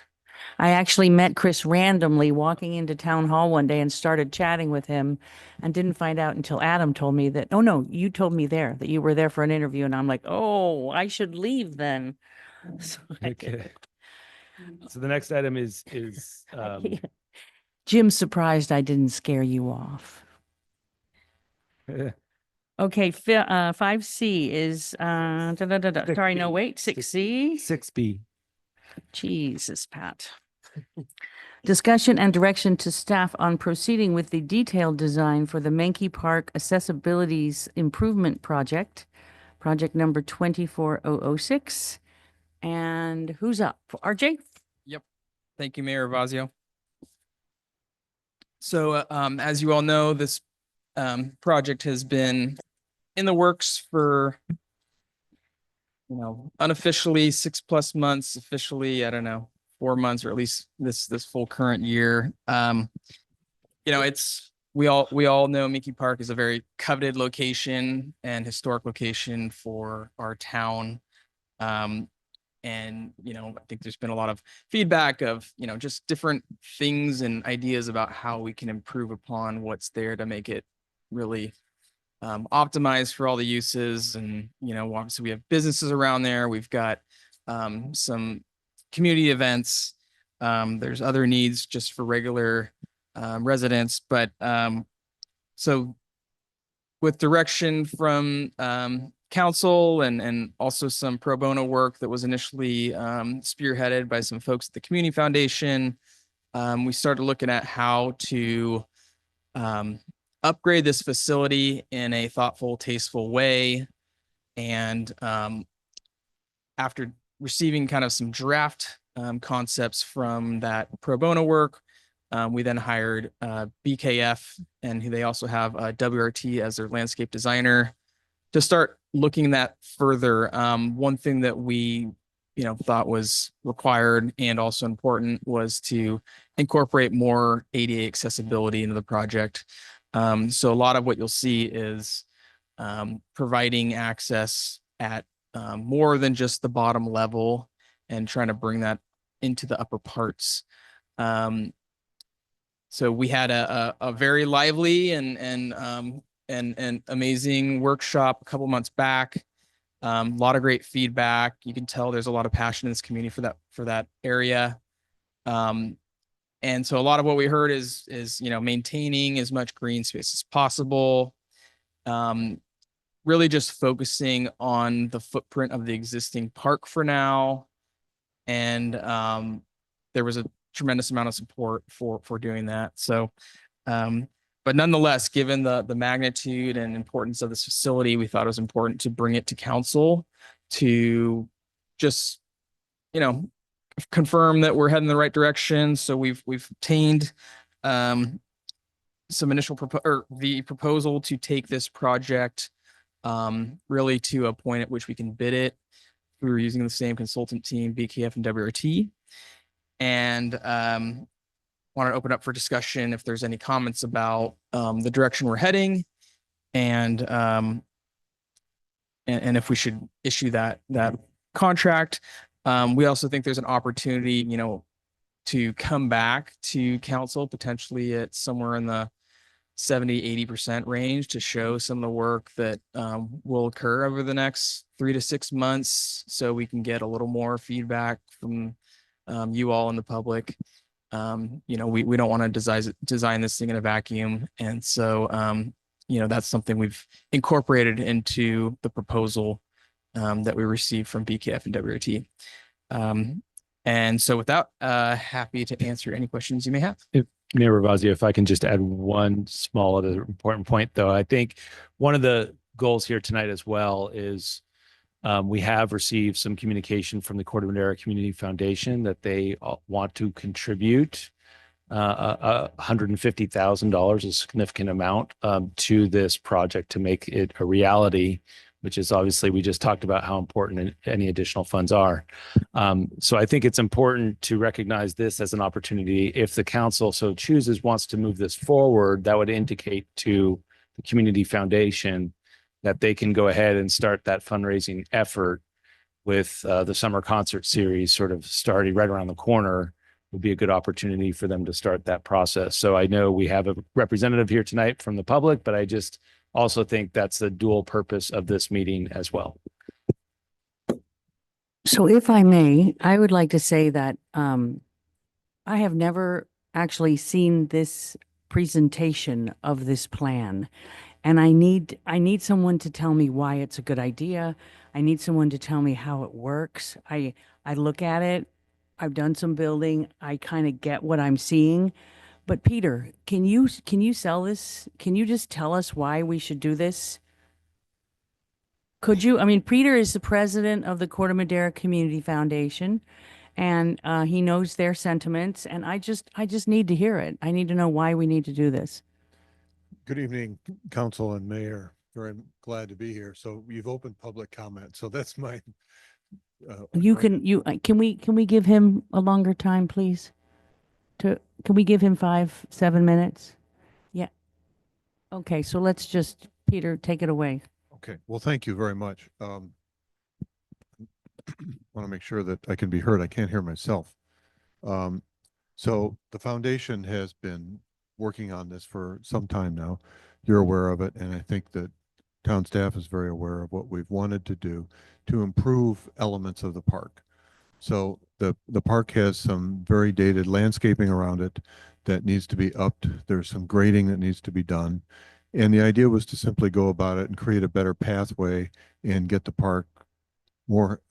I actually met Chris randomly walking into town hall one day and started chatting with him and didn't find out until Adam told me that, oh no, you told me that you were there for an interview. And I'm like, oh, I should leave then. So Okay. So the next item is Jim's surprised I didn't scare you off. Okay, 5C is, sorry, no, wait, 6C? 6B. Jesus, Pat. Discussion and direction to staff on proceeding with the detailed design for the Menke Park Accessibilities Improvement Project, project number 24006. And who's up? RJ? Yep. Thank you, Mayor Ravazio. So as you all know, this project has been in the works for, unofficially 6+ months, officially, I don't know, 4 months, or at least this full current year. We all know Mickey Park is a very coveted location and historic location for our town. And I think there's been a lot of feedback of, just different things and ideas about how we can improve upon what's there to make it really optimized for all the uses. And, obviously we have businesses around there. We've got some community events. There's other needs just for regular residents. But so with direction from council and also some pro bono work that was initially spearheaded by some folks at the Community Foundation, we started looking at how to upgrade this facility in a thoughtful, tasteful way. And after receiving kind of some draft concepts from that pro bono work, we then hired BKF, and they also have WRT as their landscape designer to start looking at further. One thing that we thought was required and also important was to incorporate more ADA accessibility into the project. So a lot of what you'll see is providing access at more than just the bottom level and trying to bring that into the upper parts. So we had a very lively and amazing workshop a couple months back. A lot of great feedback. You can tell there's a lot of passion in this community for that area. And so a lot of what we heard is maintaining as much green space as possible. Really just focusing on the footprint of the existing park for now. And there was a tremendous amount of support for doing that. So, but nonetheless, given the magnitude and importance of this facility, we thought it was important to bring it to council to just, confirm that we're heading in the right direction. So we've obtained some initial the proposal to take this project really to a point at which we can bid it. We were using the same consultant team, BKF and WRT. And want to open up for discussion if there's any comments about the direction we're heading, and if we should issue that contract. We also think there's an opportunity, to come back to council potentially at somewhere in the 70-80% range to show some of the work that will occur over the next 3 to 6 months, so we can get a little more feedback from you all in the public. We don't want to design this thing in a vacuum, and so that's something we've incorporated into the proposal that we received from BKF and WRT. And so with that, happy to answer any questions you may have. Mayor Ravazio, if I can just add one small other important point, though. I think one of the goals here tonight as well is we have received some communication from the Corte Madera Community Foundation that they want to contribute $150,000, a significant amount, to this project to make it a reality, which is obviously, we just talked about how important any additional funds are. So I think it's important to recognize this as an opportunity. If the council so chooses, wants to move this forward, that would indicate to the community foundation that they can go ahead and start that fundraising effort with the summer concert series sort of starting right around the corner. Would be a good opportunity for them to start that process. So I know we have a representative here tonight from the public, but I just also think that's the dual purpose of this meeting as well. So if I may, I would like to say that I have never actually seen this presentation of this plan. And I need someone to tell me why it's a good idea. I need someone to tell me how it works. I look at it. I've done some building. I kind of get what I'm seeing. But Peter, can you sell this? Can you just tell us why we should do this? Could you? I mean, Peter is the president of the Corte Madera Community Foundation, and he knows their sentiments. And I just need to hear it. I need to know why we need to do this. Good evening, council and mayor. Very glad to be here. So you've opened public comment. So that's my. Can we give him a longer time, please? Can we give him 5-7 minutes? Yeah. Okay, so let's just, Peter, take it away. Okay, well, thank you very much. Want to make sure that I can be heard. I can't hear myself. So the foundation has been working on this for some time now. You're aware of it, and I think that town staff is very aware of what we've wanted to do to improve elements of the park. So the park has some very dated landscaping around it that needs to be upped. There's some grading that needs to be done. And the idea was to simply go about it and create a better pathway and get the park more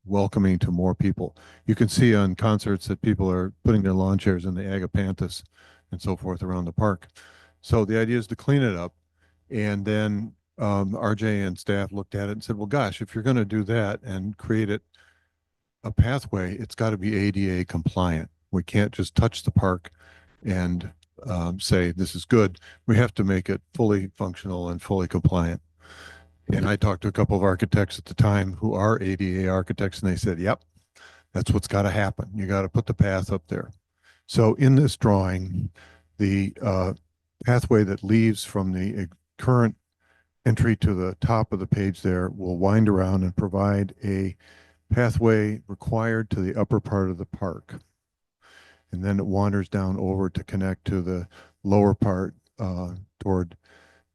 welcoming to more people. You can see on concerts that people are putting their lawn chairs in the agapanthus and so forth around the park. So the idea is to clean it up. And then RJ and staff looked at it and said, well, gosh, if you're going to do that and create it a pathway, it's got to be ADA compliant. We can't just touch the park and say this is good. We have to make it fully functional and fully compliant. And I talked to a couple of architects at the time who are ADA architects, and they said, yep, that's what's got to happen. You got to put the path up there. So in this drawing, the pathway that leaves from the current entry to the top of the page there will wind around and provide a pathway required to the upper part of the park. And then it wanders down over to connect to the lower part toward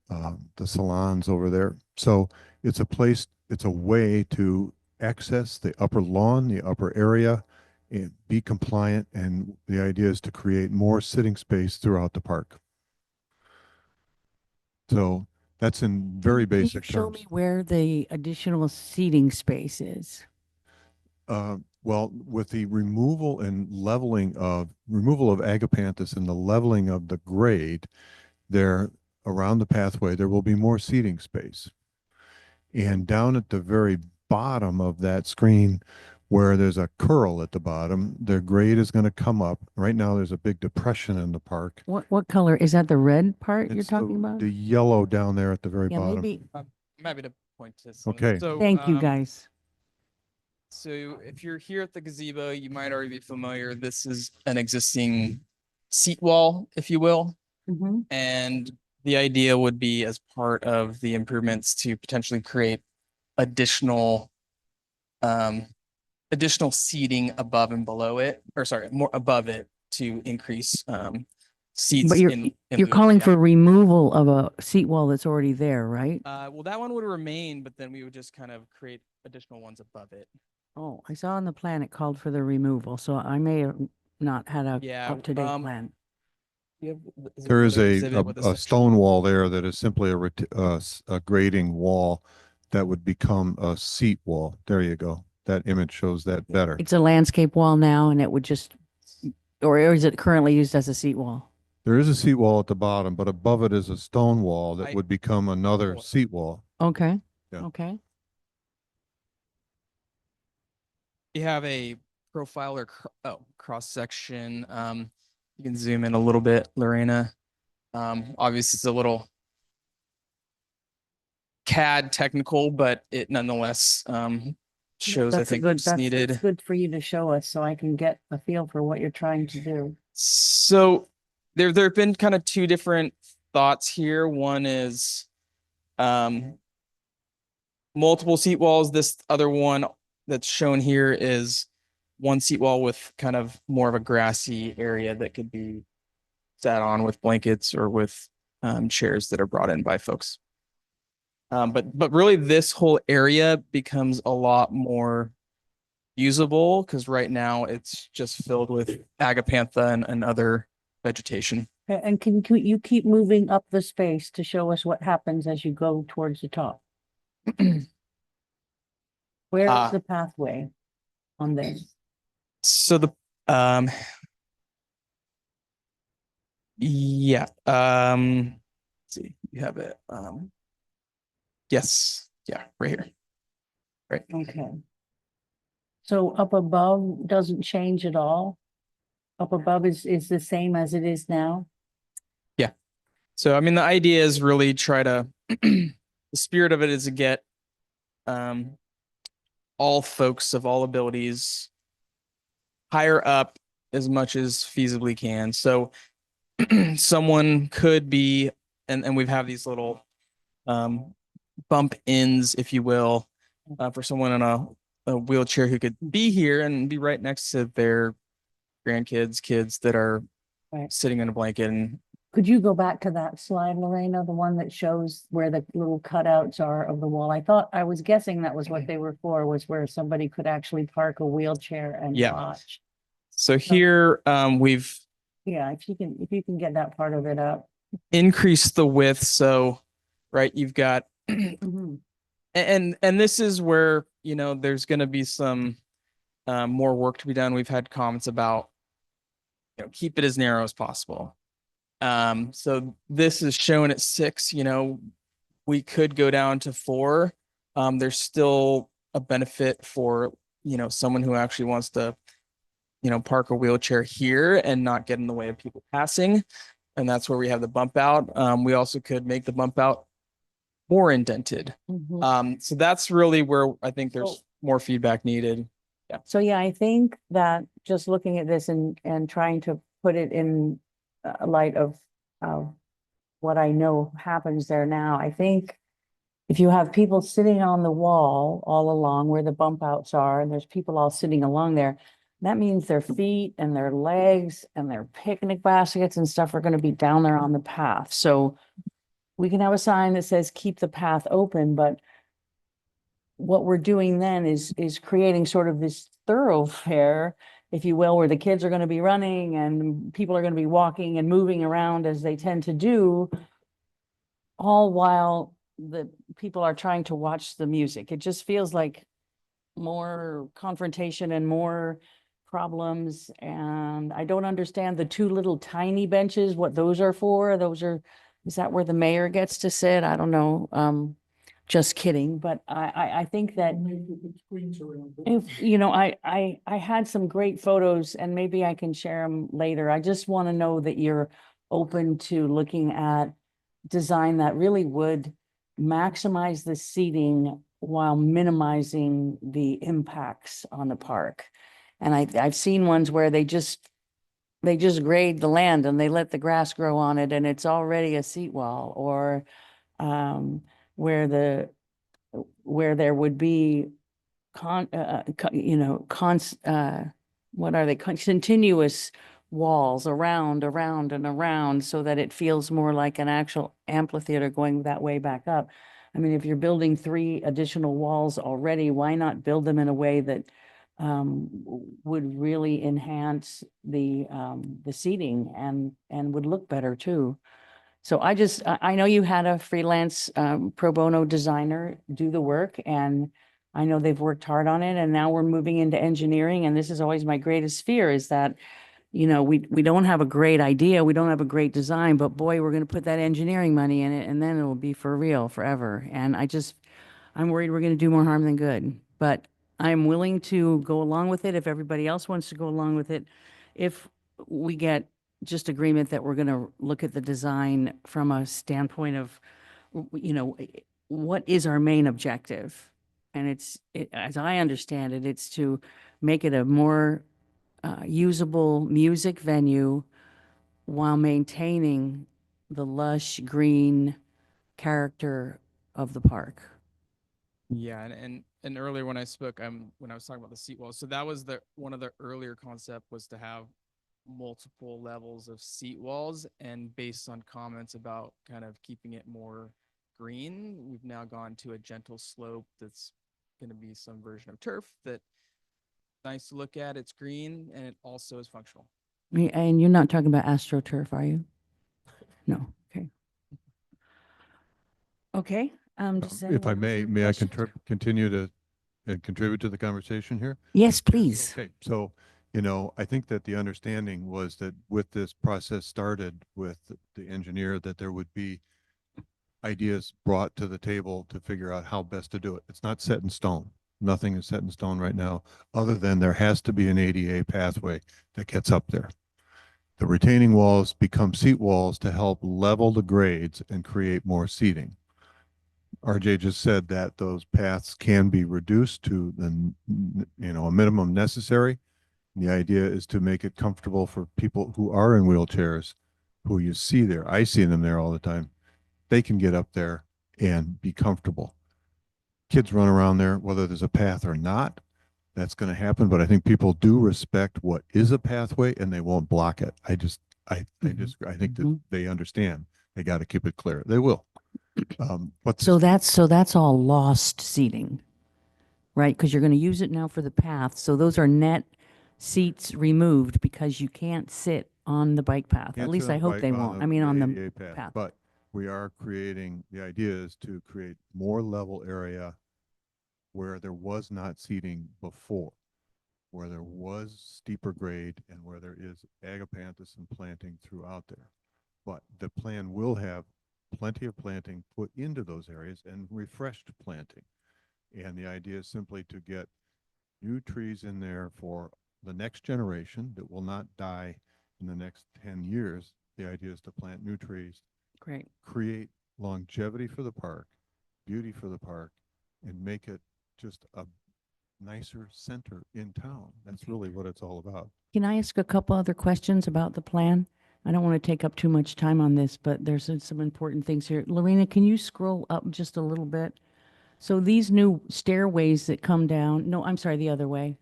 the salons over there. So it's a place, it's a way to access the upper lawn, the upper area, and be compliant. And the idea is to create more sitting space throughout the park. So that's in very basic Can you show terms. me where the additional seating space is? Well, with the removal of agapanthus and the leveling of the grade there around the pathway, there will be more seating space. And down at the very bottom of that screen where there's a curl at the bottom, the grade is going to come up. Right now, there's a big depression in the park. What color? Is that the red part you're It's talking about? the yellow down there at the very Yeah, bottom. maybe. I'm happy to point to some. Okay. So, Thank you, guys. So if you're here at the gazebo, you might already be familiar. This is an existing seat wall, if you will. Mhm. And the idea would be, as part of the improvements, to potentially create additional seating above and below it, or sorry, more above it, to increase seats. But you're, in you're lieu of calling for counting. removal of a seat wall that's already there, right? Well, that one would remain, but then we would just kind of create additional ones above it. Oh, I saw on the plan it called for the removal, so I may have not had a Yeah, up-to-date plan. There is a stone wall there that is simply a grading wall that would become a seat wall. There you go. That image shows that better. It's a landscape wall now and it would just, or is it currently used as a seat wall? There is a seat wall at the bottom, but above it is a stone wall that I- would become another seat wall. Okay, Yeah. okay. You have a profile or cross section. You can zoom in a little bit, Lorena. Obviously it's a little CAD technical, but it nonetheless shows, I That's a think, good, what's that's needed. good for you to show us so I can get a feel for what you're trying to do. So there have been kind of two different thoughts here. One is multiple seat walls. This other one that's shown here is one seat wall with kind of more of a grassy area that could be sat on with blankets or with chairs that are brought in by folks. But really this whole area becomes a lot more usable because right now it's just filled with agapantha and other vegetation. And can you keep moving up the space to show us what happens as you go towards the top? Where is the pathway on this? So the yeah, let's see, you have it. Yes, yeah, right here. Right. Okay. So up above doesn't change at all? Up above is the same as it is now? Yeah. So I mean the idea is really try to the spirit of it is to get all folks of all abilities higher up as much as feasibly can. So someone could be, and we've have these little bump ins, if you will, for someone in a wheelchair who could be here and be right next to their grandkids, kids that are sitting in a blanket. And Could you go back to that slide, Lorena, the one that shows where the little cutouts are of the wall? I was guessing that was what they were for, was where somebody could actually park a wheelchair and Yeah. watch. so here we've Yeah, if you can get that part of it up. increased the width. So, right, you've got, Mhm. and this is where, you know, there's going to be some more work to be done. We've had comments about, you know, keep it as narrow as possible. So this is shown at 6, you know, we could go down to 4. There's still a benefit for, you know, someone who actually wants to, you know, park a wheelchair here and not get in the way of people passing. And that's where we have the bump out. We also could make the bump out more indented. Mhm. So that's really where I think there's more feedback needed. Yeah. So yeah, I think that just looking at this and trying to put it in light of what I know happens there now, I think if you have people sitting on the wall all along where the bump outs are, and there's people all sitting along there, that means their feet and their legs and their picnic baskets and stuff are going to be down there on the path. So we can have a sign that says keep the path open, but what we're doing then is creating sort of this thoroughfare, if you will, where the kids are going to be running and people are going to be walking and moving around as they tend to do, all while the people are trying to watch the music. It just feels like more confrontation and more problems. And I don't understand the 2 little tiny benches, what those are for. Is that where the mayor gets to sit? I don't know. Just kidding, but I think that if, you know, I had some great photos and maybe I can share them later. I just want to know that you're open to looking at design that really would maximize the seating while minimizing the impacts on the park. And I've seen ones where they just grade the land and they let the grass grow on it and it's already a seat wall, or where there would be what are they, continuous walls around, and around so that it feels more like an actual amphitheater going that way back up. I mean, if you're building 3 additional walls already, why not build them in a way that would really enhance the seating and would look better too. So I know you had a freelance pro bono designer do the work, and I know they've worked hard on it, and now we're moving into engineering, and this is always my greatest fear is that, you know, we don't have a great idea, we don't have a great design, but boy, we're going to put that engineering money in it, and then it'll be for real forever. And I'm worried we're going to do more harm than good, but I'm willing to go along with it if everybody else wants to go along with it. If we get just agreement that we're going to look at the design from a standpoint of, you know, what is our main objective? And as I understand it, it's to make it a more usable music venue while maintaining the lush green character of the park. Yeah, and earlier when I spoke, when I was talking about the seat walls, so that was one of the earlier concept was to have multiple levels of seat walls, and based on comments about kind of keeping it more green, we've now gone to a gentle slope that's going to be some version of turf that nice to look at. It's green and it also is functional. And you're not talking about AstroTurf, are you? No, okay. Okay, does If I anyone else have may I questions? continue to contribute to the conversation here? Yes, please. Okay, so, you know, I think that the understanding was that with this process started with the engineer, that there would be ideas brought to the table to figure out how best to do it. It's not set in stone. Nothing is set in stone right now, other than there has to be an ADA pathway that gets up there. The retaining walls become seat walls to help level the grades and create more seating. RJ just said that those paths can be reduced to a minimum necessary. The idea is to make it comfortable for people who are in wheelchairs, who you see there. I see them there all the time. They can get up there and be comfortable. Kids run around there, whether there's a path or not, that's going to happen. But I think people do respect what is a pathway and they won't block it. I think that they understand they got to keep it clear. They will. So that's all lost seating, right? Because you're going to use it now for the path. So those are net seats removed because you can't sit on the bike path. At least I hope they won't. I mean, on the ADA path. But we are creating, the idea is to create more level area where there was not seating before, where there was steeper grade and where there is agapanthus and planting throughout there. But the plan will have plenty of planting put into those areas and refreshed planting. And the idea is simply to get new trees in there for the next generation that will not die in the next 10 years. The idea is to plant new trees. Great. Create longevity for the park, beauty for the park, and make it just a nicer center in town. That's really what it's all about. Can I ask a couple other questions about the plan? I don't want to take up too much time on this, but there's some important things here. Lorena, can you scroll up just a little bit? So these new stairways that come down, no, I'm sorry, the other way.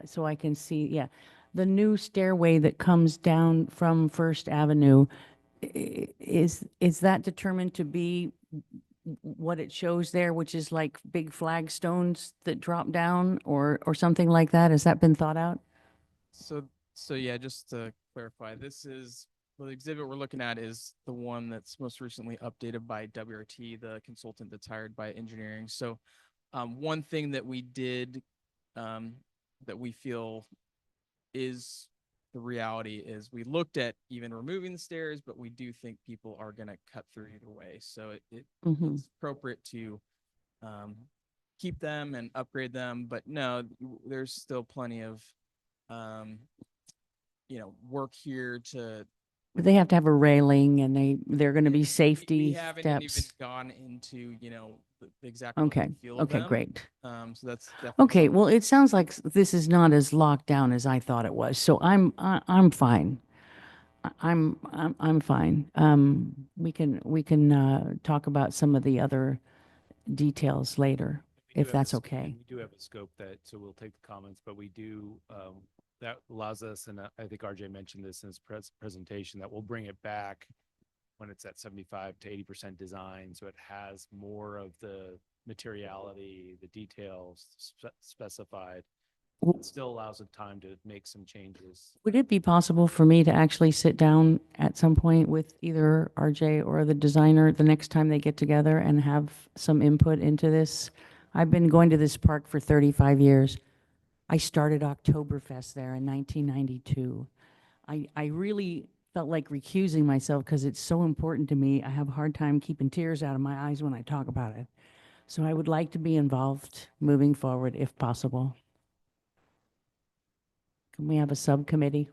So I can see, yeah. The new stairway that comes down from First Avenue, is that determined to be what it shows there, which is like big flagstones that drop down or something like that? Has that been thought out? So yeah, just to clarify, the exhibit we're looking at is the one that's most recently updated by WRT, the consultant that's hired by engineering. So one thing that we did that we feel is the reality is we looked at even removing the stairs, but we do think people are going to cut through either way. So it's appropriate to keep them and upgrade them. But no, there's still plenty of work here to. But they have to have a railing and they're going to be safety We haven't even steps. gone into, the exact Okay. feel of Okay, them. great. So that's definitely Okay, well, it sounds like this is not as locked down as I thought it was. So I'm fine. I'm fine. We can talk about some of the other details later, We do if have that's a okay. We do have a scope so we'll take the comments, but we do, that allows us, and I think RJ mentioned this in his presentation, that we'll bring it back when it's at 75 to 80% design. So it has more of the materiality, the details specified. It still allows it time to make some changes. Would it be possible for me to actually sit down at some point with either RJ or the designer the next time they get together and have some input into this? I've been going to this park for 35 years. I started Oktoberfest there in 1992. I really felt like recusing myself because it's so important to me. I have a hard time keeping tears out of my eyes when I talk about it. So I would like to be involved moving forward if possible. Can we have a subcommittee?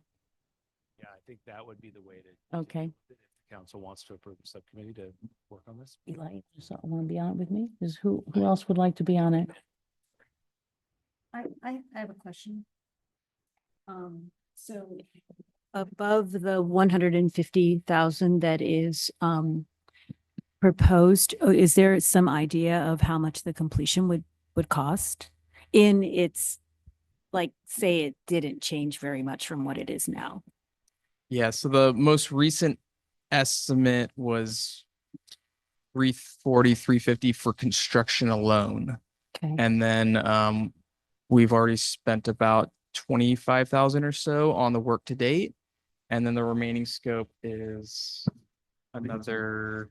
Yeah, I think that would be the way to. Okay. If the council wants to approve a subcommittee to work on this. Eli, just want to be on it with me? Who else would like to be on it? I have a question. So above the 150,000 that is proposed, is there some idea of how much the completion would cost? In its, like, say it didn't change very much from what it is now. Yeah, so the most recent estimate was 340, 350 for construction alone. Okay. And then we've already spent about 25,000 or so on the work to date. And then the remaining scope is another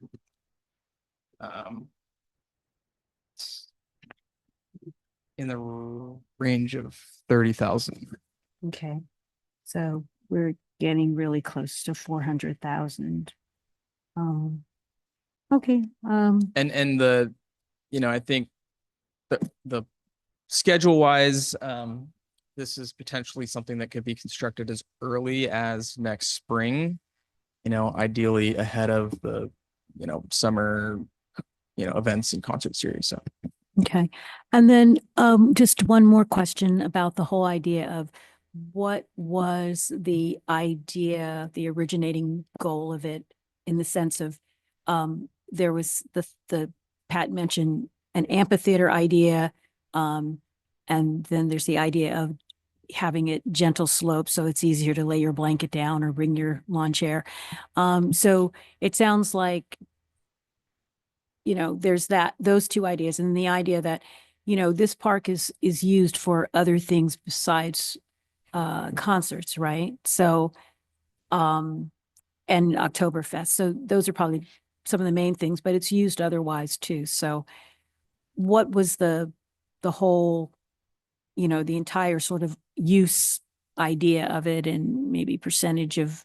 in the range of 30,000. Okay. So we're getting really close to 400,000. Okay. And the, I think the schedule wise, this is potentially something that could be constructed as early as next spring, ideally ahead of the, summer, events and concert series. So. Okay. And then just one more question about the whole idea of what was the idea, the originating goal of it, in the sense of there was the Pat mentioned an amphitheater idea, and then there's the idea of having it gentle slope so it's easier to lay your blanket down or bring your lawn chair. So it sounds like, there's those two ideas, and the idea that, this park is used for other things besides concerts, right? So, and Oktoberfest. So those are probably some of the main things, but it's used otherwise too. So what was the whole, the entire sort of use idea of it, and maybe percentage of,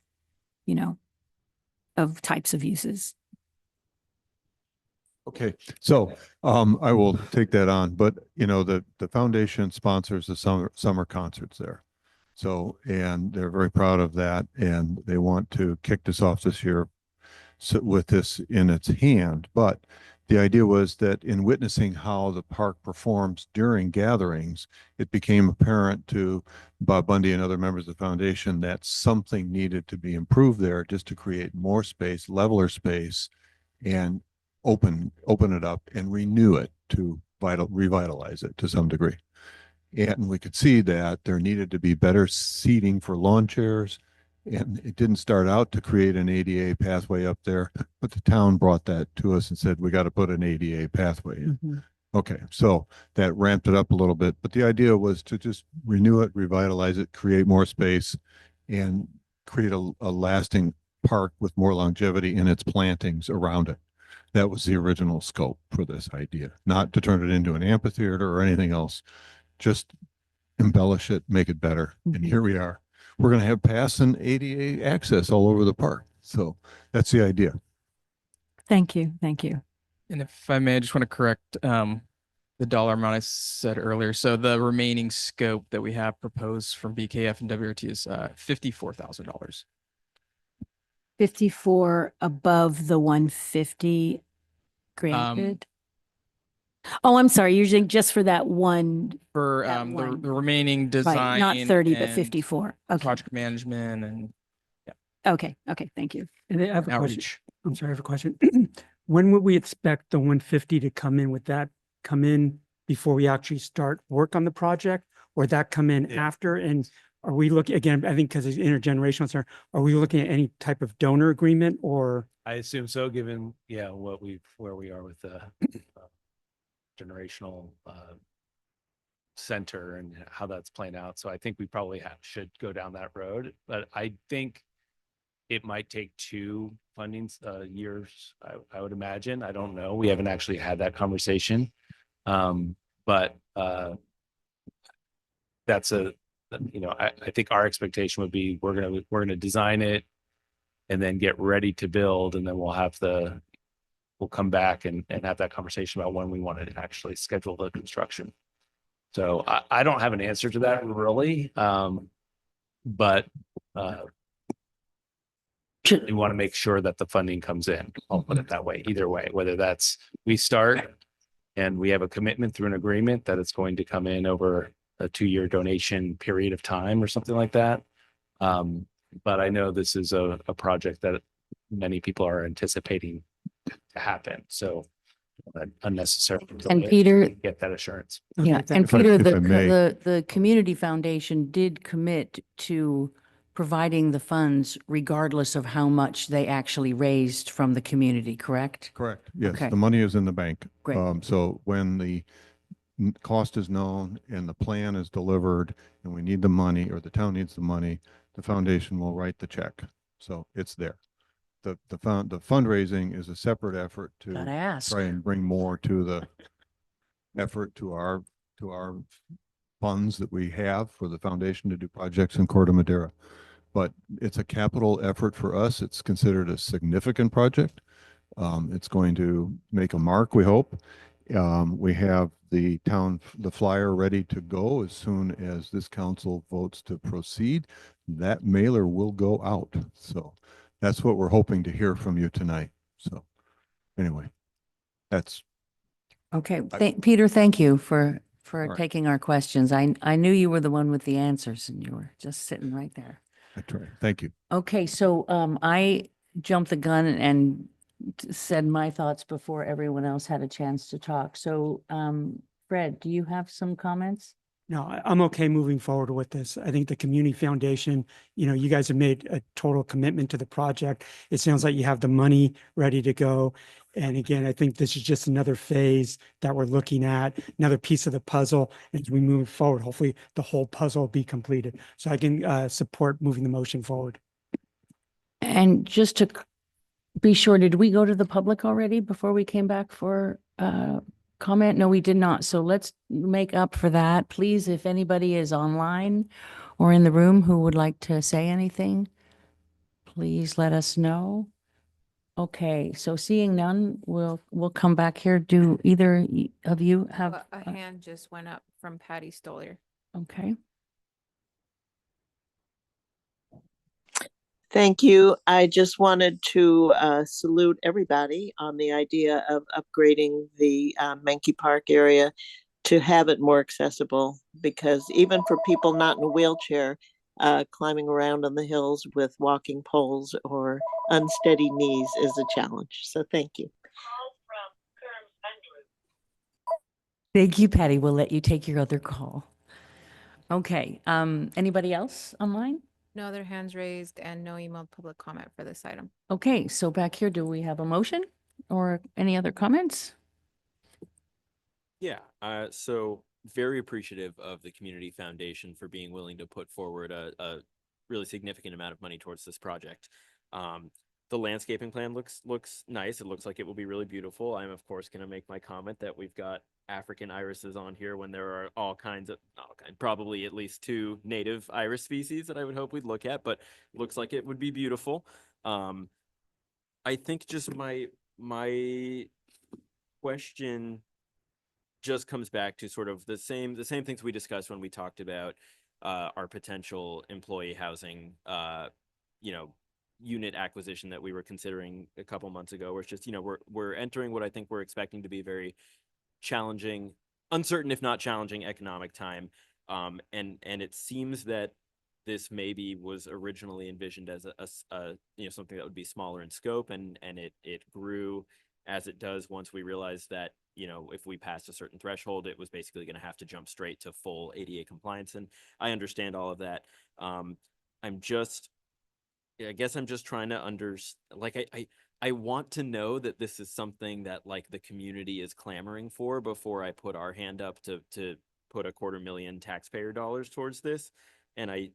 of types of uses? Okay, so I will take that on, but the foundation sponsors the summer concerts there. So, and they're very proud of that, and they want to kick this off this year with this in its hand. But the idea was that in witnessing how the park performs during gatherings, it became apparent to Bob Bundy and other members of the foundation that something needed to be improved there, just to create more space, leveler space, and open it up and renew it, to revitalize it to some degree. And we could see that there needed to be better seating for lawn chairs. And it didn't start out to create an ADA pathway up there, but the town brought that to us and said, we got to put an ADA pathway in. Mm-hmm. Okay, so that ramped it up a little bit, but the idea was to just renew it, revitalize it, create more space, and create a lasting park with more longevity in its plantings around it. That was the original scope for this idea, not to turn it into an amphitheater or anything else, just embellish it, make it better. And here we are. We're going to have pass and ADA access all over the park. So that's the idea. Thank you. Thank you. And if I may, I just want to correct the dollar amount I said earlier. So the remaining scope that we have proposed from BKF and WRT is $54,000. 54 above the 150 granted? Oh, I'm sorry. You're saying just for that one. For that one. the remaining design. Right, not 30, but and 54. Okay. Project management and Okay. Okay. Thank you. And I have a question. outreach. I'm sorry, I have a question. When would we expect the 150 to come in? Would that come in before we actually start work on the project, or that come in after? And Are we looking, again, I think because it's intergenerational, sir, are we looking at any type of donor agreement or? I assume so, given, yeah, where we are with the generational center and how that's playing out. So I think we probably should go down that road, but I think it might take 2 funding years, I would imagine. I don't know. We haven't actually had that conversation. But that's I think our expectation would be we're gonna design it and then get ready to build, and then we'll come back and have that conversation about when we want to actually schedule the construction. So I don't have an answer to that really. But we want to make sure that the funding comes in. I'll put it that way. Either way, whether that's we start and we have a commitment through an agreement that it's going to come in over a 2-year donation period of time or something like that. But I know this is a project that many people are anticipating to happen. So unnecessary. And Peter, get that assurance. yeah, Okay, and thank you. Peter, if I may. the community foundation did commit to providing the funds regardless of how much they actually raised from the community, correct? Correct. Yes, Okay. the money is in the bank. Great. So when the cost is known and the plan is delivered and we need the money or the town needs the money, the foundation will write the check. So it's there. The fundraising is a separate effort to Gotta ask. try and bring more to the effort to our funds that we have for the foundation to do projects in Corte Madera. But it's a capital effort for us. It's considered a significant project. It's going to make a mark, we hope. We have the flyer ready to go as soon as this council votes to proceed. That mailer will go out. So that's what we're hoping to hear from you tonight. So anyway, that's. Okay, Peter, thank you for right. taking our questions. I knew you were the one with the answers and you were just sitting right there. That's right. Thank you. Okay, so I jumped the gun and said my thoughts before everyone else had a chance to talk. So Fred, do you have some comments? No, I'm okay moving forward with this. I think the community foundation, you guys have made a total commitment to the project. It sounds like you have the money ready to go. And again, I think this is just another phase that we're looking at, another piece of the puzzle. As we move forward, hopefully the whole puzzle will be completed. So I can support moving the motion forward. And just to be sure, did we go to the public already before we came back for comment? No, we did not. So let's make up for that. Please, if anybody is online or in the room who would like to say anything, please let us know. Okay, so seeing none, we'll come back here. Do either of you have? A hand just went up from Patty Stolier. Okay. Thank you. I just wanted to salute everybody on the idea of upgrading the Menke Park area to have it more accessible, because even for people not in a wheelchair, climbing around on the hills with walking poles or unsteady knees is a challenge. So thank you. Thank you, Patty. We'll let you take your other call. Okay, anybody else online? No other hands raised and no emailed public comment for this item. Okay, so back here, do we have a motion or any other comments? Yeah, so very appreciative of the Community Foundation for being willing to put forward a really significant amount of money towards this project. The landscaping plan looks nice. It looks like it will be really beautiful. I'm of course going to make my comment that we've got African irises on here when there are probably at least 2 native iris species that I would hope we'd look at, but looks like it would be beautiful. I think just my question just comes back to sort of the same things we discussed when we talked about our potential employee housing unit acquisition that we were considering a couple months ago, where it's just, we're entering what I think we're expecting to be very challenging, uncertain if not challenging economic time. And it seems that this maybe was originally envisioned as a something that would be smaller in scope, and it grew as it does once we realized that if we passed a certain threshold, it was basically going to have to jump straight to full ADA compliance. And I understand all of that. I guess I'm just trying to I want to know that this is something that like the community is clamoring for before I put our hand up to put $250,000 taxpayer dollars towards this. And it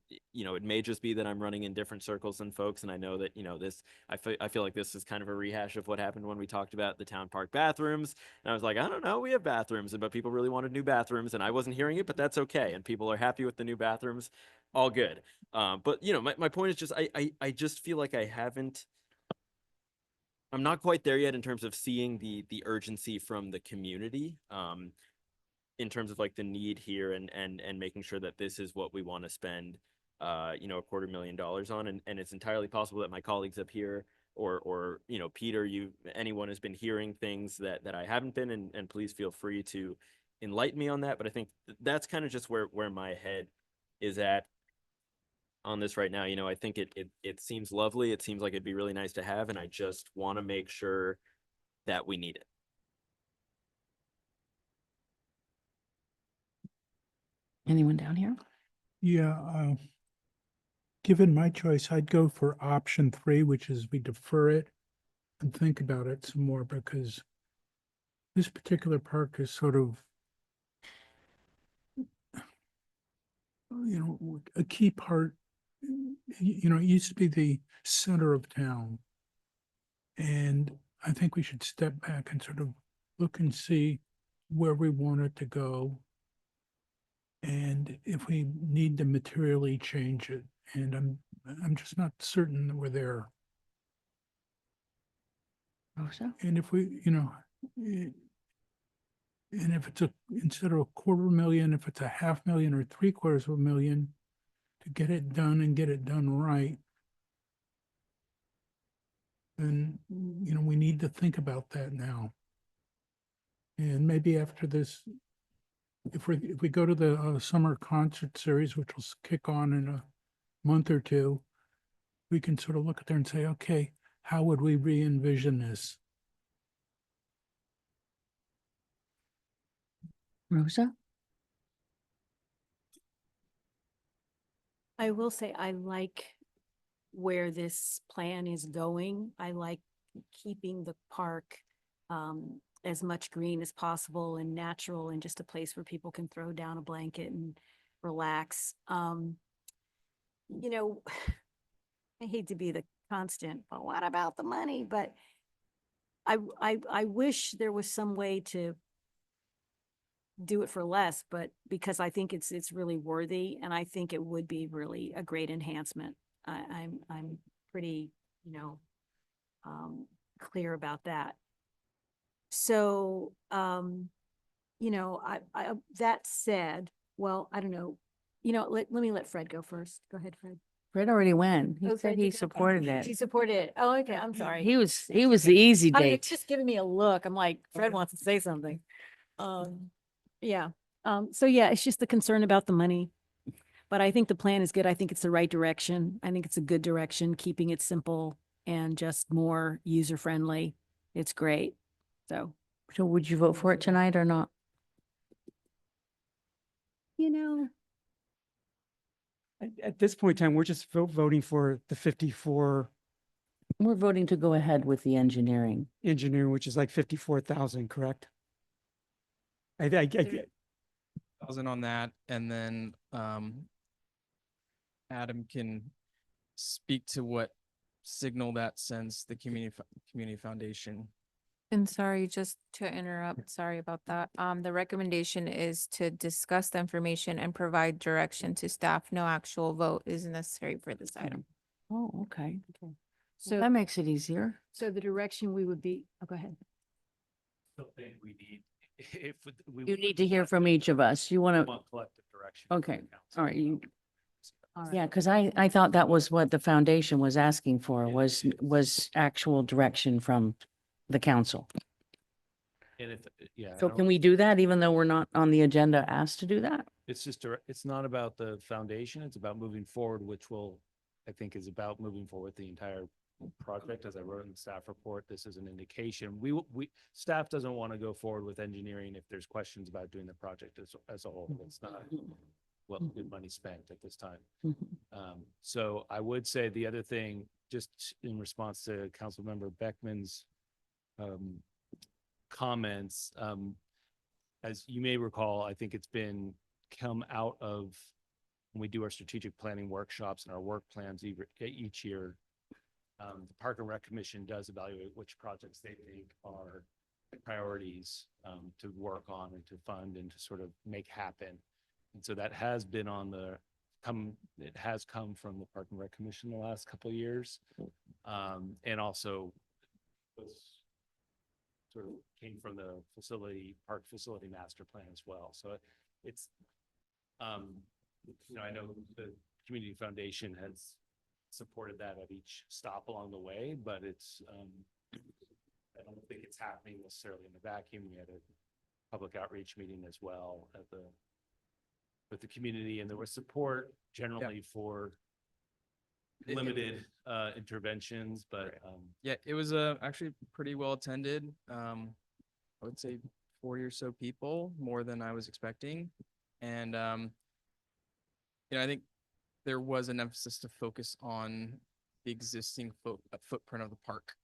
may just be that I'm running in different circles than folks. And I know that, I feel like this is kind of a rehash of what happened when we talked about the town park bathrooms. And I was like, I don't know, we have bathrooms, but people really wanted new bathrooms and I wasn't hearing it, but that's okay. And people are happy with the new bathrooms. All good. But my point is just, I just feel like I'm not quite there yet in terms of seeing the urgency from the community. In terms of like the need here and making sure that this is what we want to spend $250,000 on. And it's entirely possible that my colleagues up here or Peter, anyone has been hearing things that I haven't been, and please feel free to enlighten me on that. But I think that's kind of just where my head is at on this right now. I think it seems lovely. It seems like it'd be really nice to have, and I just want to make sure that we need it. Anyone down here? Yeah, given my choice, I'd go for option 3, which is we defer it and think about it some more, because this particular park is sort of, a key part. It used to be the center of town. And I think we should step back and sort of look and see where we want it to go. And if we need to materially change it, and I'm just not certain that we're there. Rosa? And if and if it's instead of $250,000, if it's $500,000 or $750,000 to get it done and get it done right, then, we need to think about that now. And maybe after this, if we go to the summer concert series, which will kick on in a month or two, we can sort of look at there and say, okay, how would we re-envision this? Rosa? I will say I like where this plan is going. I like keeping the park as much green as possible and natural and just a place where people can throw down a blanket and relax. I hate to be the constant, but what about the money? But I wish there was some way to do it for less, but because I think it's really worthy, and I think it would be really a great enhancement. I'm pretty, clear about that. So, that said, well, I don't know, let me let Fred go first. Go ahead, Fred. Fred already went. He Oh, said Fred, he you go? supported He it. supported it. Oh, okay. I'm sorry. He was the easy I mean, date. it's just giving me a look. I'm like, Fred wants to say something. Yeah. So yeah, it's just the concern about the money. But I think the plan is good. I think it's the right direction. I think it's a good direction, keeping it simple and just more user friendly. It's great. So, So would you vote for it tonight or not? At this point in time, we're just voting for the 54 We're voting to go ahead with the engineering. engineer, which is like 54,000, correct? I 1,000 on that, and then Adam can speak to what signal that sends the community foundation. And sorry, just to interrupt, sorry about that. The recommendation is to discuss the information and provide direction to staff. No actual vote is necessary for this item. Oh, okay. so, That makes it easier. so the direction we would be, oh, go ahead. Still think we need, if we. You need to hear from each of us. You want to, Want collective direction. from okay, the council. all right, you, All right. yeah, because I thought that was what the foundation was asking for, was actual direction from the council. And if, yeah. So can we do that even though we're not on the agenda asked to do that? It's just, it's not about the foundation. It's about moving forward, which will I think is about moving forward the entire project. As I wrote in the staff report, this is an indication. Staff doesn't want to go forward with engineering if there's questions about doing the project as a whole. It's not good money spent at this time. So I would say the other thing, just in response to Councilmember Beckman's comments, as you may recall, I think it's been come out of when we do our strategic planning workshops and our work plans each year. The Park and Rec Commission does evaluate which projects they think are priorities to work on and to fund and to sort of make happen. And so that has been it has come from the Park and Rec Commission the last couple of years. And also was sort of came from the park facility master plan as well. So it's, I know the Community Foundation has supported that at each stop along the way, but it's, I don't think it's happening necessarily in the vacuum. We had a public outreach meeting as well with the community, and there was support generally for limited interventions, but yeah, it was actually pretty well attended. I would say 40 or so people, more than I was expecting. And I think there was an emphasis to focus on the existing footprint of the park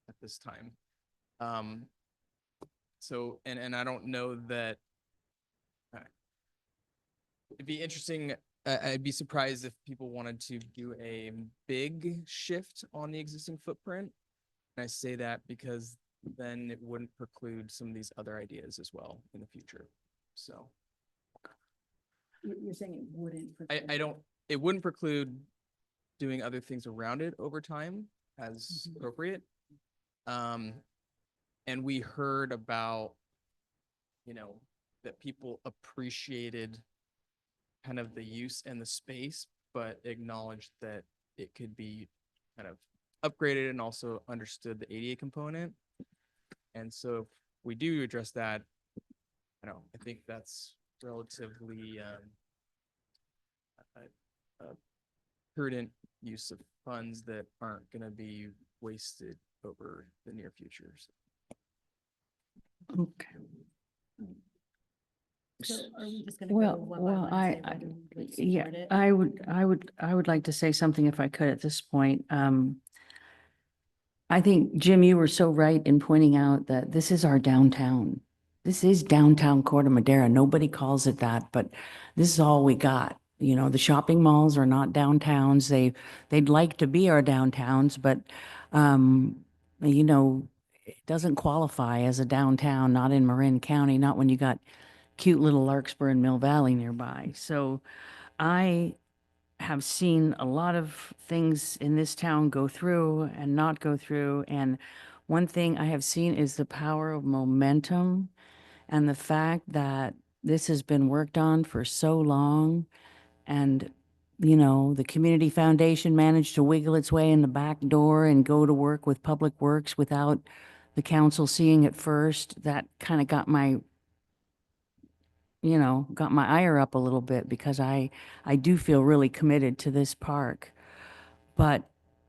at this time. So, and I don't know that it'd be interesting. I'd be surprised if people wanted to do a big shift on the existing footprint. And I say that because then it wouldn't preclude some of these other ideas as well in the future. So you're saying it wouldn't? It wouldn't preclude doing other things around it over time as appropriate. And we heard about, that people appreciated kind of the use and the space, but acknowledged that it could be kind of upgraded and also understood the ADA component. And so if we do address that, I think that's relatively a prudent use of funds that aren't going to be wasted over the near future. Okay. So are we just gonna go one by one and say whether we support it? I would like to say something if I could at this point. I think, Jim, you were so right in pointing out that this is our downtown. This is downtown Corte Madera. Nobody calls it that, but this is all we got. The shopping malls are not downtowns. They'd like to be our downtowns, but it doesn't qualify as a downtown, not in Marin County, not when you got cute little Larkspur and Mill Valley nearby. So I have seen a lot of things in this town go through and not go through. And one thing I have seen is the power of momentum and the fact that this has been worked on for so long. And, the Community Foundation managed to wiggle its way in the back door and go to work with Public Works without the council seeing it first. That kind of got my ire up a little bit, because I do feel really committed to this park. But,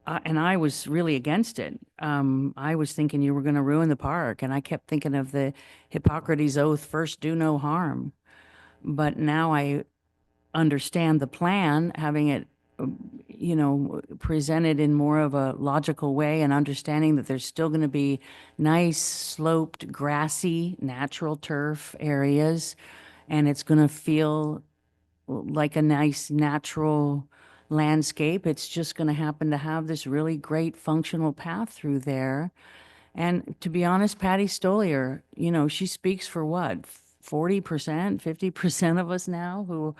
and I was really against it. I was thinking you were going to ruin the park. And I kept thinking of the Hippocrates Oath, first do no harm. But now I understand the plan, having it, presented in more of a logical way, and understanding that there's still going to be nice sloped, grassy, natural turf areas. And it's going to feel like a nice natural landscape. It's just going to happen to have this really great functional path through there. And to be honest, Patty Stolier, she speaks for what, 40%, 50% of us now who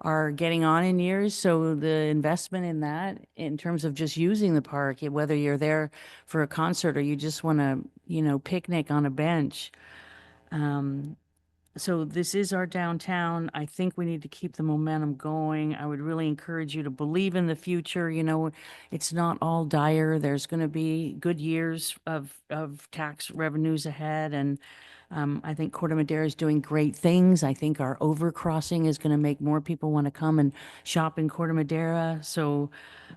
are getting on in years. So the investment in that, in terms of just using the park, whether you're there for a concert or you just want to, picnic on a bench. So this is our downtown. I think we need to keep the momentum going. I would really encourage you to believe in the future. It's not all dire. There's going to be good years of tax revenues ahead. And I think Corte Madera is doing great things. I think our overcrossing is going to make more people want to come and shop in Corte Madera. So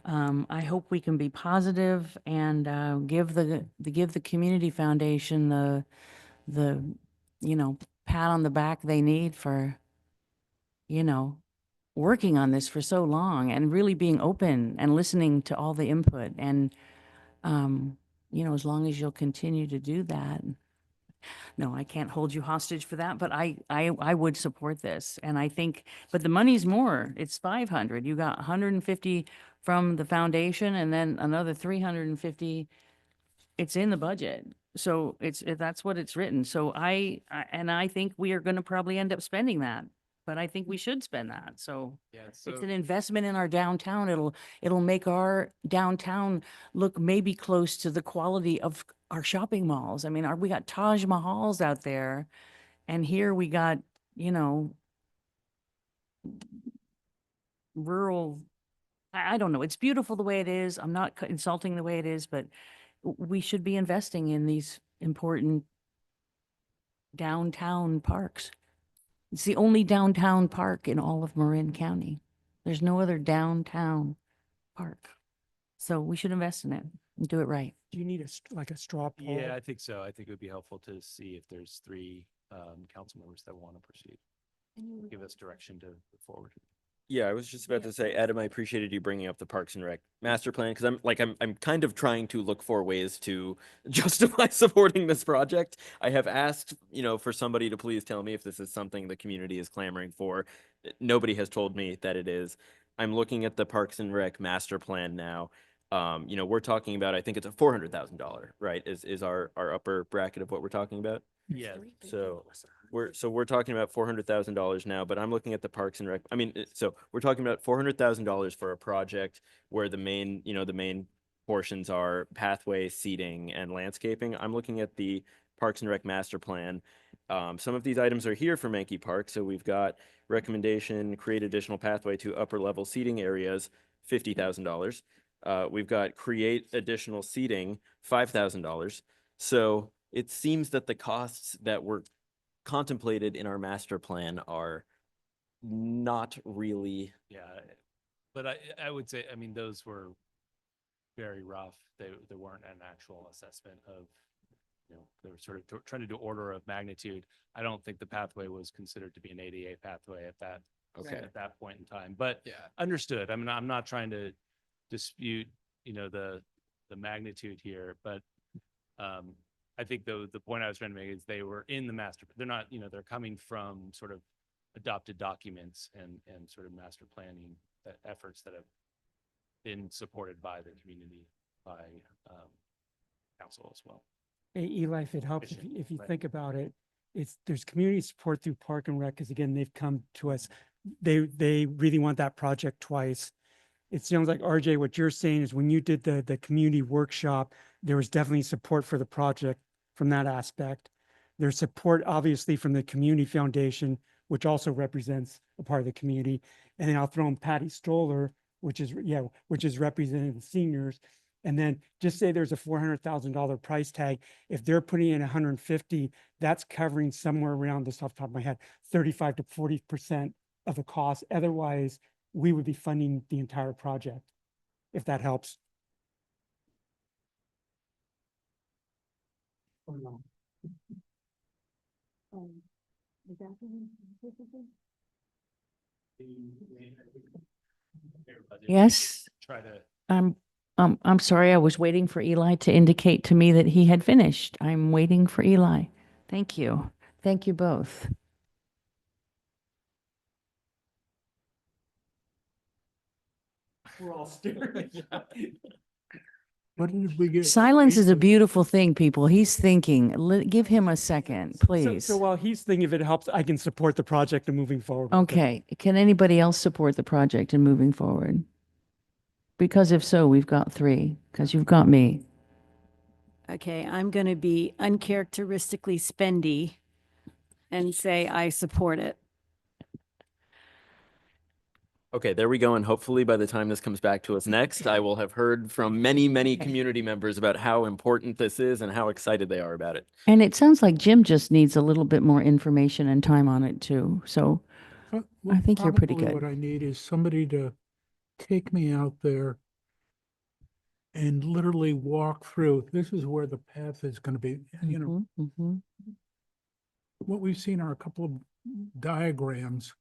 I hope we can be positive and give the Community Foundation the pat on the back they need for working on this for so long and really being open and listening to all the input. And as long as you'll continue to do that. No, I can't hold you hostage for that, but I would support this. And I think, but the money's more. It's 500. You got 150 from the foundation and then another 350. It's in the budget. So that's what it's written. So I think we are going to probably end up spending that, but I think we should spend that. So Yeah, it's so an investment in our downtown. It'll make our downtown look maybe close to the quality of our shopping malls. I mean, we got Taj Mahals out there, and here we got, rural. I don't know. It's beautiful the way it is. I'm not insulting the way it is, but we should be investing in these important downtown parks. It's the only downtown park in all of Marin County. There's no other downtown park. So we should invest in it and do it right. Do you need like a straw poll? Yeah, I think so. I think it would be helpful to see if there's three council members that want to proceed. Give us direction to move forward. Yeah, I was just about to say, Adam, I appreciated you bringing up the Parks and Rec master plan because I'm kind of trying to look for ways to justify supporting this project. I have asked, for somebody to please tell me if this is something the community is clamoring for. Nobody has told me that it is. I'm looking at the Parks and Rec master plan now. We're talking about, I think it's a $400,000, right? Is our upper bracket of what we're talking about? Yeah. So we're talking about $400,000 now, but I'm looking at the Parks and Rec. I mean, so we're talking about $400,000 for a project where the main portions are pathway, seating, and landscaping. I'm looking at the Parks and Rec master plan. Some of these items are here for Mankey Park. So we've got recommendation, create additional pathway to upper level seating areas, $50,000. We've got create additional seating, $5,000. So it seems that the costs that were contemplated in our master plan are not really. Yeah, but I would say, I mean, those were very rough. They weren't an actual assessment of, they were sort of trying to do order of magnitude. I don't think the pathway was considered to be an ADA pathway at that point in time, but yeah, understood. I mean, I'm not trying to dispute, the magnitude here, but I think the point I was trying to make is they were in the master. They're not, they're coming from sort of adopted documents and sort of master planning efforts that have been supported by the community, by council as well. Hey, Eli, if it helps, Efficient, if you right. think about it, there's community support through Park and Rec, because again, they've come to us. They really want that project twice. It sounds like, RJ, what you're saying is when you did the community workshop, there was definitely support for the project from that aspect. There's support obviously from the Community Foundation, which also represents a part of the community. And then I'll throw in Patty Stoller, which is representing the seniors. And then just say there's a $400,000 price tag. If they're putting in 150, that's covering somewhere around, this off the top of my head, 35 to 40% of the cost. Otherwise, we would be funding the entire project, if that helps. Or no. Yes. Try to. I'm sorry. I was waiting for Eli to indicate to me that he had finished. I'm waiting for Eli. Thank you. Thank you both. We're all staring. What did we get? Silence is a beautiful thing, people. He's thinking. Give him a second, please. So while he's thinking, if it helps, I can support the project and moving forward. with it. Okay. Can anybody else support the project and moving forward? Because if so, we've got three, because you've got me. Okay, I'm going to be uncharacteristically spendy and say I support it. Okay, there we go. And hopefully by the time this comes back to us next, I will have heard from many, many community members about how important this is and how excited they are about it. And it sounds like Jim just needs a little bit more information and time on it too. So I think you're pretty Probably good. What I need is somebody to take me out there and literally walk through. This is where the path is going to be. You know, Mhm. what we've seen are a couple of diagrams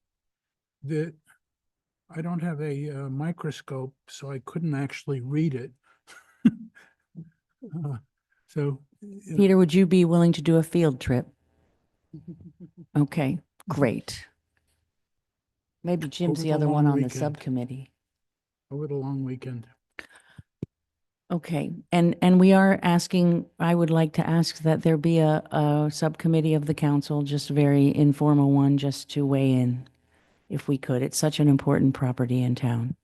that I don't have a microscope, so I couldn't actually read it. So, Peter, would you be willing to do a field trip? Okay, great. Maybe Jim's Over the the other one long on the weekend. subcommittee. over the long weekend. Okay, and we are asking, I would like to ask that there be a subcommittee of the council, just a very informal one, just to weigh in, if we could. It's such an important property in town.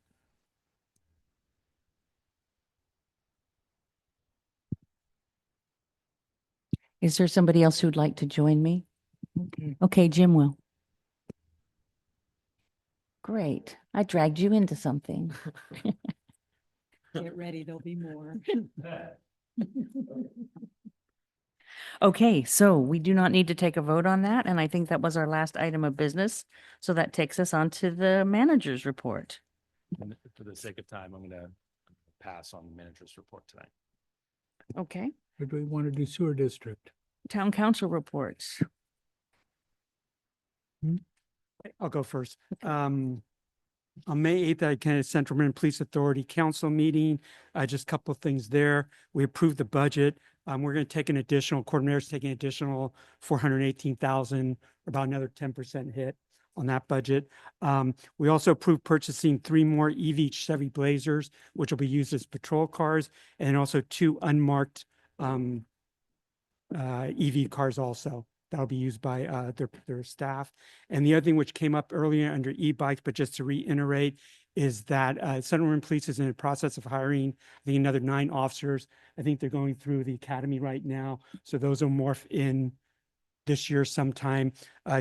Is there somebody else who'd like to join me? Okay. Okay, Jim will. Great. I dragged you into something. Get ready, there'll be more. Okay, so we do not need to take a vote on that, and I think that was our last item of business. So that takes us on to the manager's report. And for the sake of time, I'm going to pass on the manager's report tonight. Okay, Or do we want to do sewer district? town council reports. I'll go first. On May 8th, I attended Central Marin Police Authority Council meeting. Just a couple of things there. We approved the budget. We're going to take an additional, Corte Madera's taking an additional 418,000, about another 10% hit on that budget. We also approved purchasing 3 more EV Chevy Blazers, which will be used as patrol cars, and also 2 unmarked EV cars also. That'll be used by their staff. And the other thing which came up earlier under e-bikes, but just to reiterate, is that Central Marin Police is in the process of hiring, I think, another 9 officers. I think they're going through the academy right now. So those will morph in this year sometime.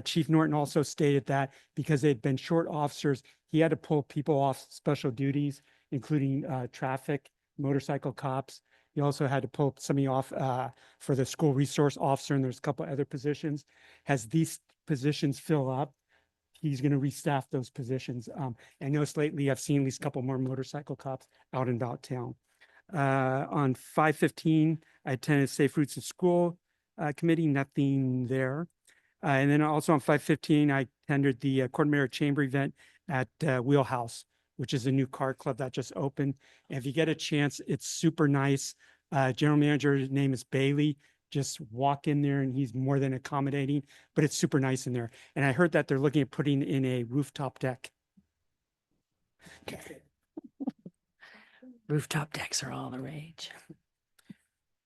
Chief Norton also stated that because they'd been short officers, he had to pull people off special duties, including traffic, motorcycle cops. He also had to pull somebody off for the school resource officer, and there's a couple other positions. As these positions fill up, he's going to restaff those positions. I noticed lately I've seen at least a couple more motorcycle cops out and about town. On 5/15, I attended Safe Routes to School committee, nothing there. And then also on 5/15, I attended the Corte Madera Chamber event at Wheelhouse, which is a new car club that just opened. And if you get a chance, it's super nice. General manager's name is Bailey. Just walk in there and he's more than accommodating, but it's super nice in there. And I heard that they're looking at putting in a rooftop deck. Rooftop decks are all the rage.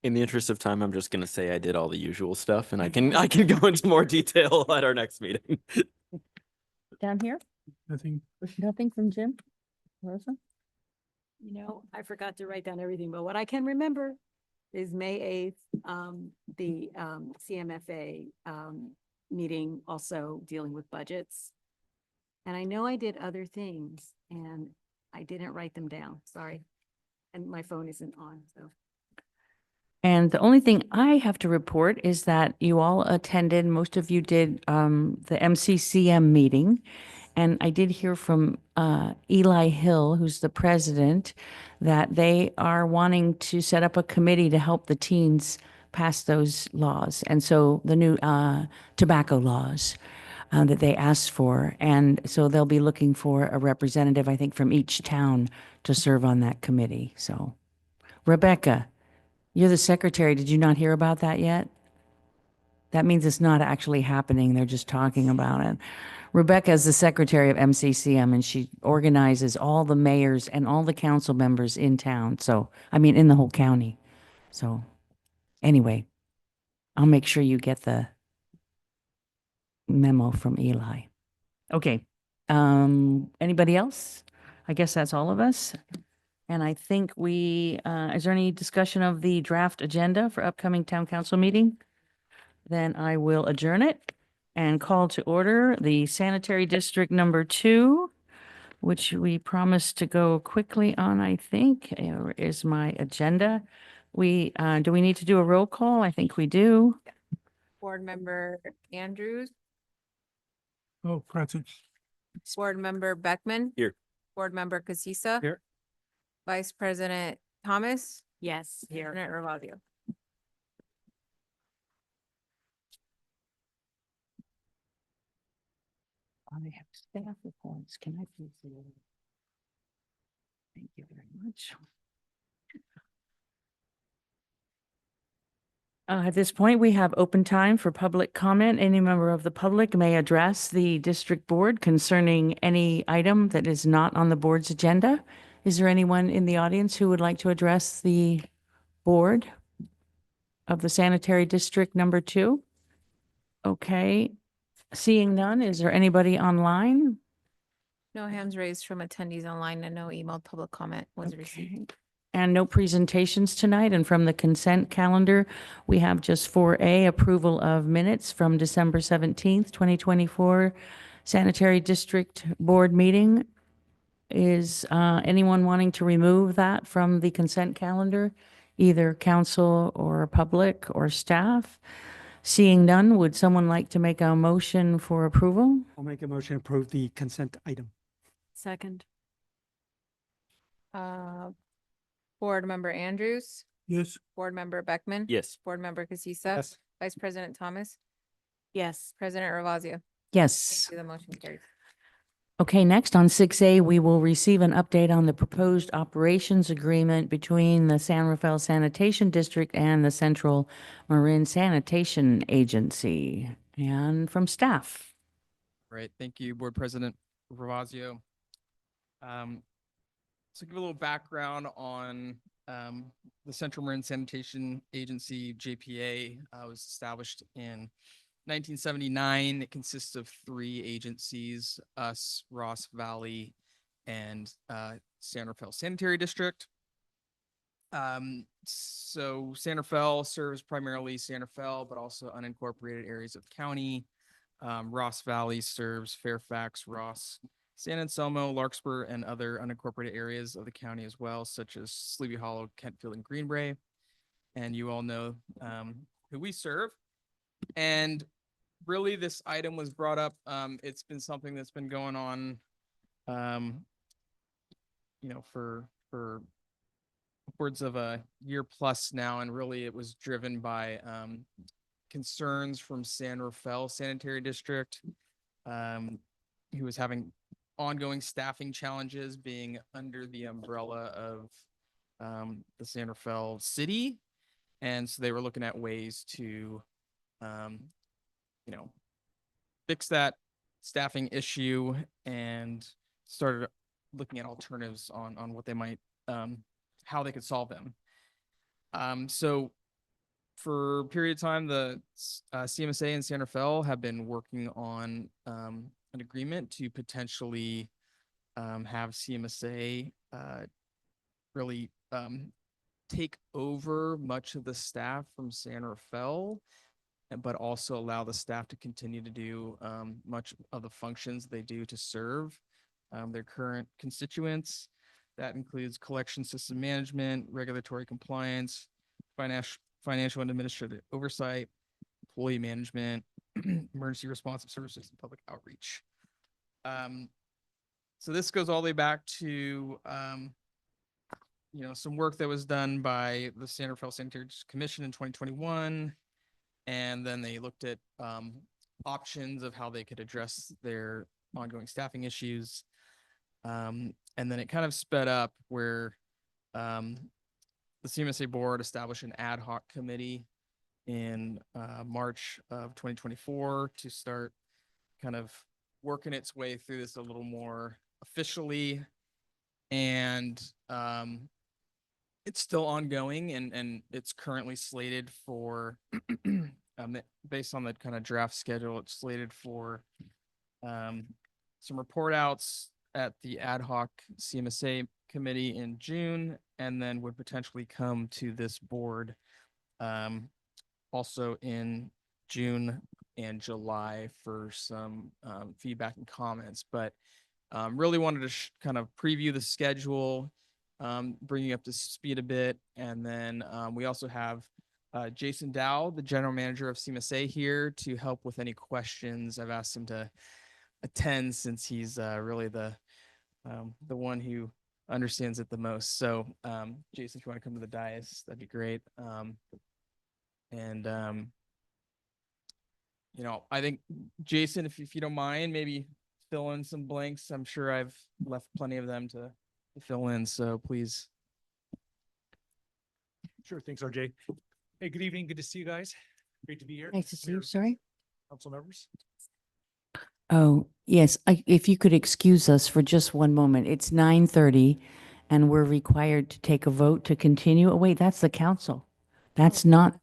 In the interest of time, I'm just going to say I did all the usual stuff, and I can go into more detail at our next meeting. Down here? Nothing. Nothing from Jim? Rosa? You know, I forgot to write down everything, but what I can remember is May 8th, the CMFA meeting also dealing with budgets. And I know I did other things and I didn't write them down, sorry. And my phone isn't on, so. And the only thing I have to report is that you all attended, most of you did, the MCCM meeting. And I did hear from Eli Hill, who's the president, that they are wanting to set up a committee to help the teens pass those laws. And so the new tobacco laws that they asked for. And so they'll be looking for a representative, I think, from each town to serve on that committee. So Rebecca, you're the secretary. Did you not hear about that yet? That means it's not actually happening. They're just talking about it. Rebecca is the secretary of MCCM, and she organizes all the mayors and all the council members in town. So, I mean, in the whole county. So anyway, I'll make sure you get the memo from Eli. Okay. Anybody else? I guess that's all of us. And I think is there any discussion of the draft agenda for upcoming town council meeting? Then I will adjourn it and call to order the sanitary district number 2 which we promised to go quickly on, I think, is my agenda. Do we need to do a roll call? I think we do. Board Member Andrews, Oh, present. Board Member Beckman. Here. Board Member Casissa. Here. Vice President Thomas. Yes, here. President Ravazio. I have staff reports. Can I please see them? Thank you very much. At this point, we have open time for public comment. Any member of the public may address the district board concerning any item that is not on the board's agenda. Is there anyone in the audience who would like to address the board of the sanitary district number 2? Okay, seeing none, is there anybody online? No hands raised from attendees online and no emailed public comment was received. And no presentations tonight. And from the consent calendar, we have just 4A, approval of minutes from December 17th, 2024 Sanitary District Board meeting. Is anyone wanting to remove that from the consent calendar, either council or public or staff? Seeing none, would someone like to make a motion for approval? I'll make a motion to approve the consent item. Second. Board Member Andrews, Yes. Board Member Beckman. Yes. Board Member Casissa. Yes. Vice President Thomas. Yes. President Ravazio. Yes. Thank you. The motion carries. Okay, next on 6A, we will receive an update on the proposed operations agreement between the San Rafael Sanitation District and the Central Marin Sanitation Agency, and from staff. Right. Thank you, Board President Ravazio. So give a little background on the Central Marin Sanitation Agency, JPA, was established in 1979. It consists of 3 agencies, us, Ross Valley, and San Rafael Sanitary District. So San Rafael serves primarily San Rafael, but also unincorporated areas of the county. Ross Valley serves Fairfax, Ross, San Anselmo, Larkspur, and other unincorporated areas of the county as well, such as Sleepy Hollow, Kentfield, and Greenbrae. And you all know who we serve. And really, this item was brought up. It's been something that's been going on, for upwards of a year plus now. And really, it was driven by concerns from San Rafael Sanitary District, who was having ongoing staffing challenges being under the umbrella of the San Rafael city. And so they were looking at ways to, fix that staffing issue and started looking at alternatives on what they might, how they could solve them. So for a period of time, the CMSA and San Rafael have been working on an agreement to potentially have CMSA really take over much of the staff from San Rafael, but also allow the staff to continue to do much of the functions they do to serve their current constituents. That includes collection system management, regulatory compliance, financial and administrative oversight, employee management, emergency responsive services, and public outreach. So this goes all the way back to some work that was done by the San Rafael Sanitary Commission in 2021, and then they looked at options of how they could address their ongoing staffing issues, and then it kind of sped up where the CMSA board established an ad hoc committee in March of 2024 to start kind of working its way through this a little more officially. And it's still ongoing, and it's currently slated for, based on the kind of draft schedule, it's slated for some report outs at the ad hoc CMSA committee in June, and then would potentially come to this board also in June and July for some feedback and comments. But Really wanted to kind of preview the schedule, bring you up to speed a bit. And then we also have Jason Dow, the general manager of CMSA, here to help with any questions. I've asked him to attend since he's really the one who understands it the most. So Jason, if you want to come to the dais, that'd be great. You know, I think Jason, if you don't mind, maybe fill in some blanks. I'm sure I've left plenty of them to fill in, so please. Sure. Thanks, RJ. Hey, good evening. Good to see you guys. Great to be here. Nice to see you, Mayor, sorry. Council members. Oh, yes, if you could excuse us for just one moment. It's 9:30 and we're required to take a vote to continue. Oh, wait, that's the council. That's not,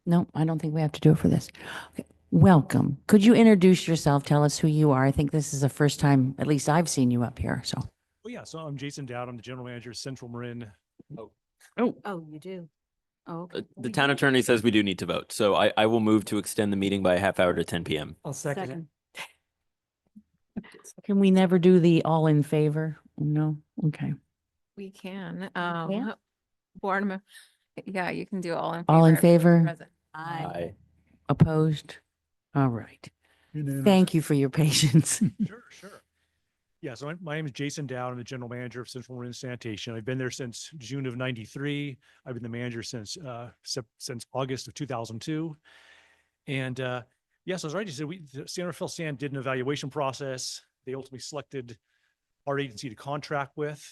no, I don't think we have to do it for this. Okay. Welcome. Could you introduce yourself? Tell us who you are. I think this is the first time, at least I've seen you up here, so. Oh, yeah. So I'm Jason Dowd. I'm the general manager of Central Marin. Oh, you do? Oh, okay. The town attorney says we do need to vote, so I will move to extend the meeting by a half hour to 10 p.m. I'll second it. Second. Can we never do the all in favor? No? Okay. We can, Yeah. board, yeah, you can do all in favor. All in if you're favor? present. Aye. Opposed? All right. Unanimous. Thank you for your patience. Sure. Yeah. So my name is Jason Dowd. I'm the general manager of Central Marin Sanitation. I've been there since June of '93. I've been the manager since August of 2002. And yes, as I said, the San Rafael Sand did an evaluation process. They ultimately selected our agency to contract with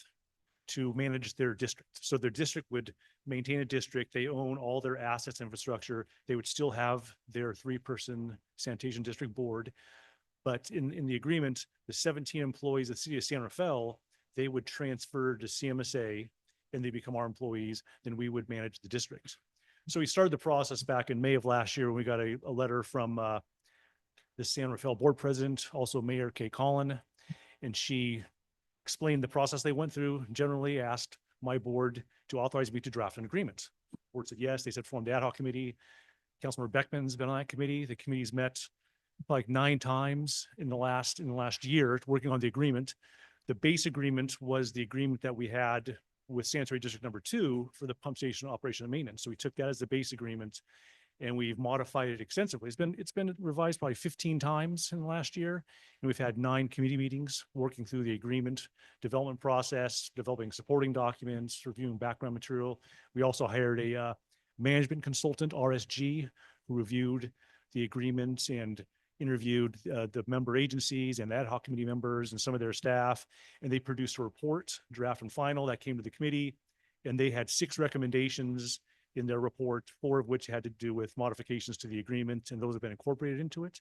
to manage their district. So their district would maintain a district. They own all their assets, infrastructure. They would still have their 3-person sanitation district board. But in the agreement, the 17 employees of the city of San Rafael, they would transfer to CMSA and they become our employees. Then we would manage the district. So we started the process back in May of last year when we got a letter from the San Rafael board president, also Mayor Kay Collin, and she explained the process they went through, generally asked my board to authorize me to draft an agreement. The board said yes. They said form the ad hoc committee. Councilmember Beckman's been on that committee. The committee's met like 9 times in the last year working on the agreement. The base agreement was the agreement that we had with sanitary district number 2 for the pump station operation and maintenance. So we took that as the base agreement and we've modified it extensively. It's been revised probably 15 times in the last year. And we've had 9 committee meetings working through the agreement development process, developing supporting documents, reviewing background material. We also hired a management consultant, RSG, who reviewed the agreements and interviewed the member agencies and ad hoc committee members and some of their staff. And they produced a report, draft and final, that came to the committee. And they had 6 recommendations in their report, 4 of which had to do with modifications to the agreement, and those have been incorporated into it.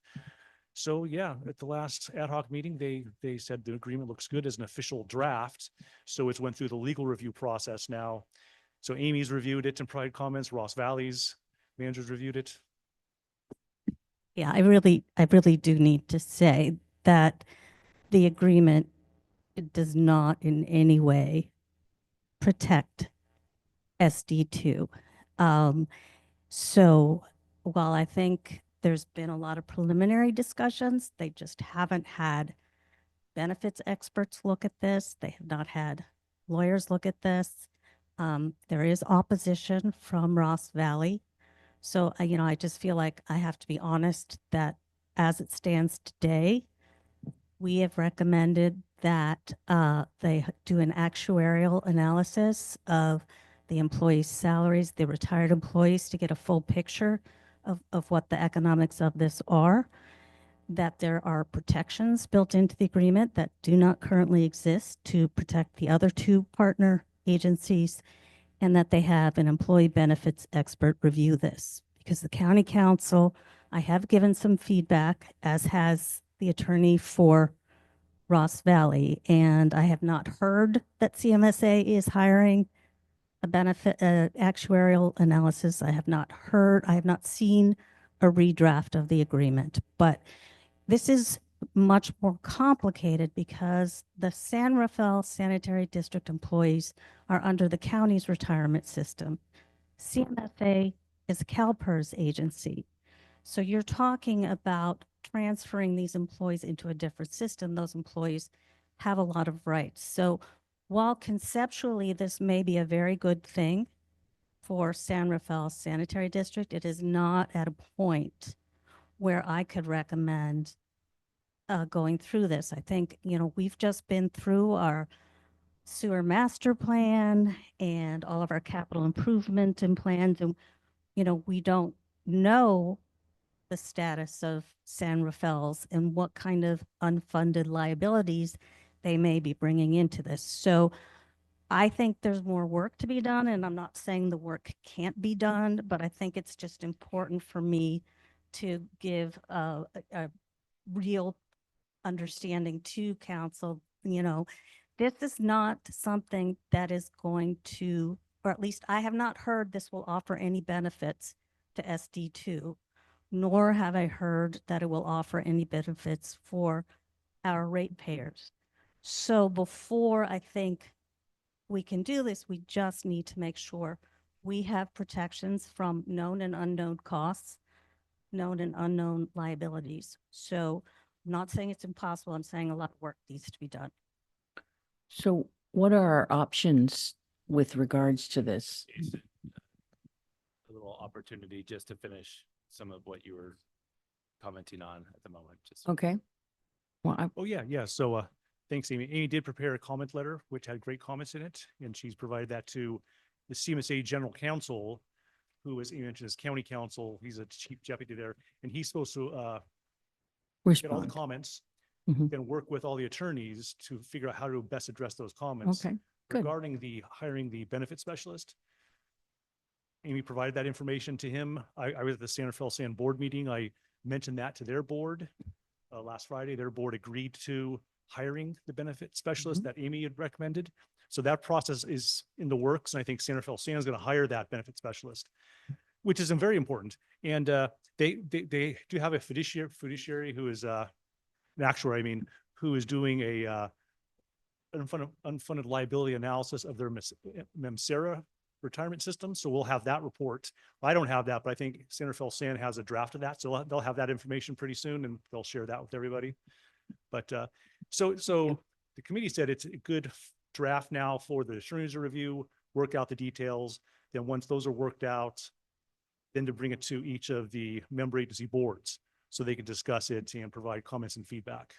So yeah, at the last ad hoc meeting, they said the agreement looks good as an official draft. So it's went through the legal review process now. So Amy's reviewed it and provided comments. Ross Valley's managers reviewed it. Yeah, I really do need to say that the agreement does not in any way protect SD2. So while I think there's been a lot of preliminary discussions, they just haven't had benefits experts look at this. They have not had lawyers look at this. There is opposition from Ross Valley. So, I just feel like I have to be honest that as it stands today, we have recommended that they do an actuarial analysis of the employees' salaries, the retired employees, to get a full picture of what the economics of this are, that there are protections built into the agreement that do not currently exist to protect the other 2 partner agencies, and that they have an employee benefits expert review this. Because the county council, I have given some feedback, as has the attorney for Ross Valley, and I have not heard that CMSA is hiring a benefit actuarial analysis. I have not seen a redraft of the agreement, but this is much more complicated because the San Rafael Sanitary District employees are under the county's retirement system. CMFA is a CalPERS agency. So you're talking about transferring these employees into a different system. Those employees have a lot of rights. So while conceptually this may be a very good thing for San Rafael Sanitary District, it is not at a point where I could recommend going through this. I think, we've just been through our sewer master plan and all of our capital improvement and plans, and, we don't know the status of San Rafael's and what kind of unfunded liabilities they may be bringing into this. So I think there's more work to be done, and I'm not saying the work can't be done, but I think it's just important for me to give a real understanding to council. This is not something that is going to, or at least I have not heard this will offer any benefits to SD2, nor have I heard that it will offer any benefits for our ratepayers. So before I think we can do this, we just need to make sure we have protections from known and unknown costs, known and unknown liabilities. So I'm not saying it's impossible. I'm saying a lot of work needs to be done. So what are our options with regards to this? Jason, a little opportunity just to finish some of what you were commenting on at the moment. Just Okay. Well, Oh, yeah. So, thanks, Amy. Amy did prepare a comment letter, which had great comments in it, and she's provided that to the CMSA General Counsel, who, as Amy mentioned, is County Counsel. He's a chief deputy there, and he's supposed to, get all the respond. comments, Mhm. then work with all the attorneys to figure out how to best address those comments. Okay, good. Regarding the hiring the benefit specialist, Amy provided that information to him. I was at the San Rafael San board meeting. I mentioned that to their board last Friday. Their board agreed to hiring the benefit specialist that Amy had recommended. So that process is in the works, and I think San Rafael San is going to hire that benefit specialist, which is very important. And they do have a fiduciary who is an actuary, I mean, who is doing a unfunded liability analysis of their MEMSERA retirement system. So we'll have that report. I don't have that, but I think San Rafael San has a draft of that. So they'll have that information pretty soon, and they'll share that with everybody. But so the committee said it's a good draft now for the attorneys to review, work out the details. Then once those are worked out, then to bring it to each of the member agency boards so they can discuss it and provide comments and feedback.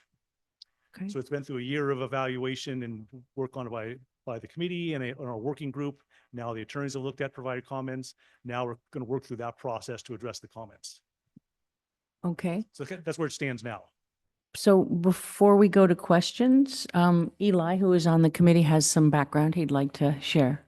Okay. So it's been through a year of evaluation and work on it by the committee and our working group. Now the attorneys have looked at, provided comments. Now we're going to work through that process to address the comments. Okay. So that's where it stands now. So before we go to questions, Eli, who is on the committee, has some background he'd like to share.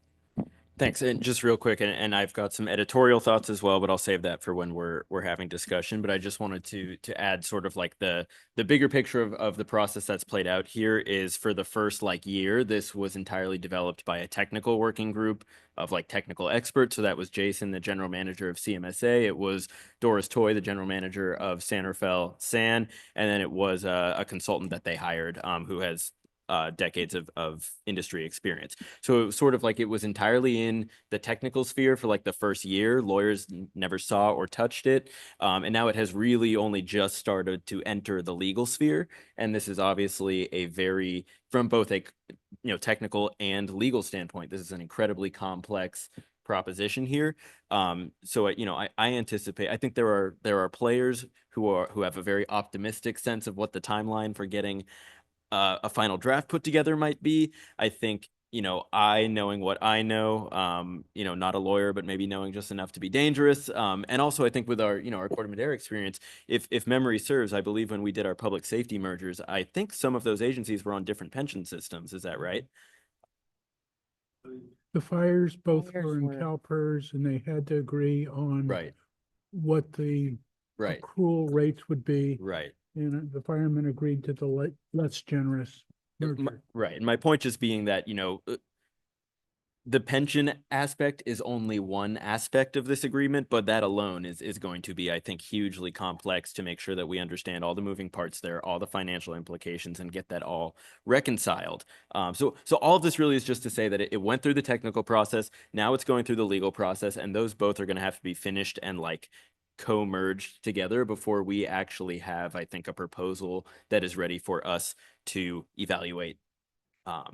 Thanks. And just real quick, and I've got some editorial thoughts as well, but I'll save that for when we're having discussion. But I just wanted to add sort of like the bigger picture of the process that's played out here is for the first year, this was entirely developed by a technical working group of technical experts. So that was Jason, the general manager of CMSA. It was Doris Toy, the general manager of San Rafael San, and then it was a consultant that they hired who has decades of industry experience. So it was sort of it was entirely in the technical sphere for the first year. Lawyers never saw or touched it. And now it has really only just started to enter the legal sphere. And this is obviously a very, from both a technical and legal standpoint, this is an incredibly complex proposition here. So I anticipate, I think there are players who have a very optimistic sense of what the timeline for getting a final draft put together might be. I think, I knowing what I know, not a lawyer, but maybe knowing just enough to be dangerous. And also I think with our, our Corte Madera experience, if memory serves, I believe when we did our public safety mergers, I think some of those agencies were on different pension systems. Is that right? The fires both Fires were in were- CalPERS, and they had to agree on Right, what the right, accrual rates would be. right. And the firemen agreed to the less generous merger. Right. And my point just being that, the pension aspect is only one aspect of this agreement, but that alone is going to be, I think, hugely complex to make sure that we understand all the moving parts there, all the financial implications, and get that all reconciled. So all of this really is just to say that it went through the technical process. Now it's going through the legal process, and those both are going to have to be finished and co-merged together before we actually have, I think, a proposal that is ready for us to evaluate I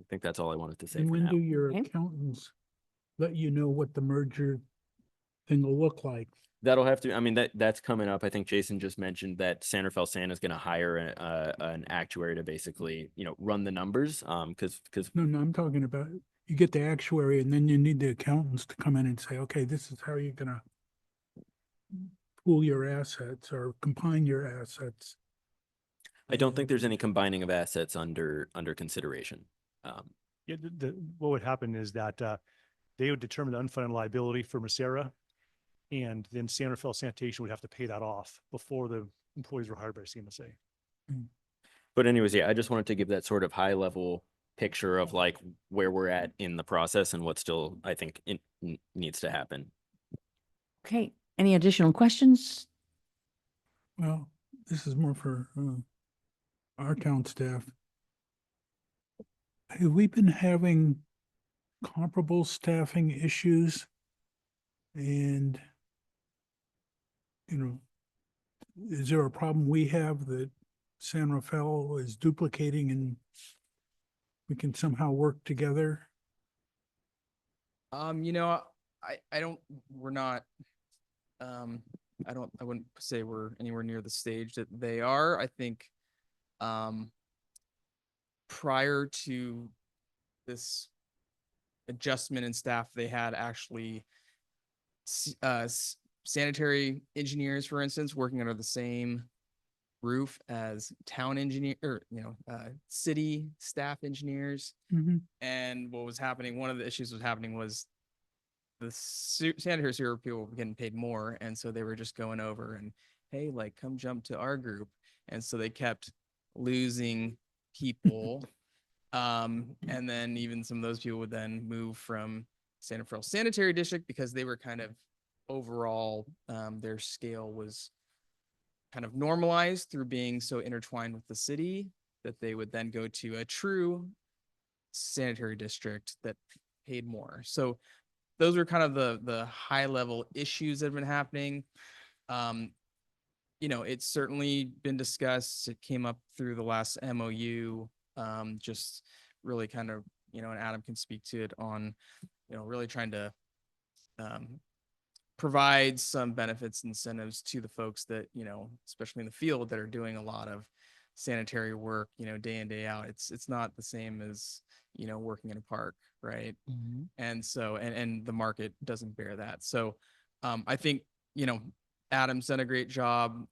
think that's all I wanted to say And for when now. do your Okay. accountants let you know what the merger thing will look like? That'll have to, I mean, that's coming up. I think Jason just mentioned that San Rafael Santa is going to hire an actuary to basically, run the numbers. Because No, I'm talking about, you get the actuary and then you need the accountants to come in and say, okay, this is how you're gonna pool your assets or combine your assets. I don't think there's any combining of assets under consideration. Yeah, what would happen is that they would determine the unfunded liability for Macera, and then San Rafael Sanitation would have to pay that off before the employees were hired by CMSA. But anyways, yeah, I just wanted to give that sort of high level picture of like where we're at in the process and what still I think needs to happen. Okay, any additional questions? Well, this is more for our town staff. Have we been having comparable staffing issues? And, is there a problem we have that San Rafael is duplicating and we can somehow work together? I don't, we're not, I wouldn't say we're anywhere near the stage that they are. I think, prior to this adjustment in staff, they had actually sanitary engineers, for instance, working under the same roof as town engineer or city staff engineers. And what was happening, one of the issues was happening was the sanitary sewer people were getting paid more, and so they were just going over and, hey, like, come jump to our group. And so they kept losing people. And then even some of those people would then move from San Rafael Sanitary District because they were kind of overall, their scale was kind of normalized through being so intertwined with the city that they would then go to a true sanitary district that paid more. So those were kind of the high level issues that have been happening. It's certainly been discussed. It came up through the last MOU, just really kind of, and Adam can speak to it on, really trying to provide some benefits, incentives to the folks that, especially in the field that are doing a lot of sanitary work, day in, day out. It's not the same as, working in a park, right? And so, and the market doesn't bear that. So I think, Adam's done a great job,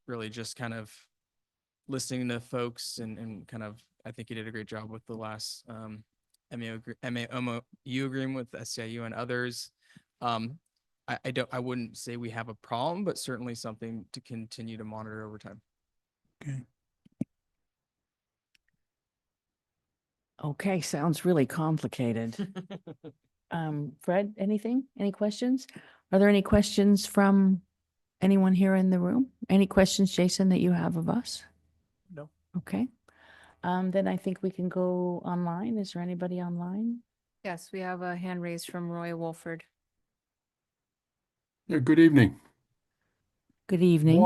really just kind of listening to folks and kind of, I think he did a great job with the last MOU agreement with SCIU and others. I wouldn't say we have a problem, but certainly something to continue to monitor over time. Okay, sounds really complicated. Fred, anything? Any questions? Are there any questions from anyone here in the room? Any questions, Jason, that you have of us? No. Okay. Then I think we can go online. Is there anybody online? Yes, we have a hand raised from Roy Wolford. Yeah, good evening. Good evening.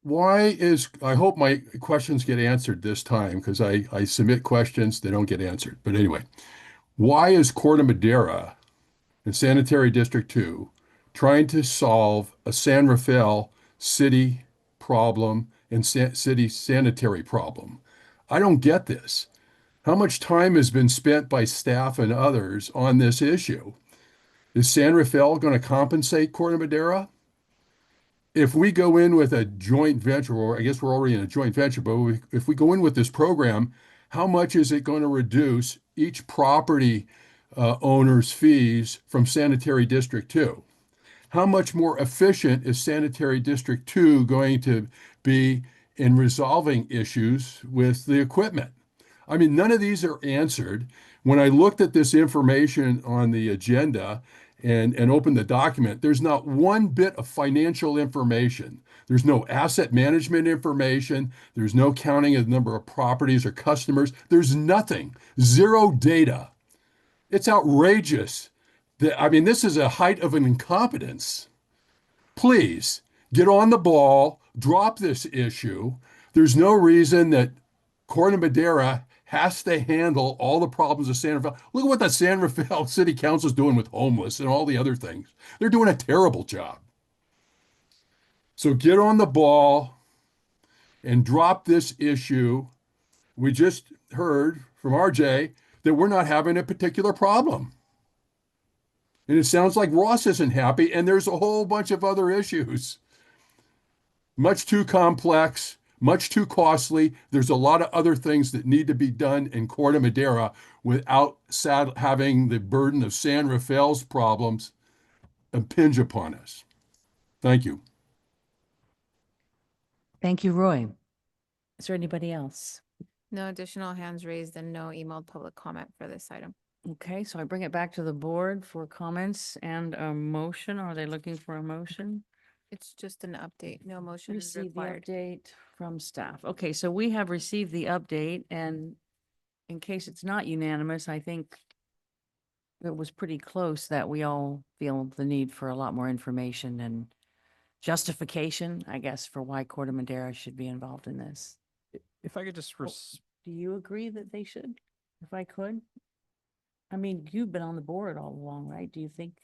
Why is, I hope my questions get answered this time because I submit questions, they don't get answered. But anyway, why is Corte Madera in Sanitary District 2 trying to solve a San Rafael city problem and city sanitary problem? I don't get this. How much time has been spent by staff and others on this issue? Is San Rafael going to compensate Corte Madera? If we go in with a joint venture, or I guess we're already in a joint venture, but if we go in with this program, how much is it going to reduce each property owner's fees from Sanitary District 2? How much more efficient is Sanitary District 2 going to be in resolving issues with the equipment? I mean, none of these are answered. When I looked at this information on the agenda and opened the document, there's not one bit of financial information. There's no asset management information. There's no counting of the number of properties or customers. There's nothing, zero data. It's outrageous. I mean, this is a height of an incompetence. Please get on the ball, drop this issue. There's no reason that Corte Madera has to handle all the problems of San Rafael. Look at what the San Rafael City Council is doing with homeless and all the other things. They're doing a terrible job. So get on the ball and drop this issue. We just heard from RJ that we're not having a particular problem. And it sounds like Ross isn't happy, and there's a whole bunch of other issues. Much too complex, much too costly. There's a lot of other things that need to be done in Corte Madera without having the burden of San Rafael's problems impinge upon us. Thank you. Thank you, Roy. Is there anybody else? No additional hands raised and no emailed public comment for this item. Okay, so I bring it back to the board for comments and a motion. Are they looking for a motion? It's just an update. No motion is Receive the required. update from staff. Okay, so we have received the update, and in case it's not unanimous, I think it was pretty close that we all feel the need for a lot more information and justification, I guess, for why Corte Madera should be involved in this. If I could just, Do you agree that they should? If I could? I mean, you've been on the board all along, right? Do you think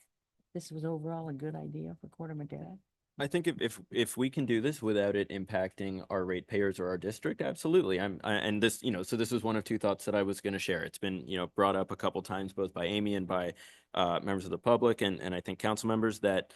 this was overall a good idea for Corte Madera? I think if we can do this without it impacting our ratepayers or our district, absolutely. And this, so this is one of two thoughts that I was going to share. It's been, brought up a couple times, both by Amy and by members of the public and I think council members that,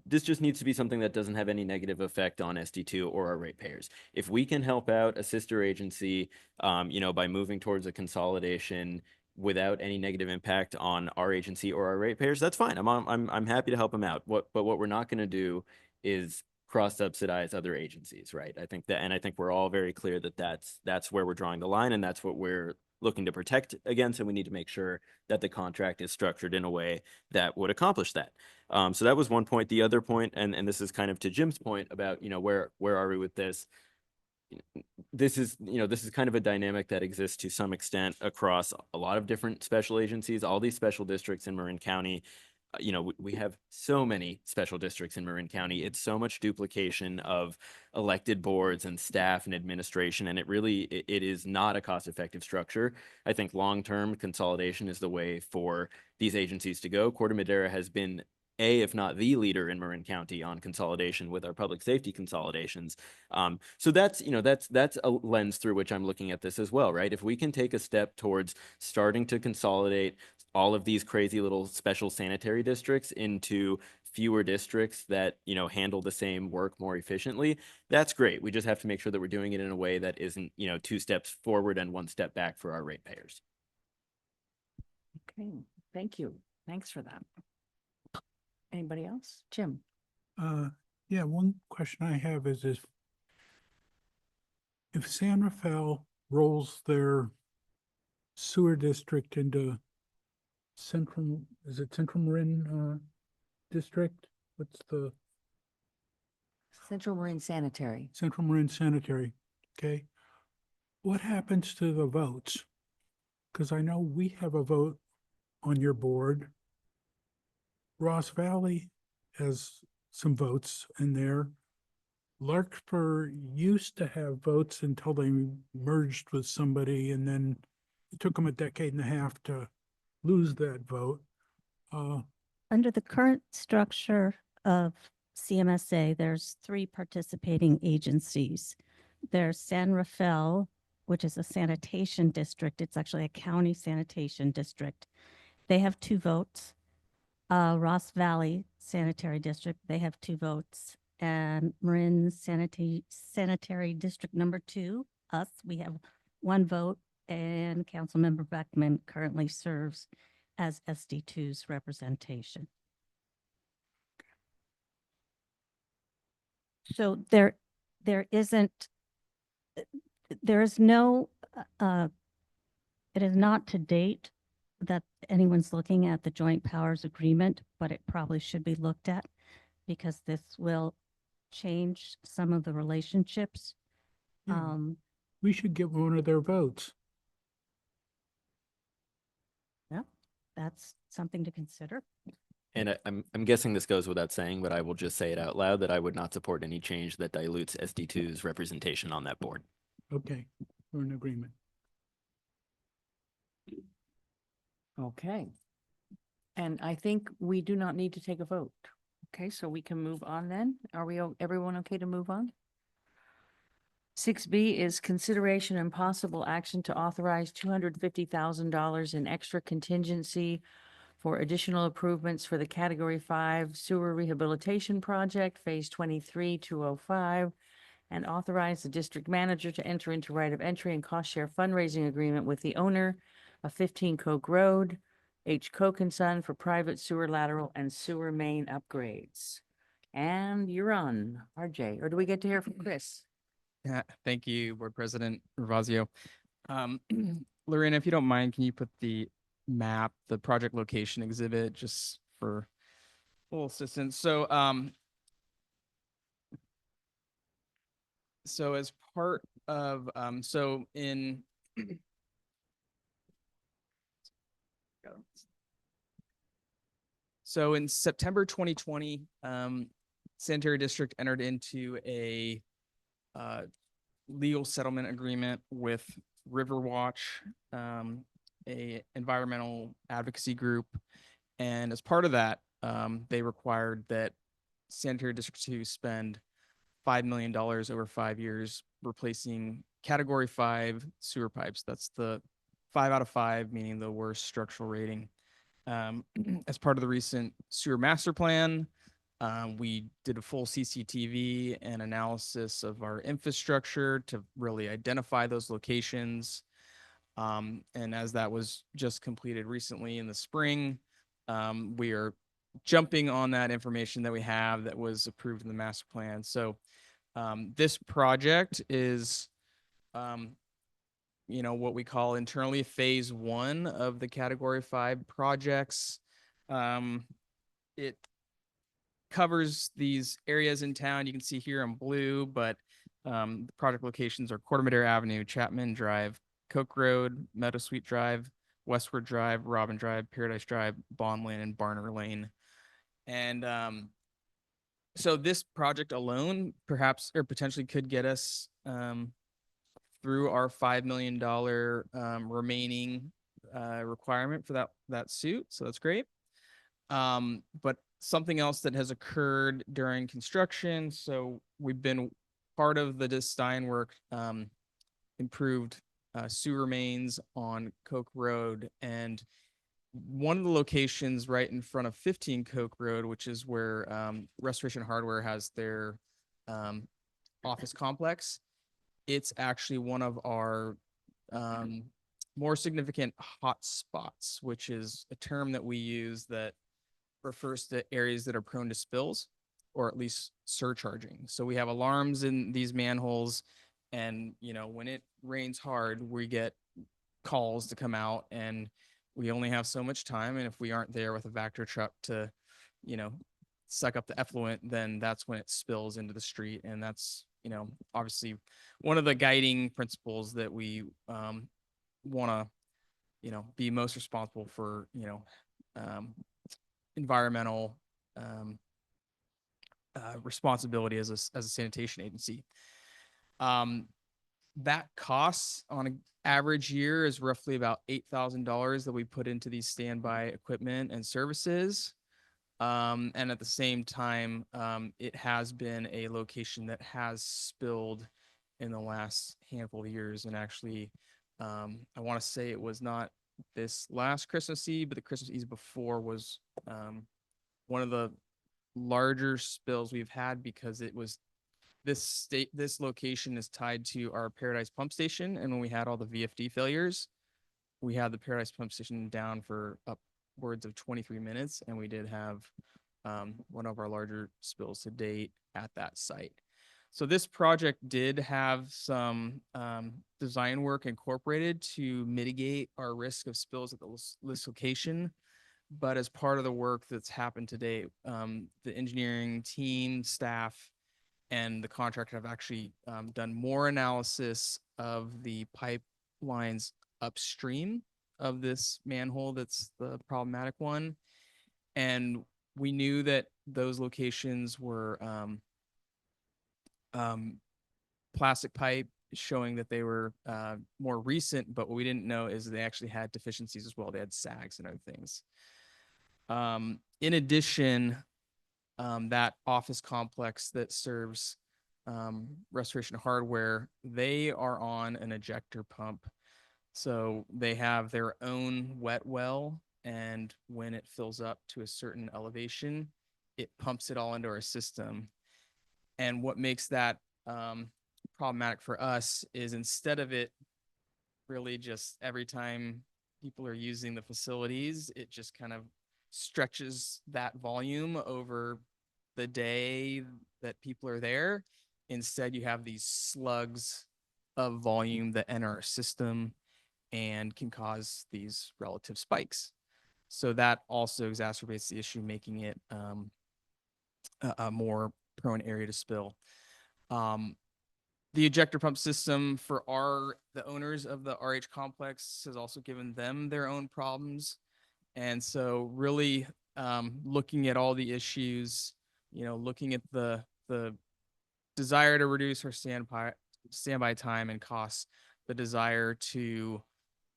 this just needs to be something that doesn't have any negative effect on SD2 or our ratepayers. If we can help out a sister agency, by moving towards a consolidation without any negative impact on our agency or our ratepayers, that's fine. I'm happy to help them out. But what we're not going to do is cross-subsidize other agencies, right? I think we're all very clear that that's where we're drawing the line, and that's what we're looking to protect against, and we need to make sure that the contract is structured in a way that would accomplish that. So that was one point. The other point, and this is kind of to Jim's point about, where are we with this? This is kind of a dynamic that exists to some extent across a lot of different special agencies, all these special districts in Marin County. We have so many special districts in Marin County. It's so much duplication of elected boards and staff and administration, and it is not a cost-effective structure. I think long-term consolidation is the way for these agencies to go. Corte Madera has been if not the leader in Marin County on consolidation with our public safety consolidations. So that's a lens through which I'm looking at this as well, right? If we can take a step towards starting to consolidate all of these crazy little special sanitary districts into fewer districts that, handle the same work more efficiently, that's great. We just have to make sure that we're doing it in a way that isn't, 2 steps forward and 1 step back for our ratepayers. Okay, thank you. Thanks for that. Anybody else? Jim? Yeah, one question I have is if San Rafael rolls their sewer district into Central Marin district? What's the? Central Marin Sanitary. Central Marin Sanitary, okay. What happens to the votes? Because I know we have a vote on your board. Ross Valley has some votes in there. Larkspur used to have votes until they merged with somebody, and then it took them a decade and a half to lose that vote. Under the current structure of CMSA, there's 3 participating agencies. There's San Rafael, which is a sanitation district. It's actually a county sanitation district. They have 2 votes. Ross Valley Sanitary District, they have 2 votes. And Marin Sanitary District number 2, us, we have 1 vote. And Councilmember Beckman currently serves as SD2's representation. So there is no, it is not to date that anyone's looking at the joint powers agreement, but it probably should be looked at because this will change some of the relationships. We should get one of their votes. Yeah, that's something to consider. And I'm guessing this goes without saying, but I will just say it out loud that I would not support any change that dilutes SD2's representation on that board. Okay, we're in agreement. Okay. And I think we do not need to take a vote. Okay, so we can move on then. Are we, everyone okay to move on? 6B is consideration and possible action to authorize $250,000 in extra contingency for additional improvements for the Category 5 Sewer Rehabilitation Project, Phase 23-205, and authorize the district manager to enter into right of entry and cost share fundraising agreement with the owner of 15 Coke Road, H. Coke and Son, for private sewer lateral and sewer main upgrades. And you're on, RJ, or do we get to hear from Chris? Yeah, thank you, Board President Ravazio. Lorena, if you don't mind, can you put the map, the project location exhibit, just for a little assistance? So as part of, so in September 2020, Sanitary District entered into a legal settlement agreement with Riverwatch, a environmental advocacy group. And as part of that, they required that Sanitary District 2 spend $5 million over 5 years replacing Category 5 sewer pipes. That's the 5 out of 5, meaning the worst structural rating. As part of the recent sewer master plan, we did a full CCTV and analysis of our infrastructure to really identify those locations. And as that was just completed recently in the spring, we are jumping on that information that we have that was approved in the master plan. So this project is, what we call internally phase 1 of the Category 5 projects. It covers these areas in town. You can see here in blue, but the project locations are Corte Madera Avenue, Chapman Drive, Coke Road, Meadowsweet Drive, Westward Drive, Robin Drive, Paradise Drive, Bond Lane, and Barner Lane. And so this project alone perhaps or potentially could get us through our $5 million remaining requirement for that suit. So that's great. But something else that has occurred during construction. So we've been part of the design work, improved sewer mains on Coke Road. And one of the locations right in front of 15 Coke Road, which is where Restoration Hardware has their office complex, it's actually one of our more significant hot spots, which is a term that we use that refers to areas that are prone to spills or at least surcharging. So we have alarms in these manholes, and when it rains hard, we get calls to come out, and we only have so much time. And if we aren't there with a Vector truck to, suck up the effluent, then that's when it spills into the street. And that's, obviously one of the guiding principles that we want to, be most responsible for, environmental responsibility as a sanitation agency. That costs on an average year is roughly about $8,000 that we put into these standby equipment and services. And at the same time, it has been a location that has spilled in the last handful of years. And actually, I want to say it was not this last Christmas Eve, but the Christmas Eve before was one of the larger spills we've had, because it was this location is tied to our Paradise pump station. And when we had all the VFD failures, we had the Paradise pump station down for upwards of 23 minutes. And we did have one of our larger spills to date at that site. So this project did have some design work incorporated to mitigate our risk of spills at this location. But as part of the work that's happened to date, the engineering team, staff, and the contractor have actually done more analysis of the pipelines upstream of this manhole that's the problematic one. And we knew that those locations were plastic pipe showing that they were more recent, but what we didn't know is they actually had deficiencies as well. They had sags and other things. In addition, that office complex that serves Restoration Hardware, they are on an ejector pump. So they have their own wet well, and when it fills up to a certain elevation, it pumps it all into our system. And what makes that problematic for us is instead of it really just every time people are using the facilities, it just kind of stretches that volume over the day that people are there. Instead, you have these slugs of volume that enter our system and can cause these relative spikes. So that also exacerbates the issue, making it a more prone area to spill. The ejector pump system for the owners of the RH complex has also given them their own problems. And so really looking at all the issues, looking at the desire to reduce our standby time and costs, the desire to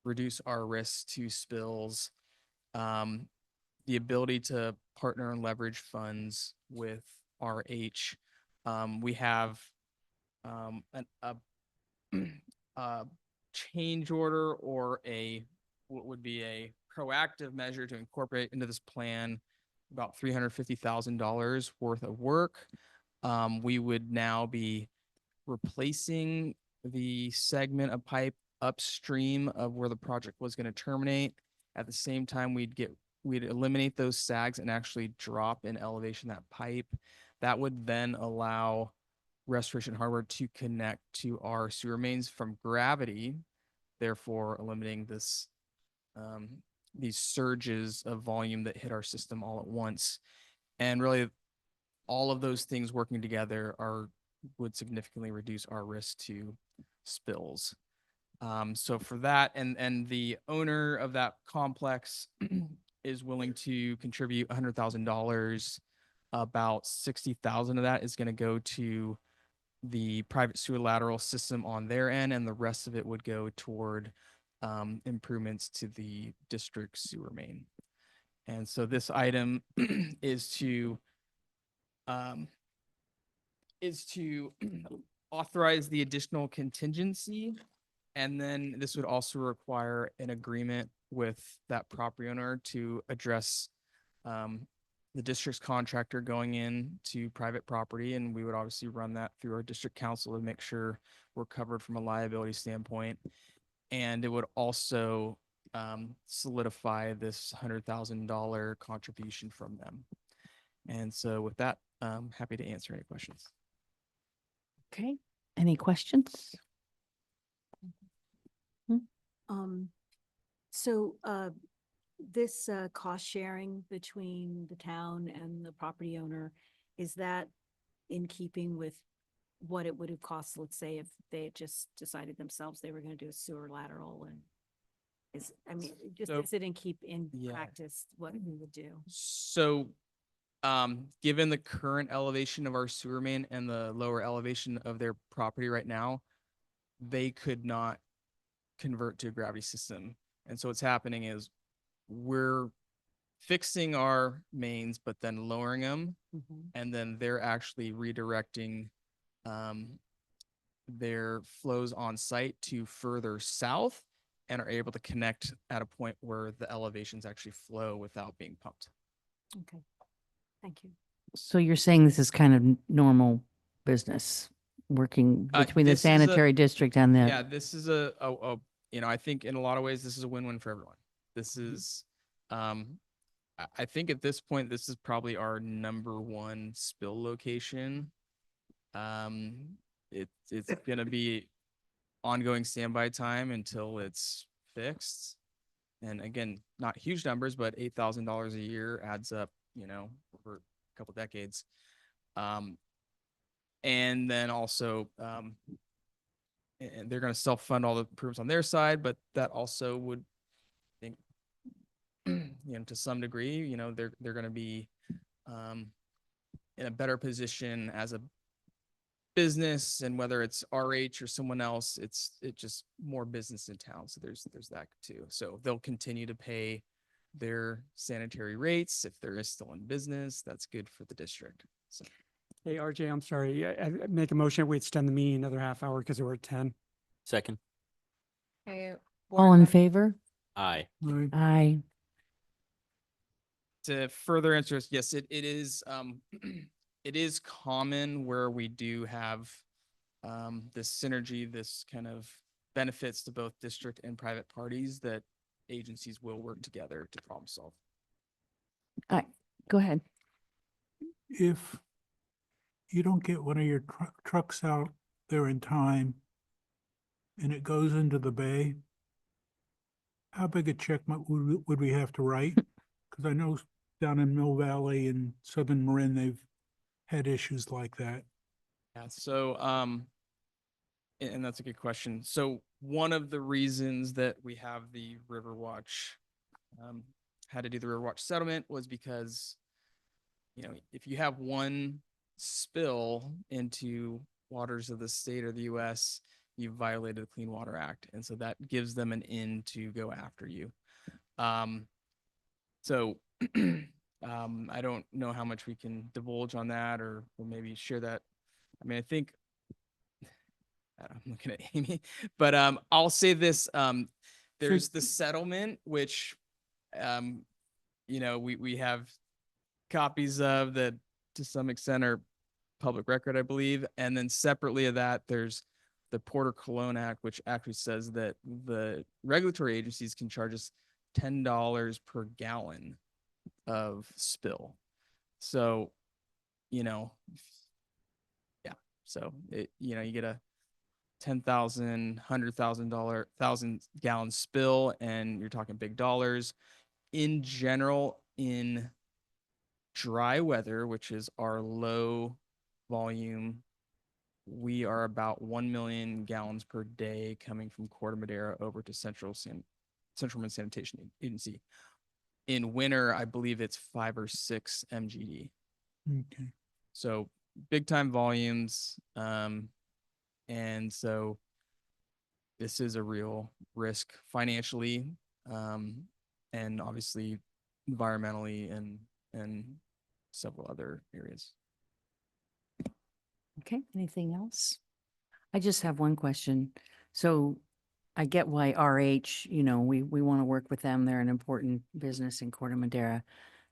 reduce our risk to spills, the ability to partner and leverage funds with RH. We have a change order or what would be a proactive measure to incorporate into this plan about $350,000 worth of work. We would now be replacing the segment of pipe upstream of where the project was going to terminate. At the same time, we'd eliminate those sags and actually drop in elevation that pipe. That would then allow Restoration Hardware to connect to our sewer mains from gravity, therefore eliminating these surges of volume that hit our system all at once. And really, all of those things working together would significantly reduce our risk to spills. So for that, and the owner of that complex is willing to contribute $100,000. About 60,000 of that is going to go to the private sewer lateral system on their end, and the rest of it would go toward improvements to the district sewer main. And so this item is to authorize the additional contingency. And then this would also require an agreement with that property owner to address the district's contractor going in to private property. And we would obviously run that through our district council to make sure we're covered from a liability standpoint. And it would also solidify this $100,000 contribution from them. And so with that, I'm happy to answer any questions. Okay, any questions? This cost sharing between the town and the property owner, is that in keeping with what it would have cost, let's say, if they had just decided themselves they were going to do a sewer lateral? And is it in practice what we would do? So given the current elevation of our sewer main and the lower elevation of their property right now, they could not convert to a gravity system. And so what's happening is we're fixing our mains, but then lowering them. And then they're actually redirecting their flows on site to further south and are able to connect at a point where the elevations actually flow without being pumped. Okay, thank you. So you're saying this is kind of normal business, working between the sanitary district and the. Yeah, this is I think in a lot of ways, this is a win-win for everyone. This is, I think at this point, this is probably our #1 spill location. It's going to be ongoing standby time until it's fixed. And again, not huge numbers, but $8,000 a year adds up, over a couple decades. And then also, and they're going to self-fund all the improvements on their side, but that also would, I think, to some degree, they're going to be in a better position as business, and whether it's RH or someone else, it's just more business in town. So there's that too. So they'll continue to pay their sanitary rates if there is still in business. That's good for the district. So Hey, RJ, I'm sorry. I make a motion. We extend the meeting another half hour because we're at 10. Second. Okay. All in favor? Aye. Aye. to further answer this, yes, it is it is common where we do have this synergy, this kind of benefits to both district and private parties that agencies will work together to problem solve. Go ahead. If you don't get one of your trucks out there in time and it goes into the bay, how big a check would we have to write? Because I know down in Mill Valley and Southern Marin, they've had issues like that. Yeah, so and that's a good question. So one of the reasons that we have the Riverwatch had to do the Riverwatch settlement was because, you know, if you have one spill into waters of the state or the US, you've violated the Clean Water Act. And so that gives them an in to go after you. So I don't know how much we can divulge on that or maybe share that. I mean, I think I'm looking at Amy, but I'll say this. There's the settlement, which you know, we have copies of that to some extent are public record, I believe. And then separately of that, there's the Porter Cologne Act, which actually says that the regulatory agencies can charge us $10 per gallon of spill. So, you know, yeah. So it, you know, you get a 10,000, $100,000 gallon spill, and you're talking big dollars. In general, in dry weather, which is our low volume, we are about 1 million gallons per day coming from Corte Madera over to Central Marin Sanitation Agency. In winter, I believe it's 5 or 6 MGD. Okay. So big time volumes. And so this is a real risk financially, and obviously environmentally and several other areas. Okay, anything else? I just have one question. So I get why RH, you know, we want to work with them. They're an important business in Corte Madera.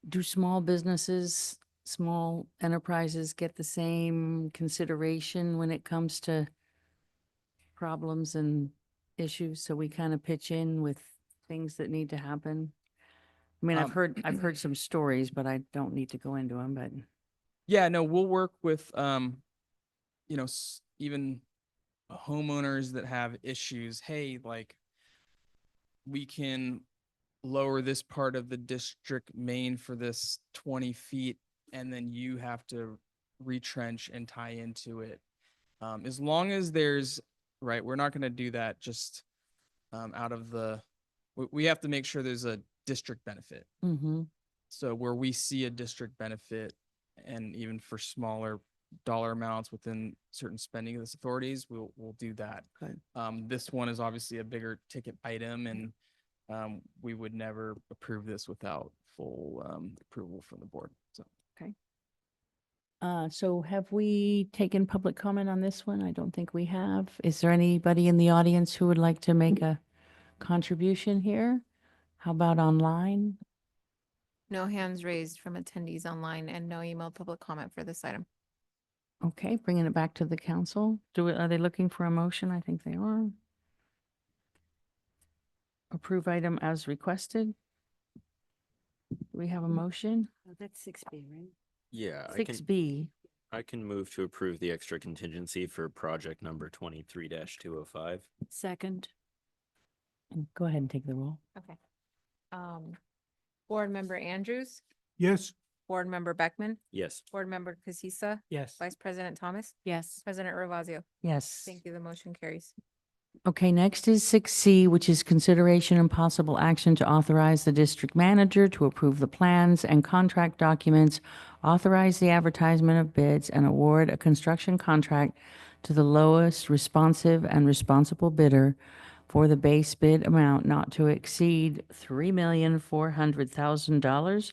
Do small businesses, small enterprises get the same consideration when it comes to problems and issues? So we kind of pitch in with things that need to happen. I mean, I've heard some stories, but I don't need to go into them, but. Yeah, no, we'll work with, you know, even homeowners that have issues. Hey, like, we can lower this part of the district main for this 20 feet, and then you have to retrench and tie into it. As long as there's, right, we're not going to do that just out of the, we have to make sure there's a district benefit. Mm-hmm. So where we see a district benefit, and even for smaller dollar amounts within certain spending of this authorities, we'll do that. Good. This one is obviously a bigger ticket item, and we would never approve this without full approval from the board. So. Okay. So have we taken public comment on this one? I don't think we have. Is there anybody in the audience who would like to make a contribution here? How about online? No hands raised from attendees online and no emailed public comment for this item. Okay, bringing it back to the council. Are they looking for a motion? I think they are. Approve item as requested. Do we have a motion? That's 6B, right? Yeah, 6B. I can move to approve the extra contingency for project number 23-205. Second. Go ahead and take the roll. Okay. Board Member Andrews, Yes. Board Member Beckman, Yes. Board Member Casissa, Yes. Vice President Thomas, Yes. President Ravazio. Yes. Thank you. The motion carries. Okay, next is 6C, which is consideration and possible action to authorize the district manager to approve the plans and contract documents, authorize the advertisement of bids, and award a construction contract to the lowest responsive and responsible bidder for the base bid amount not to exceed $3,400,000,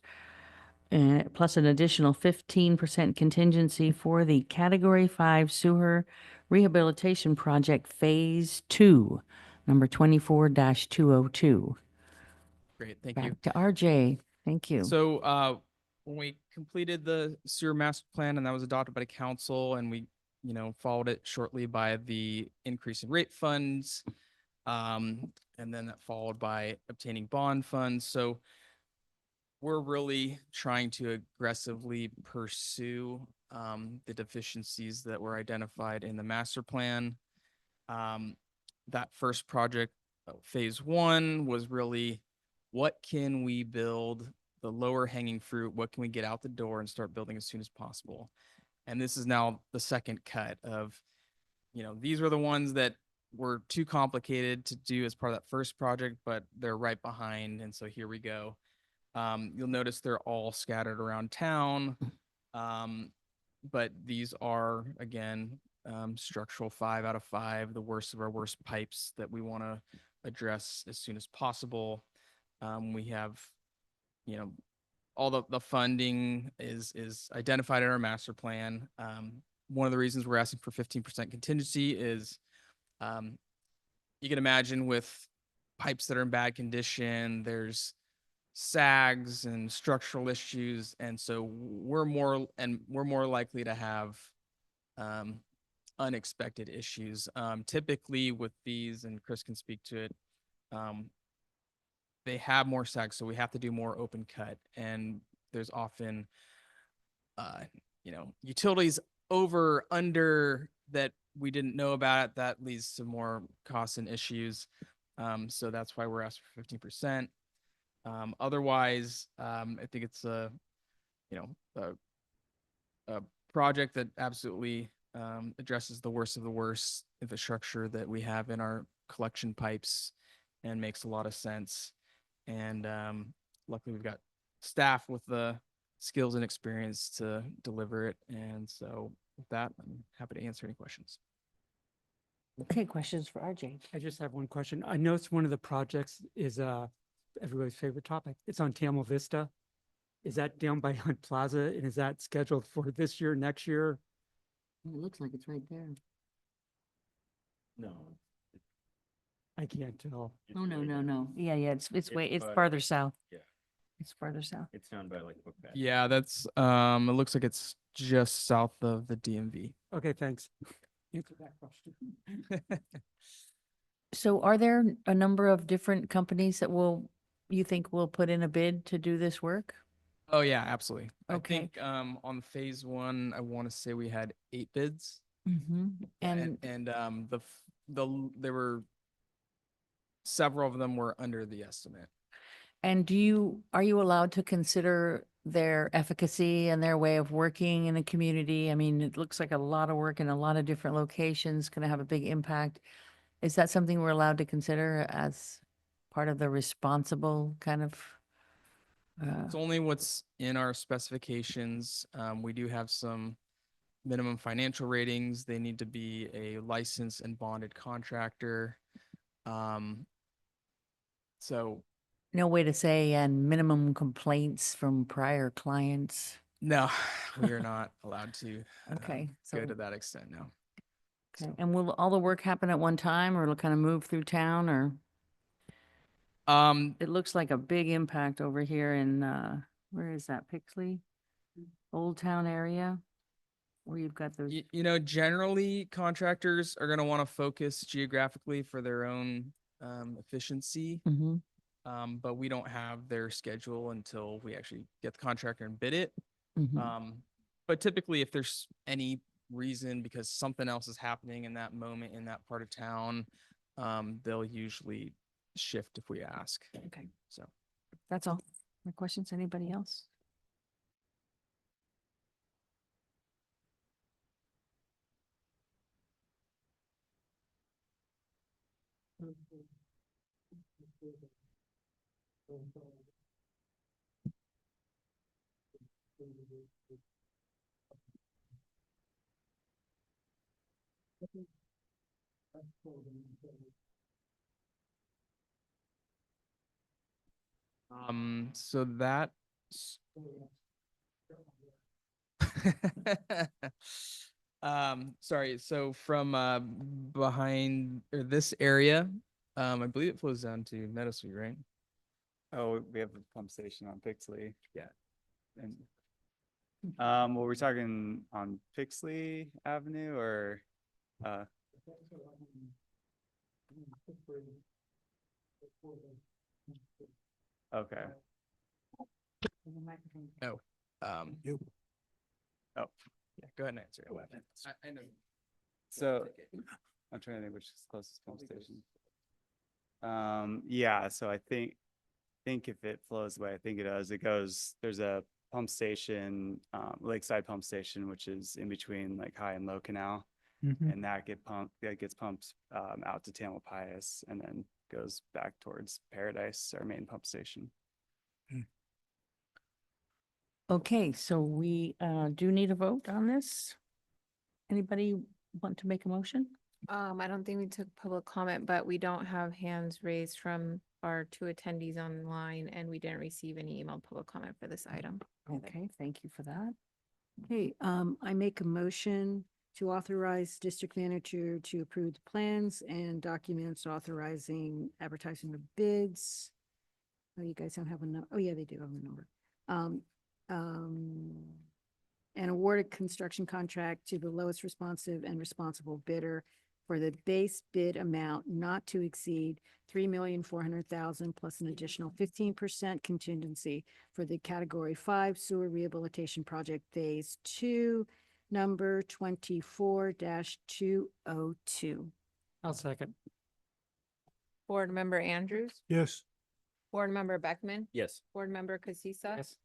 plus an additional 15% contingency for the Category 5 Sewer Rehabilitation Project Phase 2, number 24-202. Great, thank you. Back to RJ. Thank you. So when we completed the sewer master plan and that was adopted by the council, and we, followed it shortly by the increase in rate funds, and then that followed by obtaining bond funds. So we're really trying to aggressively pursue the deficiencies that were identified in the master plan. That first project, phase 1, was really, what can we build, the lower hanging fruit, what can we get out the door and start building as soon as possible? And this is now the second cut of, these were the ones that were too complicated to do as part of that first project, but they're right behind. And so here we go. You'll notice they're all scattered around town. But these are, again, structural 5 out of 5, the worst of our worst pipes that we want to address as soon as possible. We have, all the funding is identified in our master plan. One of the reasons we're asking for 15% contingency is, you can imagine with pipes that are in bad condition, there's sags and structural issues, and so we're more likely to have unexpected issues. Typically with these, and Chris can speak to it, they have more sags, so we have to do more open cut, and there's often utilities over under that we didn't know about. That leads to more costs and issues. So that's why we're asking for 15%. Otherwise, I think it's a project that absolutely addresses the worst of the worst infrastructure that we have in our collection pipes and makes a lot of sense. And luckily, we've got staff with the skills and experience to deliver it. And so with that, I'm happy to answer any questions. Okay, questions for RJ? I just have one question. I noticed one of the projects is everybody's favorite topic. It's on Tamil Vista. Is that down by Hunt Plaza? And is that scheduled for this year, next year? It looks like it's right there. No. I can't tell. Oh, no. Yeah, it's It's farther south. Yeah. It's farther south. It's down by like Book Bag. Yeah, that's it looks like it's just south of the DMV. Okay, thanks. Answer that question. So are there a number of different companies that you think will put in a bid to do this work? Oh yeah, absolutely. Okay. I think on phase 1, I want to say we had 8 bids. Mm-hmm. And There were several of them were under the estimate. And are you allowed to consider their efficacy and their way of working in a community? I mean, it looks like a lot of work in a lot of different locations, going to have a big impact. Is that something we're allowed to consider as part of the responsible kind of? It's only what's in our specifications. We do have some minimum financial ratings. They need to be a licensed and bonded contractor. So No way to say, and minimum complaints from prior clients. no, we are not allowed to Okay, go to that extent now. Okay. And will all the work happen at one time, or it'll kind of move through town, or? It looks like a big impact over here in, where is that, Pixley? Old Town area, where you've got those. Generally contractors are going to want to focus geographically for their own efficiency. Mhm. But we don't have their schedule until we actually get the contractor and bid it. Mhm. But typically, if there's any reason because something else is happening in that moment in that part of town, they'll usually shift if we ask. Okay. So That's all. My questions, anybody else? So that. Sorry, so from behind or this area, I believe it flows down to Meadow Street, right? Oh, we have a pump station on Pixley. Yeah. And well, we're talking on Pixley Avenue or okay. Oh, You. Oh, yeah, go ahead and answer it. I know. so I'm trying to think which is the closest pump station. Yeah, so I think if it flows the way I think it does, there's a pump station, Lakeside Pump Station, which is in between like High and Low Canal. And that gets pumped out to Tamalpais and then goes back towards Paradise, our main pump station. Okay, so we do need a vote on this. Anybody want to make a motion? I don't think we took public comment, but we don't have hands raised from our 2 attendees online, and we didn't receive any emailed public comment for this item. Okay, thank you for that. Okay, I make a motion to authorize district manager to approve the plans and documents authorizing advertising of bids. Oh, you guys don't have a number. Oh, yeah, they do have a number. And award a construction contract to the lowest responsive and responsible bidder for the base bid amount not to exceed $3,400,000 plus an additional 15% contingency for the Category 5 Sewer Rehabilitation Project Phase 2, number 24-202. I'll second. Board Member Andrews, Yes. Board Member Beckman, Yes. Board Member Casissa, Yes.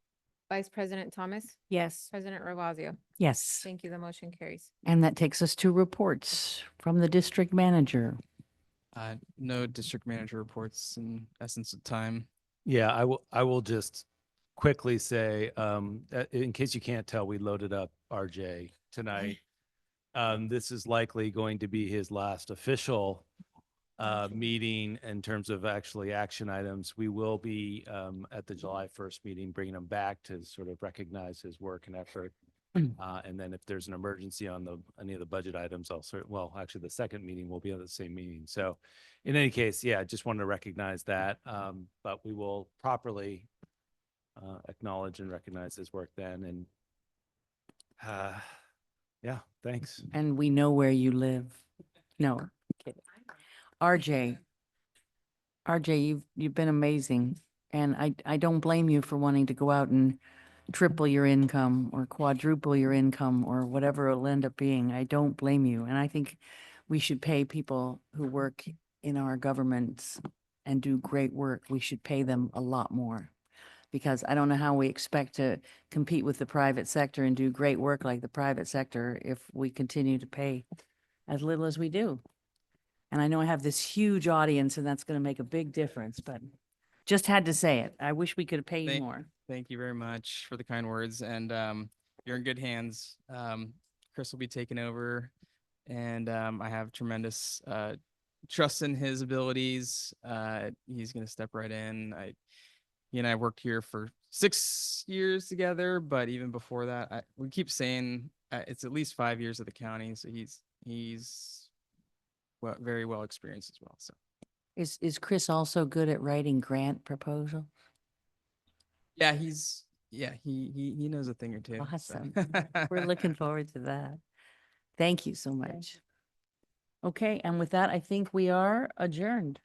Vice President Thomas, Yes. President Ravazio. Yes. Thank you. The motion carries. And that takes us to reports from the district manager. No district manager reports in essence of time. Yeah, I will just quickly say, in case you can't tell, we loaded up RJ tonight. This is likely going to be his last official meeting in terms of actually action items. We will be at the July 1st meeting, bringing him back to sort of recognize his work and effort. And then if there's an emergency on any of the budget items, actually the second meeting will be at the same meeting. So in any case, yeah, just wanted to recognize that. But we will properly acknowledge and recognize his work then. And yeah, thanks. And we know where you live. No, kidding. RJ, you've been amazing. And I don't blame you for wanting to go out and triple your income or quadruple your income or whatever it'll end up being. I don't blame you. And I think we should pay people who work in our governments and do great work. We should pay them a lot more. Because I don't know how we expect to compete with the private sector and do great work like the private sector if we continue to pay as little as we do. And I know I have this huge audience and that's going to make a big difference, but just had to say it. I wish we could pay you more. Thank you very much for the kind words, and you're in good hands. Chris will be taking over, and I have tremendous trust in his abilities. He's going to step right in. He and I worked here for 6 years together, but even before that, we keep saying it's at least 5 years of the county. So he's very well experienced as well. So Is Chris also good at writing grant proposals? yeah, he knows a thing or two. Awesome. We're looking forward to that. Thank you so much. Okay, and with that, I think we are adjourned.